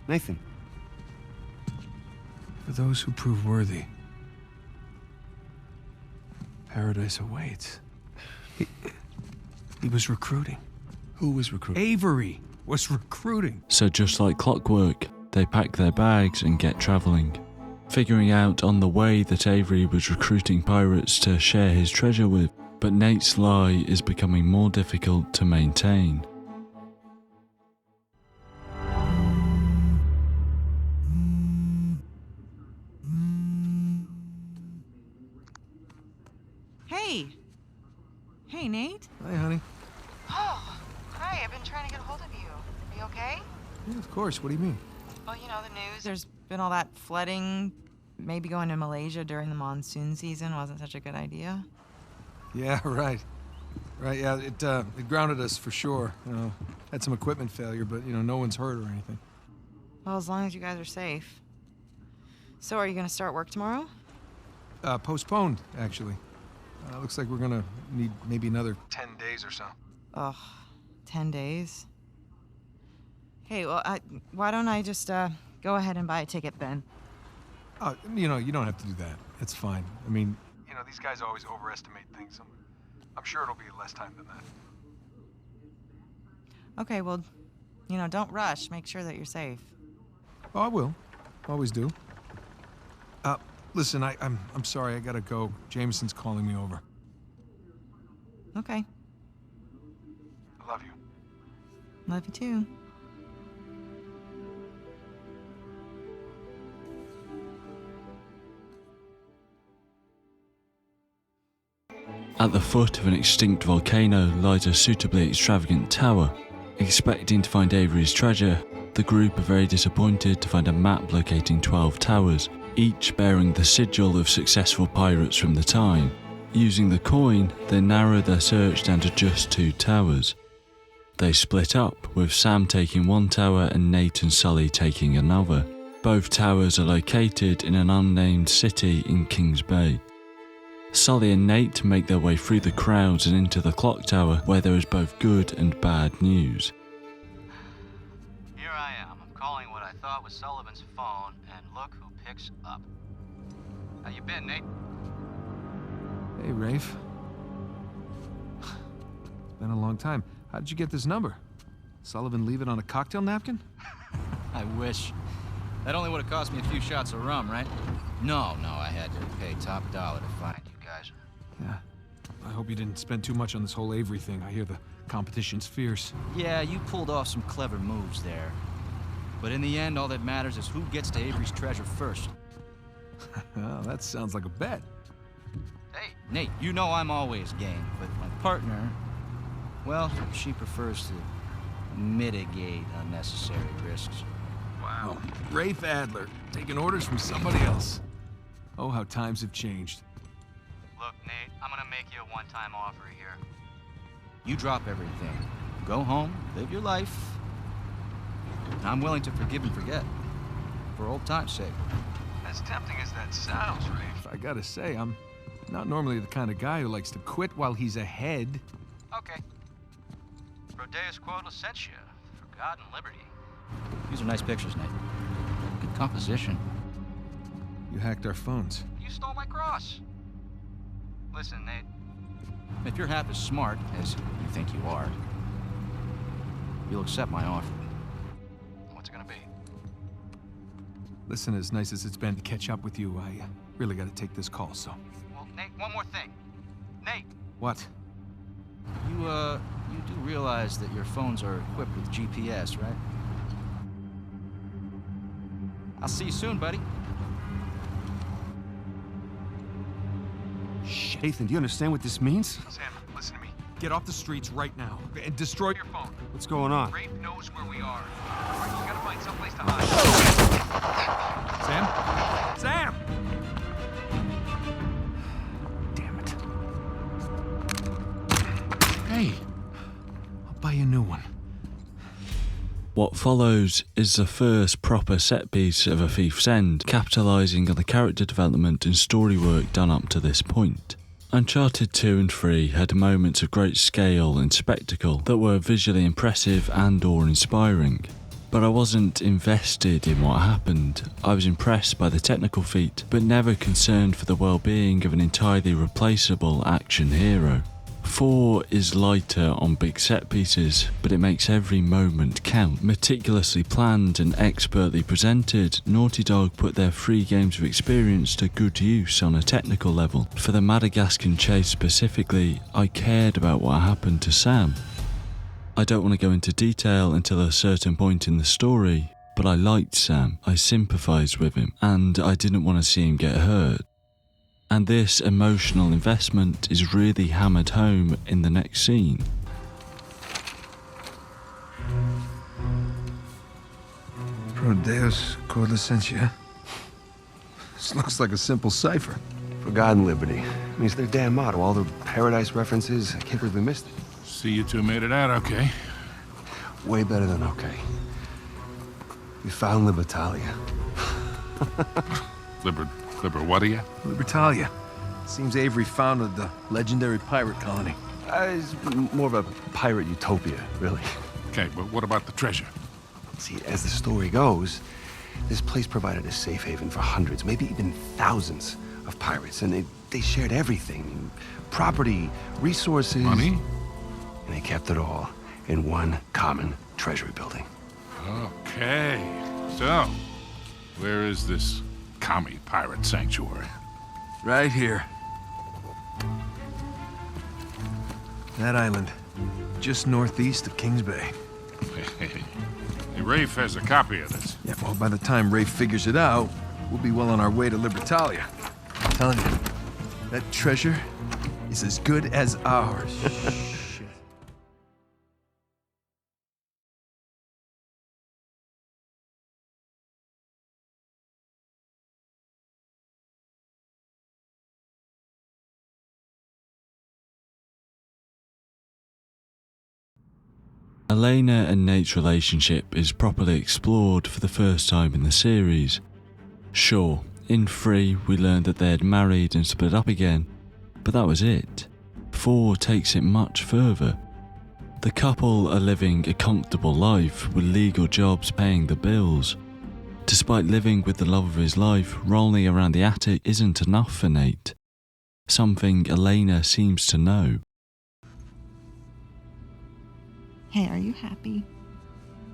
[SPEAKER 8] Nathan.
[SPEAKER 5] For those who prove worthy, paradise awaits. He was recruiting.
[SPEAKER 8] Who was recruiting?
[SPEAKER 5] Avery was recruiting.
[SPEAKER 1] So just like clockwork, they pack their bags and get travelling, figuring out on the way that Avery was recruiting pirates to share his treasure with, but Nate's lie is becoming more difficult to maintain.
[SPEAKER 4] Hey! Hey, Nate?
[SPEAKER 5] Hi, honey.
[SPEAKER 4] Oh, hi, I've been trying to get a hold of you. Are you okay?
[SPEAKER 5] Yeah, of course. What do you mean?
[SPEAKER 4] Well, you know, the news. There's been all that flooding. Maybe going to Malaysia during the monsoon season wasn't such a good idea.
[SPEAKER 5] Yeah, right. Right, yeah, it grounded us for sure. You know, had some equipment failure, but, you know, no one's hurt or anything.
[SPEAKER 4] Well, as long as you guys are safe. So, are you going to start work tomorrow?
[SPEAKER 5] Postponed, actually. Looks like we're gonna need maybe another 10 days or so.
[SPEAKER 4] Ugh, 10 days? Hey, well, why don't I just, go ahead and buy a ticket then?
[SPEAKER 5] You know, you don't have to do that. It's fine. I mean, you know, these guys always overestimate things. I'm sure it'll be less time than that.
[SPEAKER 4] Okay, well, you know, don't rush. Make sure that you're safe.
[SPEAKER 5] Oh, I will. Always do. Listen, I'm sorry, I gotta go. Jameson's calling me over.
[SPEAKER 4] Okay.
[SPEAKER 5] I love you.
[SPEAKER 4] Love you too.
[SPEAKER 1] At the foot of an extinct volcano lies a suitably extravagant tower. Expecting to find Avery's treasure, the group are very disappointed to find a map locating 12 towers, each bearing the sigil of successful pirates from the time. Using the coin, they narrow their search down to just 2 towers. They split up, with Sam taking one tower and Nate and Sully taking another. Both towers are located in an unnamed city in Kings Bay. Sully and Nate make their way through the crowds and into the clock tower, where there is both good and bad news.
[SPEAKER 9] Here I am. I'm calling what I thought was Sullivan's phone, and look who picks up. How you been, Nate?
[SPEAKER 5] Hey, Rafe. It's been a long time. How did you get this number? Sullivan leave it on a cocktail napkin?
[SPEAKER 9] I wish. That only would have cost me a few shots of rum, right? No, I had to pay top dollar to find you guys.
[SPEAKER 5] Yeah. I hope you didn't spend too much on this whole Avery thing. I hear the competition's fierce.
[SPEAKER 9] Yeah, you pulled off some clever moves there. But in the end, all that matters is who gets to Avery's treasure first.
[SPEAKER 5] Well, that sounds like a bet.
[SPEAKER 9] Hey, Nate, you know I'm always game, but my partner, well, she prefers to mitigate unnecessary risks.
[SPEAKER 5] Wow. Rafe Adler, taking orders from somebody else. Oh, how times have changed.
[SPEAKER 9] Look, Nate, I'm gonna make you a one-time offer here. You drop everything. Go home, live your life. And I'm willing to forgive and forget. For old time's sake.
[SPEAKER 5] As tempting as that sounds, Rafe, I gotta say, I'm not normally the kind of guy who likes to quit while he's ahead.
[SPEAKER 9] Okay. Proteus Quota sent you. For God and liberty. These are nice pictures, Nate. Good composition.
[SPEAKER 5] You hacked our phones.
[SPEAKER 9] You stole my cross. Listen, Nate. If you're half as smart as you think you are, you'll accept my offer. What's it gonna be?
[SPEAKER 5] Listen, as nice as it's been to catch up with you, I really gotta take this call, so...
[SPEAKER 9] Well, Nate, one more thing. Nate!
[SPEAKER 5] What?
[SPEAKER 9] You do realize that your phones are equipped with GPS, right? I'll see you soon, buddy.
[SPEAKER 8] Shit. Nathan, do you understand what this means?
[SPEAKER 14] Sam, listen to me.
[SPEAKER 5] Get off the streets right now and destroy your phone.
[SPEAKER 14] What's
[SPEAKER 8] going on?
[SPEAKER 14] Rafe knows where we are. All right, you gotta find someplace to hide.
[SPEAKER 5] Sam? Sam! Damn it. Hey, I'll buy you a new one.
[SPEAKER 1] What follows is the first proper set piece of A Thief's End, capitalising on the character development and story work done up to this point. Uncharted 2 and 3 had moments of great scale and spectacle that were visually impressive and awe-inspiring. But I wasn't invested in what happened. I was impressed by the technical feat, but never concerned for the well-being of an entirely replaceable action hero. 4 is lighter on big set pieces, but it makes every moment count. Meticulously planned and expertly presented, Naughty Dog put their 3 games of experience to good use on a technical level. For the Madagascan chase specifically, I cared about what happened to Sam. I don't want to go into detail until a certain point in the story, but I liked Sam, I sympathised with him, and I didn't want to see him get hurt. And this emotional investment is really hammered home in the next scene.
[SPEAKER 5] Proteus Corlicentia. This looks like a simple cipher.
[SPEAKER 8] For God and liberty. I mean, it's their damn motto. All the paradise references. I can't believe we missed it.
[SPEAKER 3] See, you two made it out okay.
[SPEAKER 8] Way better than okay. We found Libertalia.
[SPEAKER 3] What are you?
[SPEAKER 5] Libertalia. Seems Avery founded the legendary pirate colony.
[SPEAKER 8] It's more of a pirate utopia, really.
[SPEAKER 3] Okay, but what about the treasure?
[SPEAKER 8] See, as the story goes, this place provided a safe haven for hundreds, maybe even thousands of pirates, and they shared everything. Property, resources...
[SPEAKER 3] Money?
[SPEAKER 8] And they kept it all in one common treasury building.
[SPEAKER 3] Okay, so, where is this commie pirate sanctuary?
[SPEAKER 5] Right here. That island, just northeast of Kings Bay.
[SPEAKER 3] Hey, Rafe has a copy of this.
[SPEAKER 5] Yeah, well, by the time Rafe figures it out, we'll be well on our way to Libertalia. I'm telling you, that treasure is as good as ours. Shit.
[SPEAKER 1] Elena and Nate's relationship is properly explored for the first time in the series. Sure, in 3 we learned that they had married and split up again, but that was it. 4 takes it much further. The couple are living a comfortable life with legal jobs paying the bills. Despite living with the love of his life, rolling around the attic isn't enough for Nate. Something Elena seems to know.
[SPEAKER 15] Hey, are you happy?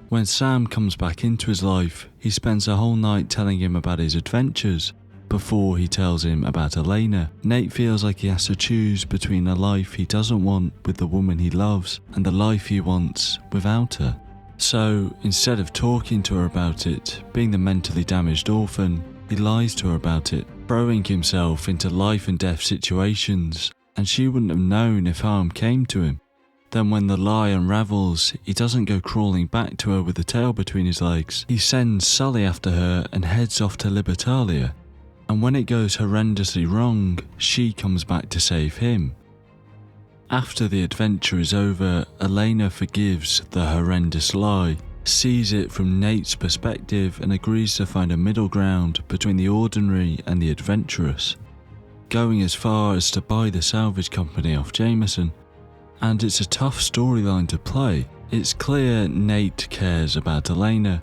[SPEAKER 1] When Sam comes back into his life, he spends the whole night telling him about his adventures. Before he tells him about Elena, Nate feels like he has to choose between a life he doesn't want with the woman he loves and the life he wants without her. So, instead of talking to her about it, being the mentally damaged orphan, he lies to her about it, throwing himself into life and death situations, and she wouldn't have known if harm came to him. Then when the lie unravels, he doesn't go crawling back to her with the tail between his legs. He sends Sully after her and heads off to Libertalia. And when it goes horrendously wrong, she comes back to save him. After the adventure is over, Elena forgives the horrendous lie, sees it from Nate's perspective and agrees to find a middle ground between the ordinary and the adventurous, going as far as to buy the salvage company off Jameson. And it's a tough storyline to play. It's clear Nate cares about Elena,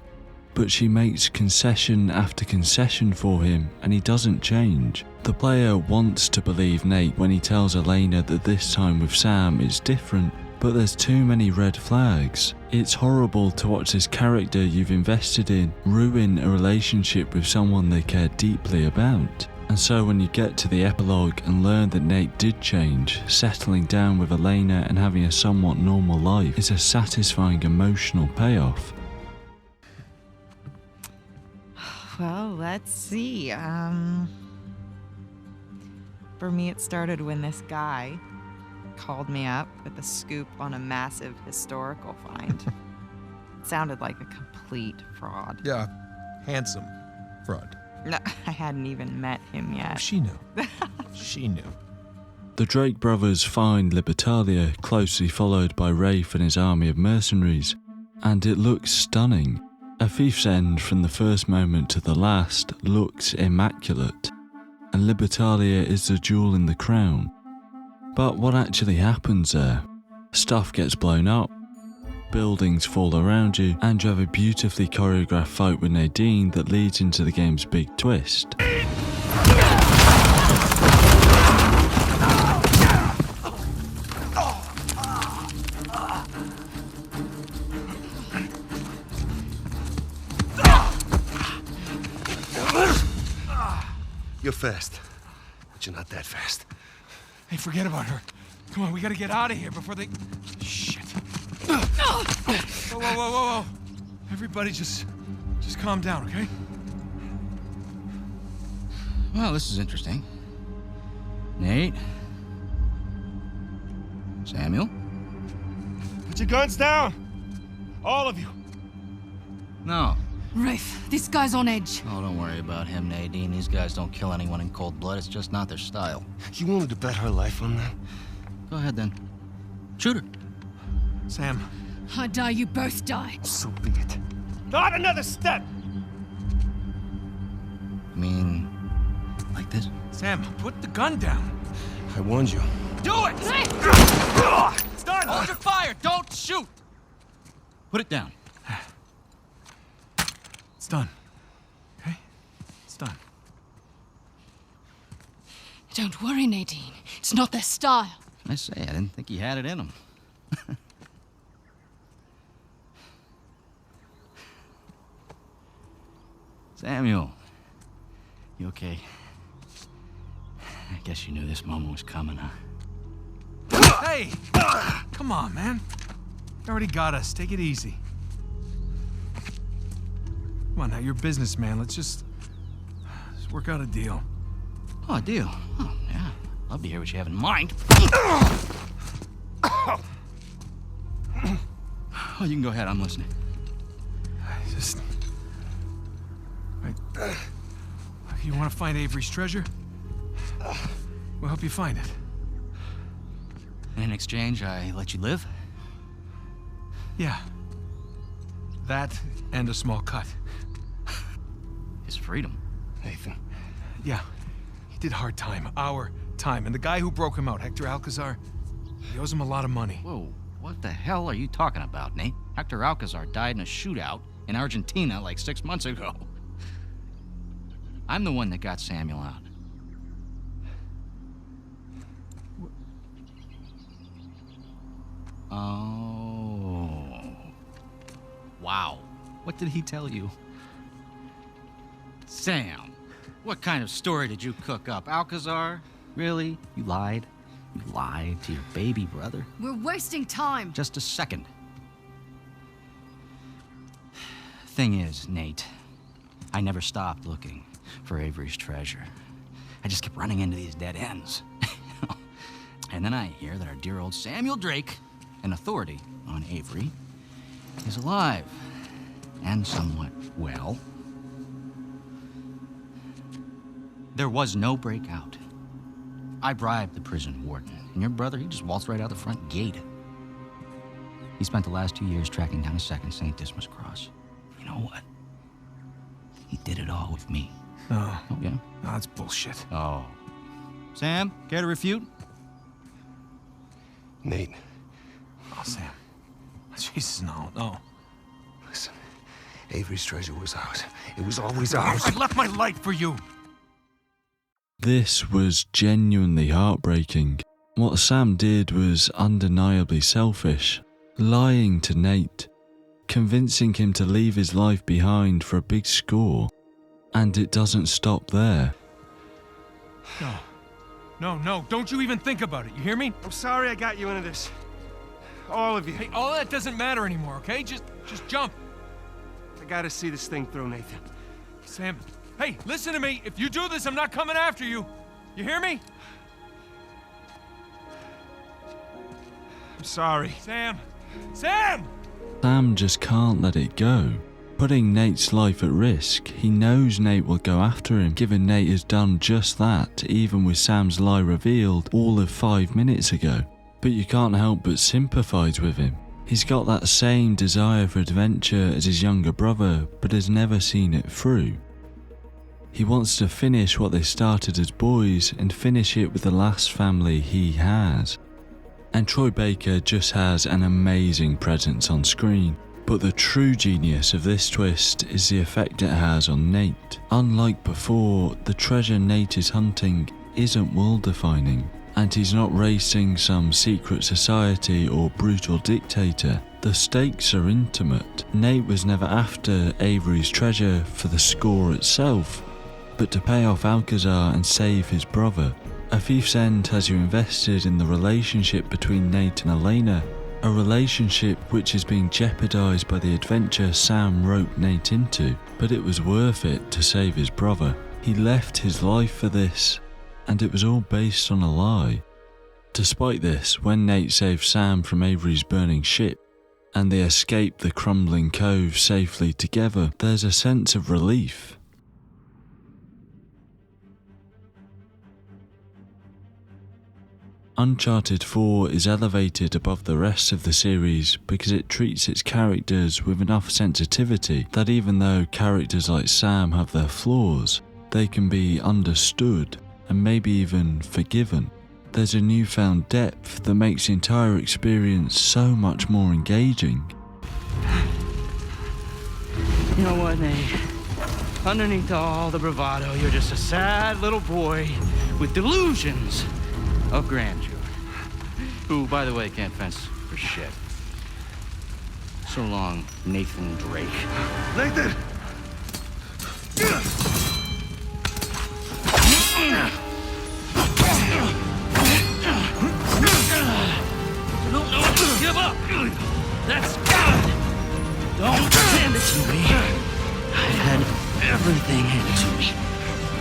[SPEAKER 1] but she makes concession after concession for him and he doesn't change. The player wants to believe Nate when he tells Elena that this time with Sam is different, but there's too many red flags. It's horrible to watch this character you've invested in ruin a relationship with someone they care deeply about. And so when you get to the epilogue and learn that Nate did change, settling down with Elena and having a somewhat normal life is a satisfying emotional payoff.
[SPEAKER 4] Well, let's see. For me, it started when this guy called me up with a scoop on a massive historical find. It sounded like a complete fraud.
[SPEAKER 5] Yeah, handsome fraud.
[SPEAKER 4] No, I hadn't even met him yet.
[SPEAKER 5] She knew. She knew.
[SPEAKER 1] The Drake brothers find Libertalia, closely followed by Rafe and his army of mercenaries, and it looks stunning. A Thief's End from the first moment to the last looks immaculate, and Libertalia is the jewel in the crown. But what actually happens there? Stuff gets blown up, buildings fall around you, and you have a beautifully choreographed fight with Nadine that leads into the game's big twist.
[SPEAKER 22] You're fast, but you're not that fast.
[SPEAKER 5] Hey, forget about her. Come on, we gotta get out of here before they... Shit. Whoa, whoa, whoa, whoa, whoa. Everybody just calm down, okay?
[SPEAKER 9] Well, this is interesting. Nate? Samuel?
[SPEAKER 22] Put your guns down! All of you!
[SPEAKER 9] No.
[SPEAKER 20] Rafe, this guy's on edge.
[SPEAKER 9] Oh, don't worry about him, Nadine. These guys don't kill anyone in cold blood. It's just not their style.
[SPEAKER 22] You wanted to bet her life on that?
[SPEAKER 9] Go ahead, then. Shoot her.
[SPEAKER 5] Sam.
[SPEAKER 20] I die, you both die.
[SPEAKER 22] So be it. Not another step!
[SPEAKER 9] I mean, like this?
[SPEAKER 5] Sam, put the gun down.
[SPEAKER 22] I warned you.
[SPEAKER 12] Do it!
[SPEAKER 22] It's done!
[SPEAKER 12] Hold your fire! Don't shoot!
[SPEAKER 9] Put it down.
[SPEAKER 5] It's done. Okay? It's done.
[SPEAKER 20] Don't worry, Nadine. It's not their style.
[SPEAKER 9] I say, I didn't think he had it in him. Samuel, you okay? I guess you knew this moment was coming, huh?
[SPEAKER 5] Hey! Come on, man. You already got us. Take it easy. Come on now, you're a businessman. Let's just work out a deal.
[SPEAKER 9] Oh, a deal? Oh, yeah. Love to hear what you have in mind. Oh, you can go ahead. I'm listening.
[SPEAKER 5] Just... You want to find Avery's treasure? We'll help you find it.
[SPEAKER 9] And in exchange, I let you live?
[SPEAKER 5] Yeah. That and a small cut.
[SPEAKER 9] His freedom.
[SPEAKER 22] Nathan.
[SPEAKER 5] Yeah. He did hard time. Our time. And the guy who broke him out, Hector Alcazar, he owes him a lot of money.
[SPEAKER 9] Whoa, what the hell are you talking about, Nate? Hector Alcazar died in a shootout in Argentina like 6 months ago. I'm the one that got Samuel out. Oh. Wow. What did he tell you? Sam, what kind of story did you cook up? Alcazar? Really? You lied? You lied to your baby brother?
[SPEAKER 20] We're wasting time.
[SPEAKER 9] Just a second. Thing is, Nate, I never stopped looking for Avery's treasure. I just kept running into these dead ends. And then I hear that our dear old Samuel Drake an authority on Avery, is alive and somewhat well. There was no breakout. I bribed the prison warden, and your brother, he just waltzed right out the front gate. He spent the last 2 years tracking down a second St. Dismas cross. You know what? He did it all with me.
[SPEAKER 5] Oh.
[SPEAKER 9] Oh, yeah?
[SPEAKER 5] No, that's bullshit.
[SPEAKER 9] Oh. Sam, care to refute?
[SPEAKER 8] Nate.
[SPEAKER 5] Oh, Sam. Jesus, no.
[SPEAKER 8] Listen, Avery's treasure was ours. It was always ours.
[SPEAKER 21] I left my life for you.
[SPEAKER 1] This was genuinely heartbreaking. What Sam did was undeniably selfish, lying to Nate, convincing him to leave his life behind for a big score. And it doesn't stop there.
[SPEAKER 5] No, don't you even think about it, you hear me?
[SPEAKER 10] I'm sorry I got you into this. All of you.
[SPEAKER 5] Hey, all that doesn't matter anymore, okay? Just jump.
[SPEAKER 10] I gotta see this thing through, Nathan.
[SPEAKER 5] Sam, hey, listen to me. If you do this, I'm not coming after you. You hear me?
[SPEAKER 10] I'm sorry.
[SPEAKER 5] Sam!
[SPEAKER 1] Sam just can't let it go. Putting Nate's life at risk, he knows Nate will go after him, given Nate has done just that, even with Sam's lie revealed all of 5 minutes ago. But you can't help but sympathise with him. He's got that same desire for adventure as his younger brother, but has never seen it through. He wants to finish what they started as boys and finish it with the last family he has. And Troy Baker just has an amazing presence on screen. But the true genius of this twist is the effect it has on Nate. Unlike before, the treasure Nate is hunting isn't world-defining, and he's not racing some secret society or brutal dictator. The stakes are intimate. Nate was never after Avery's treasure for the score itself, but to pay off Alcazar and save his brother. A Thief's End has you invested in the relationship between Nate and Elena, a relationship which is being jeopardized by the adventure Sam roped Nate into, but it was worth it to save his brother. He left his life for this, and it was all based on a lie. Despite this, when Nate saves Sam from Avery's burning ship, and they escape the crumbling cove safely together, there's a sense of relief. Uncharted 4 is elevated above the rest of the series because it treats its characters with enough sensitivity that even though characters like Sam have their flaws, they can be understood and maybe even forgiven. There's a newfound depth that makes the entire experience so much more engaging.
[SPEAKER 12] You know what, Nate? Underneath all the bravado, you're just a sad little boy with delusions of grandeur. Who, by the way, can't fence for shit. So long, Nathan Drake.
[SPEAKER 10] Nathan!
[SPEAKER 12] You don't know when to give up. That's God. Don't hand it to me. I had everything handed to me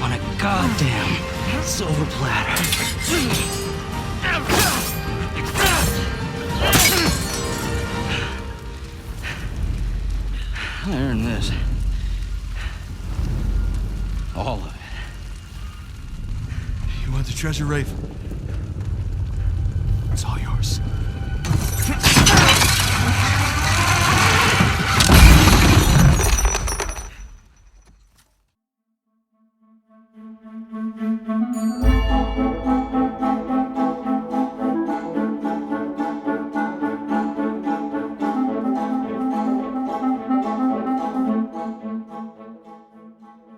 [SPEAKER 12] on a goddamn silver platter. I earned this. All of it.
[SPEAKER 5] You want the treasure, Rafe? It's all yours.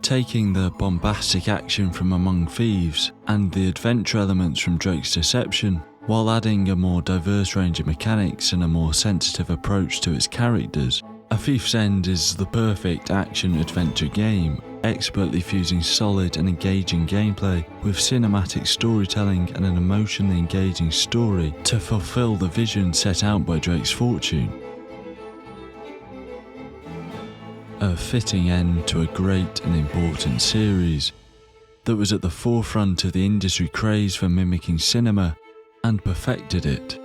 [SPEAKER 1] Taking the bombastic action from Among Thieves and the adventure elements from Drake's Deception, while adding a more diverse range of mechanics and a more sensitive approach to its characters, A Thief's End is the perfect action-adventure game, expertly fusing solid and engaging gameplay with cinematic storytelling and an emotionally engaging story to fulfill the vision set out by Drake's fortune. A fitting end to a great and important series that was at the forefront of the industry craze for mimicking cinema and perfected it.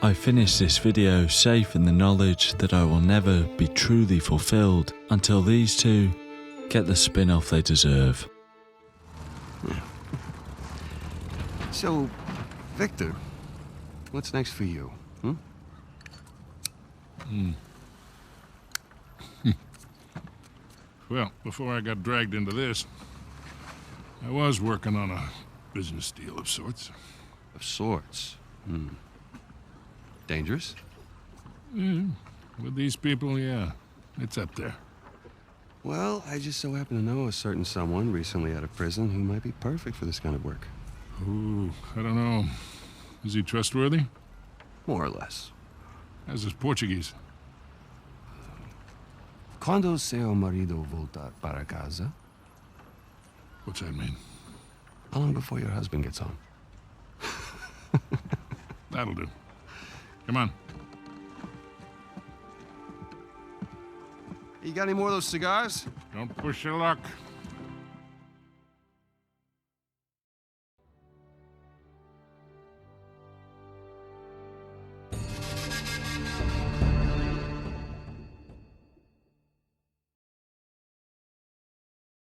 [SPEAKER 1] I finish this video safe in the knowledge that I will never be truly fulfilled until these two get the spin-off they deserve.
[SPEAKER 8] So, Victor, what's next for you?
[SPEAKER 3] Well, before I got dragged into this, I was working on a business deal of sorts.
[SPEAKER 8] Of sorts? Dangerous?
[SPEAKER 3] With these people, yeah. It's up there.
[SPEAKER 8] Well, I just so happen to know a certain someone recently out of prison who might be perfect for this kind of work.
[SPEAKER 3] Ooh, I don't know. Is he trustworthy?
[SPEAKER 8] More or less.
[SPEAKER 3] How's his Portuguese?
[SPEAKER 8] Quando seu marido volta para casa?
[SPEAKER 3] What's that mean?
[SPEAKER 8] How long before your husband gets home?
[SPEAKER 3] That'll do. Come on.
[SPEAKER 8] You got any more of those cigars?
[SPEAKER 3] Don't push your luck.